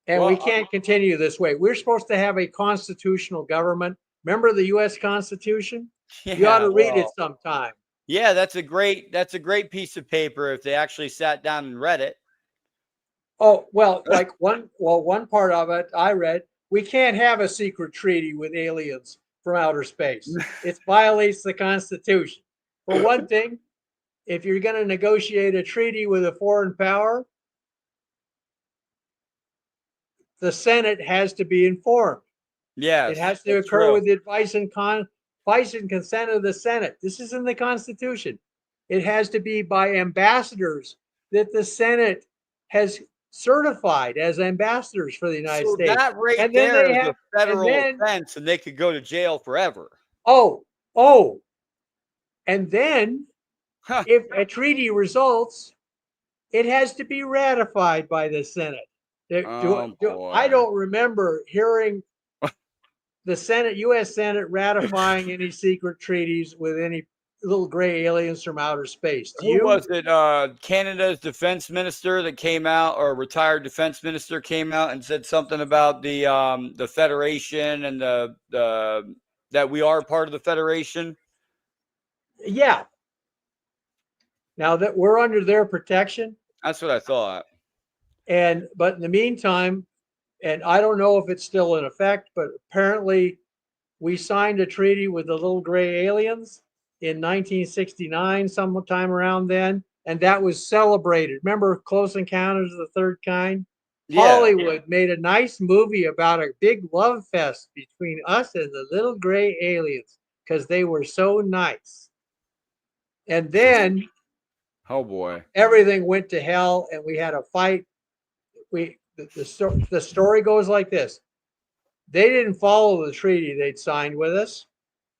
And we can't continue this way. We're supposed to have a constitutional government. Remember the U.S. Constitution? Yeah, you ought to read it sometime. Yeah, that's a great piece of paper if they actually sat down and read it. Oh, well, like one part of it I read, we can't have a secret treaty with aliens from outer space. It violates the Constitution. For one thing, if you're going to negotiate a treaty with a foreign power, the Senate has to be informed. Yes, it has to occur with the advice and consent of the Senate. This is in the Constitution. It has to be by ambassadors that the Senate has certified as ambassadors for the United States. That right there is a federal offense, and they could go to jail forever. And then if a treaty results, it has to be ratified by the Senate. I don't remember hearing the Senate, U.S. Senate, ratifying any secret treaties with any little gray aliens from outer space. Who was it? Canada's defense minister that came out, or retired defense minister came out and said something about the Federation and the that we are part of the Federation. Yeah. Now that we're under their protection. That's what I thought. But in the meantime, and I don't know if it's still in effect, but apparently we signed a treaty with the little gray aliens in 1969, sometime around then, and that was celebrated. Remember Close Encounters of the Third Kind? Yeah. Hollywood made a nice movie about a big love fest between us and the little gray aliens because they were so nice. And then, oh boy, everything went to hell, and we had a fight. The story goes like this. They didn't follow the treaty they'd signed with us,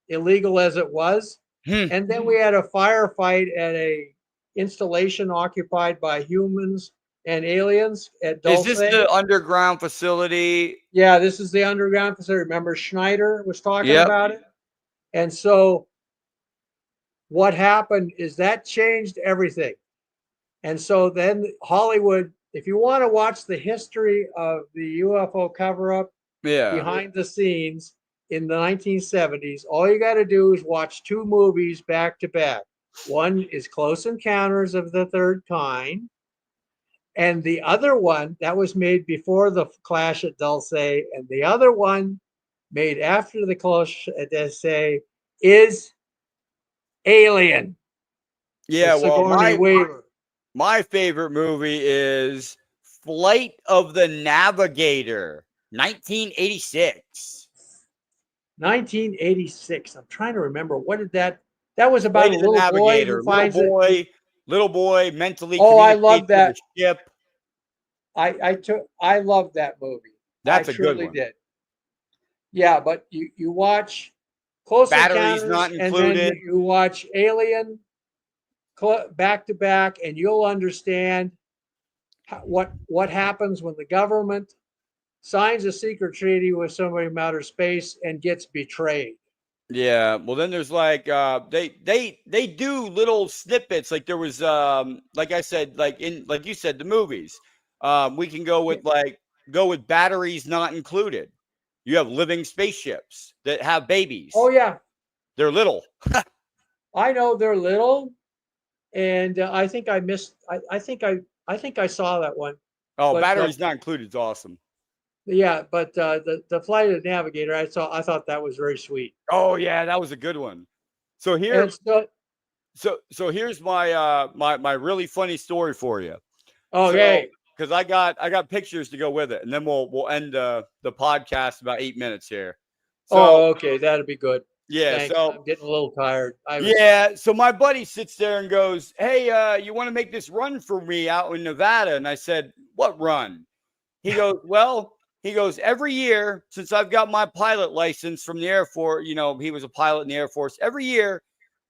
illegal as it was. And then we had a firefight at a installation occupied by humans and aliens at Dulce. Is this the underground facility? Yeah, this is the underground facility. Remember Schneider was talking about it? And so what happened is that changed everything. And so then Hollywood, if you want to watch the history of the UFO cover-up behind the scenes in the 1970s, all you got to do is watch two movies back to back. One is Close Encounters of the Third Kind, and the other one that was made before the clash at Dulce, and the other one made after the clash at Dulce is Alien. Yeah, well, my favorite movie is Flight of the Navigator, 1986. 1986. I'm trying to remember. What did that was about? A little boy who finds little boy mentally. Oh, I love that ship. I love that movie. That's a good one. Did. Yeah, but you watch Close Batteries Encounters, not included. And then you watch Alien back to back, and you'll understand what happens when the government signs a secret treaty with somebody from outer space and gets betrayed. Yeah, well then there's like they do little snippets, like there was like I said, like you said, the movies. We can go with batteries not included. You have living spaceships that have babies. Oh yeah, They're little. I know they're little, and I think I missed. I think I saw that one. Oh, But batteries not included is awesome. yeah, but the flight of the navigator, I thought that was very sweet. Oh yeah, that was a good one. So here, And so here's my my really funny story for you. okay. Because I got pictures to go with it, and then we'll end the podcast about 8 minutes here. So Okay, that'd be good. yeah, Thanks. so I'm getting a little tired. so my buddy sits there and goes, "Hey, you want to make this run for me out in Nevada?" And I said, "What run?" He goes, "Well." He goes, every year since I've got my pilot license from the Air Force, he was a pilot in the Air Force. Every year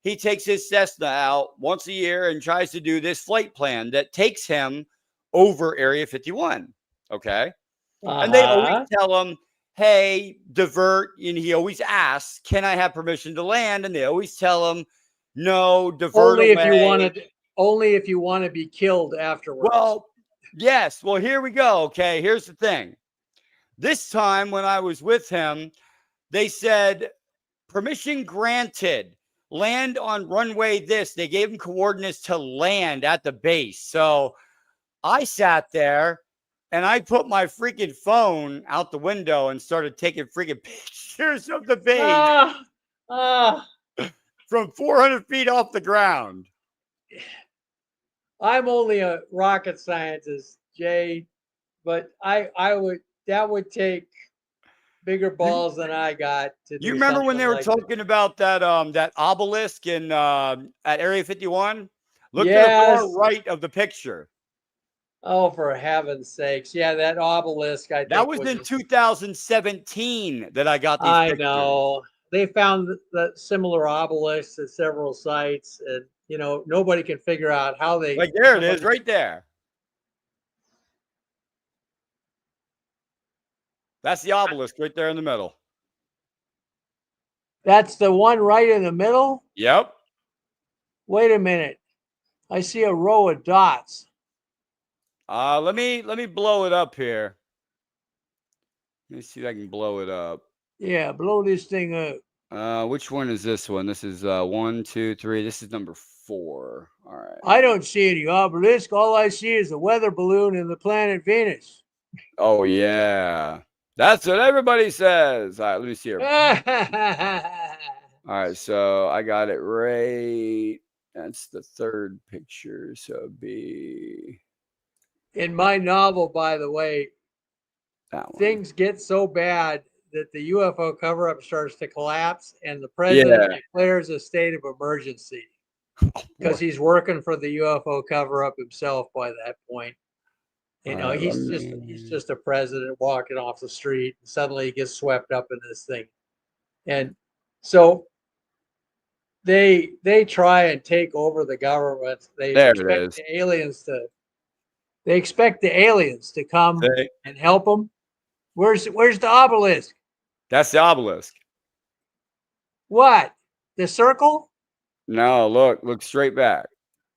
he takes his Cessna out once a year and tries to do this flight plan that takes him over Area 51. Okay. And they always tell him, hey, divert. And he always asks, can I have permission to land? And they always tell him, no, divert only away. if you want to be killed afterwards. Well, yes. Well, here we go. Okay. Here's the thing. This time when I was with him, they said, permission granted. Land on runway this. They gave him coordinates to land at the base. So I sat there and I put my freaking phone out the window and started taking freaking pictures of the base from 400 feet off the ground. I'm only a rocket scientist, Jay, but that would take bigger balls than I got to do. You remember when they were like talking about that obelisk in at Area 51? Look to the far right of the picture. Oh, for heaven's sakes. Yeah, that obelisk, I think. That was in 2017 that I got these pictures. I know. They found the similar obelisks at several sites, and nobody can figure out how they. Like there it is, right there. That's the obelisk right there in the middle. That's the one right in the middle? Yep. Wait a minute. I see a row of dots. Let me blow it up here. Let me see if I can blow it up. Yeah, blow this thing up. Which one is this one? This is 1, 2, 3. This is number 4. All right. I don't see any obelisk. All I see is a weather balloon and the planet Venus. Oh yeah. That's what everybody says. All right, let me see here. All right, so I got it right. That's the third picture. So it'd be in my novel, by the way, things get so bad that the UFO cover-up starts to collapse, and the president declares a state of emergency because he's working for the UFO cover-up himself by that point. He's just a president walking off the street, and suddenly he gets swept up in this thing. And so they try and take over the government. They expect the aliens to come and help them. Where's the obelisk? That's the obelisk. What? The circle? No, look straight back.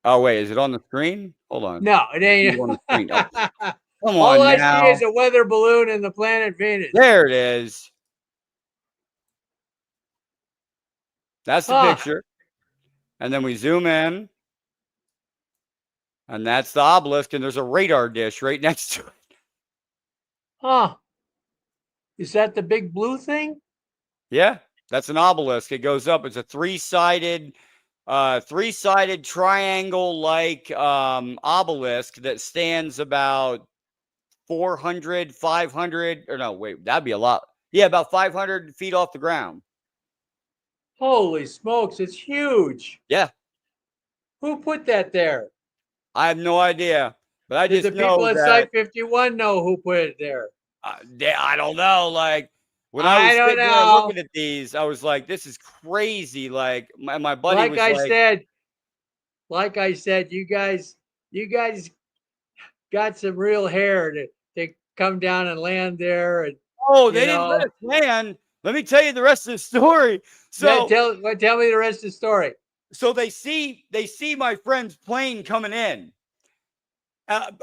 Oh wait, is it on the screen? Hold on. No, it ain't on the screen. Oh, come on. All I see is a weather balloon and the planet Venus. There it is. That's the picture. And then we zoom in. And that's the obelisk, and there's a radar dish right next to it. Huh. Is that the big blue thing? Yeah, that's an obelisk. It goes up. It's a three-sided triangle-like obelisk that stands about 400, 500, or no, wait, that'd be a lot. Yeah, about 500 feet off the ground. Holy smokes, it's huge. Yeah. Who put that there? I have no idea, but I just know that... the people at Site 51 know who put it there? I don't know. Like, when I was sitting there looking at these, I was like, this is crazy. Like, my buddy was like I said, you guys got some real hair to they come down and land there, and Oh, you they didn't let know, us land. Let me tell you the rest of the story. So tell me the rest of the story. so they see my friend's plane coming in.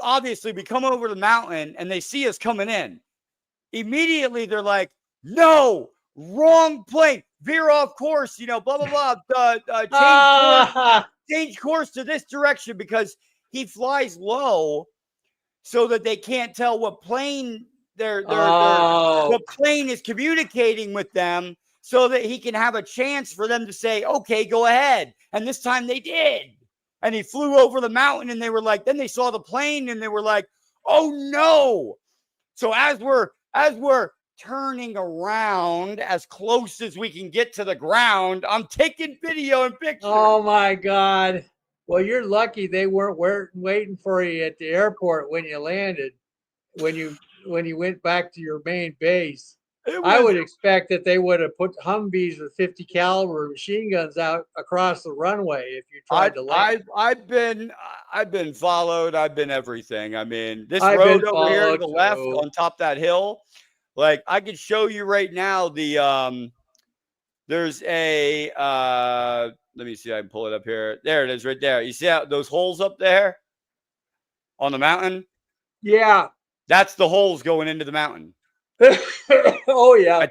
Obviously, we come over the mountain and they see us coming in. Immediately, they're like, "No, wrong plane. Veer off course. Blah blah blah. Change course to this direction because he flies low, so that they can't tell what plane the plane is communicating with them, so that he can have a chance for them to say, okay, go ahead. And this time they did. And he flew over the mountain, and they were like, then they saw the plane and they were like, oh no. So as we're turning around as close as we can get to the ground, I'm taking video and pictures. Oh my God. Well, you're lucky they weren't waiting for you at the airport when you landed, when you went back to your main base. I would expect that they would have put Humvees with 50 caliber machine guns out across the runway if you tried to land. I've been followed. I've been everything. I mean, this I've road been over here to the followed left too. on top of that hill, like I could show you right now there's a let me see, I can pull it up here. There it is right there. You see those holes up there on the mountain? Yeah. That's the holes going into the mountain. Oh yeah.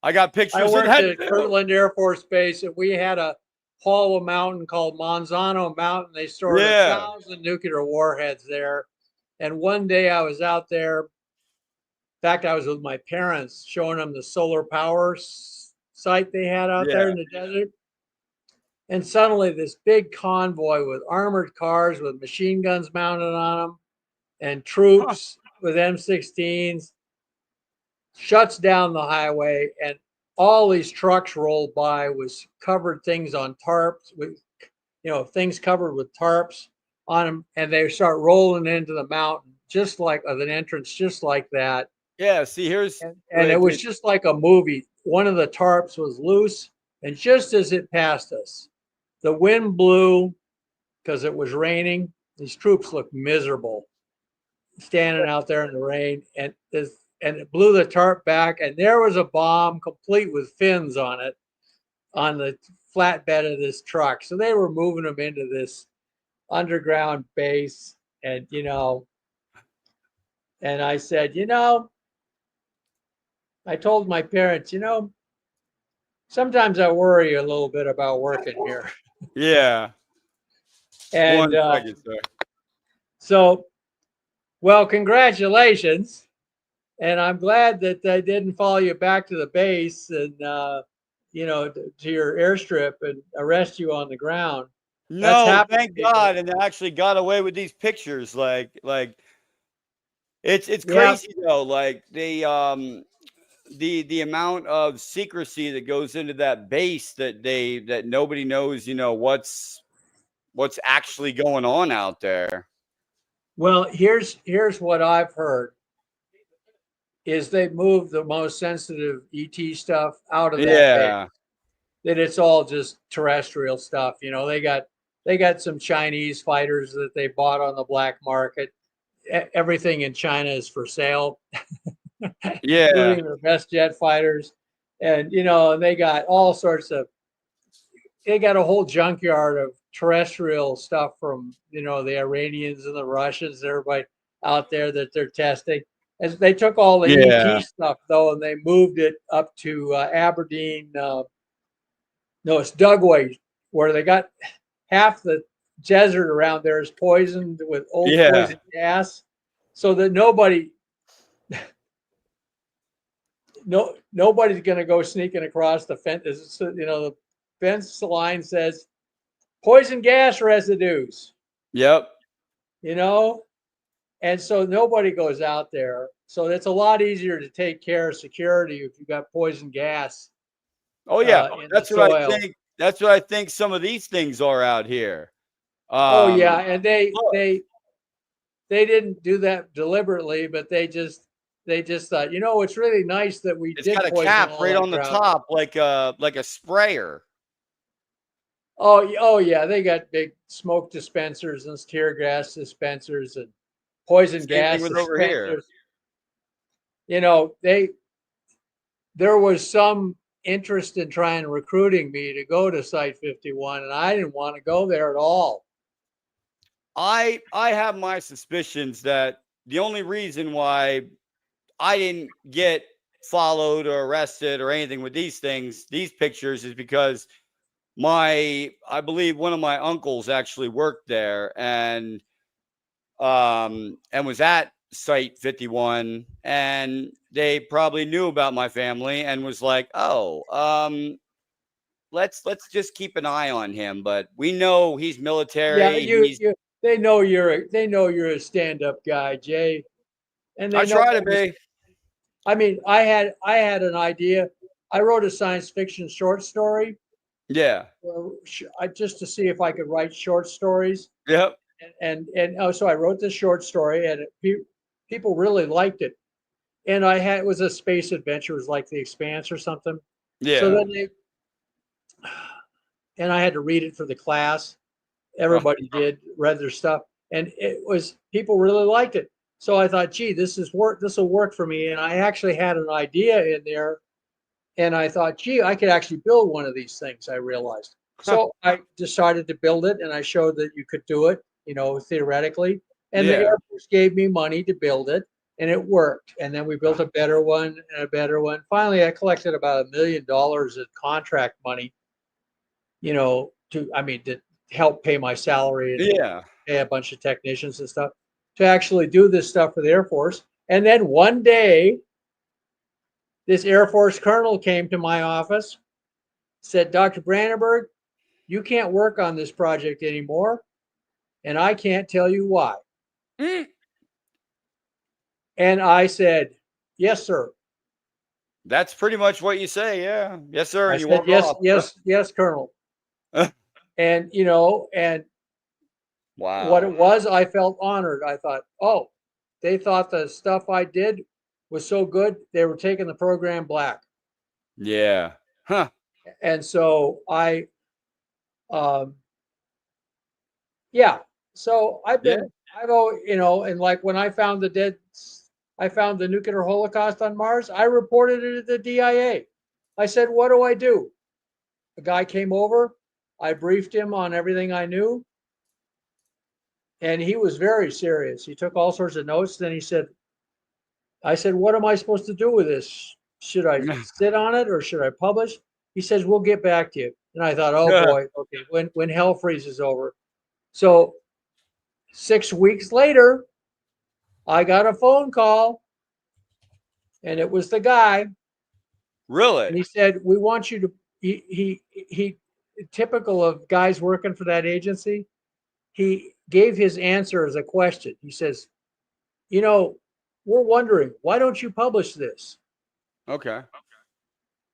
I got pictures I of worked that at Kirtland Air Force Base, and we had a haul of mountain called Monzano Mountain. They stored 1,000 nuclear warheads there. And one day I was out there. In fact, I was with my parents showing them the solar power site they had out there in the desert. And suddenly this big convoy with armored cars with machine guns mounted on them and troops with M16s shuts down the highway, and all these trucks rolled by with covered things on tarps, with things covered with tarps on them, and they start rolling into the mountain just like an entrance, just like that. Yeah, see, here's and it was just like a movie. One of the tarps was loose, and just as it passed us, the wind blew because it was raining. These troops looked miserable standing out there in the rain, and it blew the tarp back, and there was a bomb complete with fins on it on the flatbed of this truck. So they were moving them into this underground base, and and I said, I told my parents, sometimes I worry a little bit about working here. Yeah. And so, well, congratulations. And I'm glad that they didn't follow you back to the base and, to your airstrip and arrest you on the ground. No, thank God. And they actually got away with these pictures. Like it's crazy though. Like the amount of secrecy that goes into that base that nobody knows, what's actually going on out there. Well, here's what I've heard is they moved the most sensitive ET stuff out of that base. That it's all just terrestrial stuff. They got some Chinese fighters that they bought on the black market. Everything in China is for sale. Including their best jet fighters. And they got all sorts of, they got a whole junkyard of terrestrial stuff from the Iranians and the Russians, everybody out there that they're testing. As they took all the ET stuff though, and they moved it up to Aberdeen. No, it's Dugway, where they got half the desert around there is poisoned with old poison gas, so that nobody's going to go sneaking across the fence. The fence line says poison gas residues. Yep. And so nobody goes out there. So it's a lot easier to take care of security if you got poison gas. Oh yeah, that's what I think. That's what I think some of these things are out here. And they didn't do that deliberately, but they just thought, it's really nice that it's got a cap right on the top, like a sprayer. Oh yeah, they got big smoke dispensers and tear gas dispensers and poison gas dispensers. you know, there was some interest in trying recruiting me to go to Site 51, and I didn't want to go there at all. I have my suspicions that the only reason why I didn't get followed or arrested or anything with these things, these pictures, is because I believe one of my uncles actually worked there and was at Site 51, and they probably knew about my family and was like, "Oh, let's just keep an eye on him, but we know he's Yeah, military. you He's you they know you're a stand-up guy, Jay, and I they know try to that was. be. I mean, I had an idea. I wrote a science fiction short story, Yeah. just to see if I could write short stories, Yep. and so I wrote this short story, and people really liked it. And it was a space adventure, it was like The Expanse or something. So Yeah. then and I had to read it for the class. Oh, Everybody read their stuff, and people really liked it. So I thought, gee, this will work for me. And I actually had an idea in there, and I thought, gee, I could actually build one of these things. I realized. So I decided to build it, and I showed that you could do it, theoretically. And the yeah. Air Force gave me money to build it, and it worked. And then we built a better one and a better one. Finally, I collected about $1 million in contract money, to help pay my salary and Yeah. pay a bunch of technicians and stuff to actually do this stuff for the Air Force. And then one day, this Air Force colonel came to my office, said, Dr. Brandenburg, you can't work on this project anymore, and I can't tell you why. Mm. And I said, yes, sir. That's pretty much what you say. Yeah. Yes, sir. I And you said, walk yes, off. yes, yes, Colonel. And, and what Wow. it was, I felt honored. I thought, oh, they thought the stuff I did was so good, they were taking the program black. Yeah. Huh. And so um, yeah. So Yeah. and like when I found the nuclear holocaust on Mars, I reported it to the DIA. I said, what do I do? A guy came over, I briefed him on everything I knew, and he was very serious. He took all sorts of notes. Then I said, what am I supposed to do with this? Should I sit on it or should I publish? He says, we'll get back to you. And I thought, oh boy, okay, when hell freezes over. So 6 weeks later, I got a phone call, and it was the guy, Really? and he said, "We want you to." He typical of guys working for that agency. He gave his answer as a question. He says, "You know, we're wondering why don't you publish this?" Okay.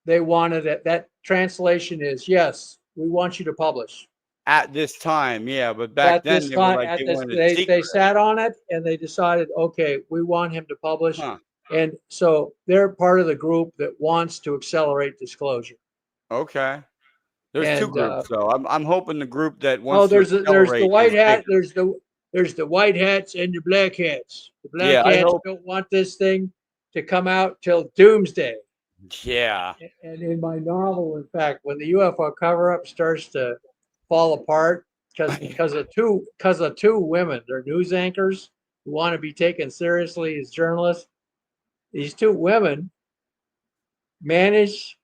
They wanted it. That translation is, "Yes, we want you to publish." At this time, yeah, but back At then this they were time, like at they this, wanted a they secret. sat on it and they decided, okay, we want him to publish. Huh. And so they're part of the group that wants to accelerate disclosure. Okay. There's two And groups, though. I'm hoping the group that oh, wants to there's the accelerate white is hat, bigger. there's the white hats and the black hats. The Yeah, black I hats hope. don't want this thing to come out till doomsday. Yeah. And in my novel, in fact, when the UFO cover up starts to fall apart because of two women, they're news anchors who want to be taken seriously as journalists. These two women managed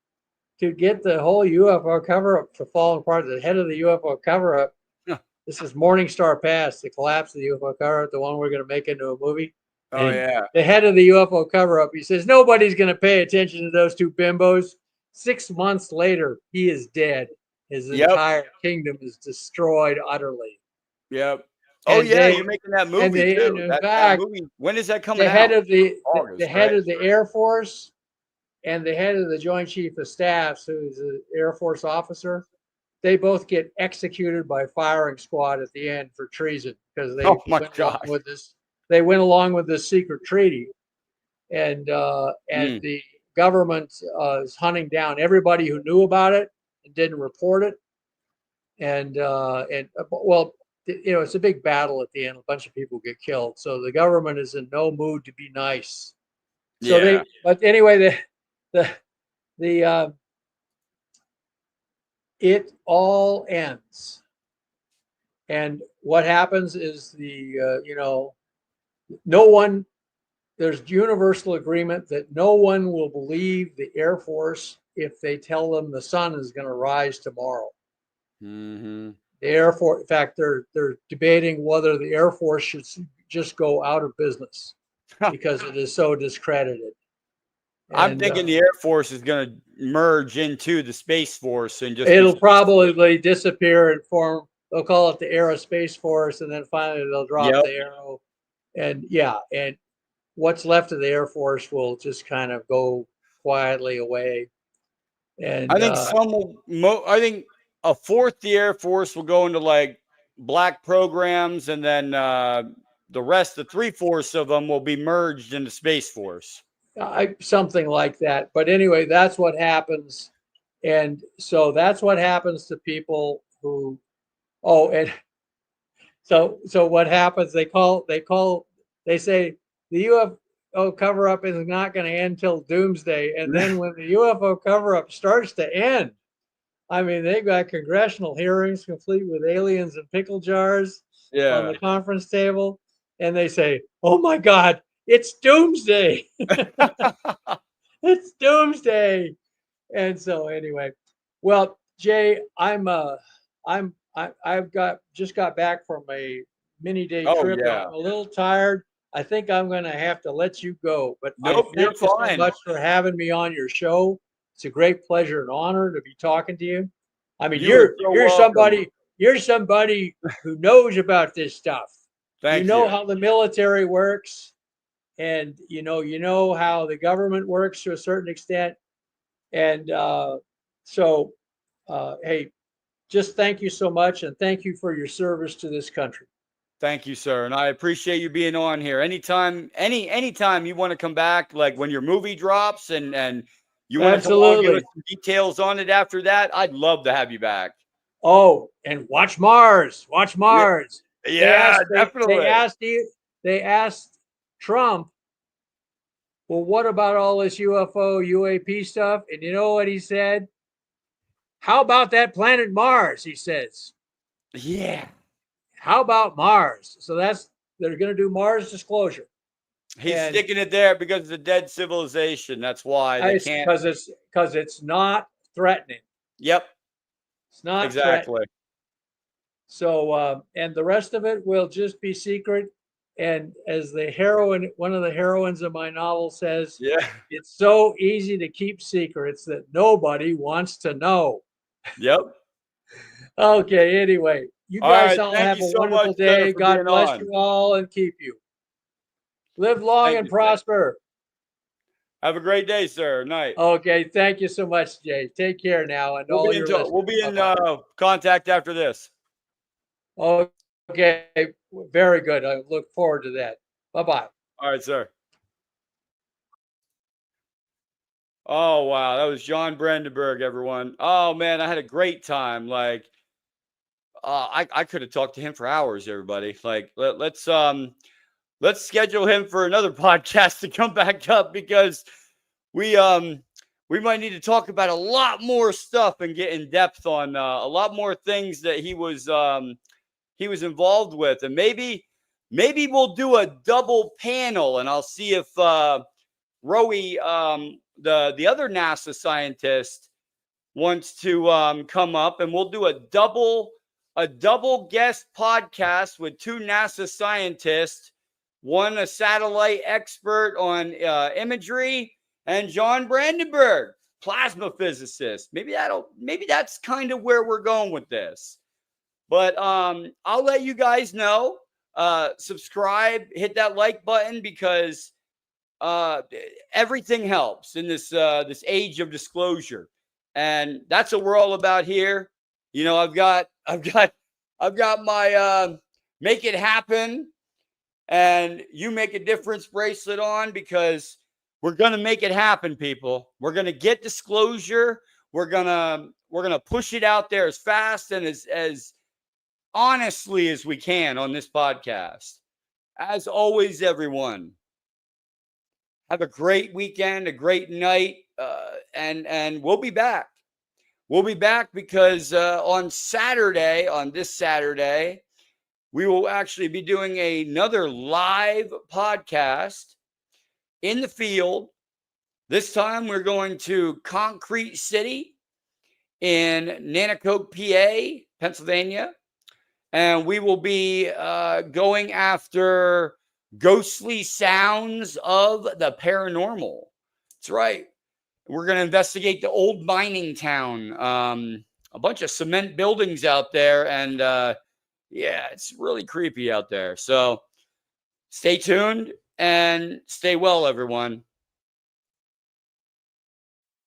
to get the whole UFO cover up to fall apart. The head of the UFO cover up. This is Morningstar Pass, the collapse of the UFO cover up, the one we're going to make into a movie. Oh And yeah. the head of the UFO cover up, he says, nobody's going to pay attention to those two bimbos. 6 months later, he is dead. His Yep. entire kingdom is destroyed utterly. Yep. Oh And yeah, they, you're making that and movie they, and too. in That fact, movie. When is that coming the head out? of the August, head right? of the Air Force and the head of the Joint Chief of Staff, who's an Air Force officer, they both get executed by firing squad at the end for treason because Oh my went along God. with this. They went along with this secret treaty, and Mm. the government is hunting down everybody who knew about it and didn't report it. And well, it's a big battle at the end. A bunch of people get killed, so the government is in no mood to be nice So Yeah. but anyway, the it all ends. And what happens is no one, there's universal agreement that no one will believe the Air Force if they tell them the sun is going to rise tomorrow. Mm-hmm. The Air Force, in fact, they're debating whether the Air Force should just go out of business because it is so discredited. I'm And thinking the Air Force is going to merge into the Space Force and just be it'll probably disappear and form. They'll call it the Aerospace Force, and then finally they'll drop Yep. the Aero. And yeah, and what's left of the Air Force will just kind of go quietly away. And I think I think a fourth the Air Force will go into like black programs, and then the rest, the 3/4 of them, will be merged into Space Force. something like that. But anyway, that's what happens. And so that's what happens to people who, oh, and so what happens, they say the UFO cover up is not going to end till doomsday. And then when the UFO cover up starts to end, I mean, they've got congressional hearings complete with aliens and pickle jars on Yeah. the conference table. And they say, oh my God, it's doomsday. It's doomsday. And so anyway, well, Jay, I've just got back from a mini day Oh trip. yeah. I'm a little tired. I think I'm going to have to let you go, but I Nope, you're thank you so fine. much for having me on your show. It's a great pleasure and honor to be talking to you. I mean, You are so welcome. you're somebody who knows about this stuff. You Thank know you. how the military works, and you know how the government works to a certain extent. And so, hey, just thank you so much, and thank you for your service to this country. Thank you, sir. And I appreciate you being on here. Anytime, anytime you want to come back, like when your movie drops and you want to come on, give us Absolutely. some details on it after that, I'd love to have you back. Oh, and watch Mars. Watch Yeah, Mars. They yeah, asked definitely. they asked Trump, well, what about all this UFO, UAP stuff? And you know what he said? How about that planet Mars? He says. Yeah. How about Mars? So they're going to do Mars disclosure. He's And sticking it there because it's a dead civilization. That's why they it's can't. because it's not threatening. Yep, It's not threatening. exactly. So and the rest of it will just be secret. And as one of the heroines of my novel says, Yeah. it's so easy to keep secrets that nobody wants to know. Yep. Okay, anyway, you All guys right. all Thank have you a so much, wonderful sir, day. for being God bless on. you all and keep you. Live long Thank and you, sir. prosper. Have a great day, sir. Night. Okay, thank you so much, Jay. Take care now, and all your listeners. We'll be in Bye-bye. contact after this. Okay, very good. I look forward to that. Bye-bye. All right, sir. Oh wow, that was John Brandenburg, everyone. Oh man, I had a great time. Like, I could have talked to him for hours, everybody. Like, let's schedule him for another podcast to come back up because we we might need to talk about a lot more stuff and get in depth on a lot more things that he was involved with, and maybe we'll do a double panel, and I'll see if Rowie, the other NASA scientist, wants to come up, and we'll do a double guest podcast with two NASA scientists, one a satellite expert on imagery, and John Brandenburg, plasma physicist. Maybe that's kind of where we're going with this. But I'll let you guys know. Subscribe, hit that like button because everything helps in this age of disclosure, and that's what we're all about here. You know, I've got my make it happen and you make a difference bracelet on because we're gonna make it happen, people. We're gonna get disclosure. We're gonna push it out there as fast and as honestly as we can on this podcast. As always, everyone, Have a great weekend, a great night, and we'll be back. We'll be back because on this Saturday, we will actually be doing another live podcast in the field. This time we're going to Concrete City in Nanticoke, PA, Pennsylvania. And we will be going after ghostly sounds of the paranormal. That's right. We're going to investigate the old mining town. A bunch of cement buildings out there. And yeah, it's really creepy out there. So stay tuned and stay well, everyone.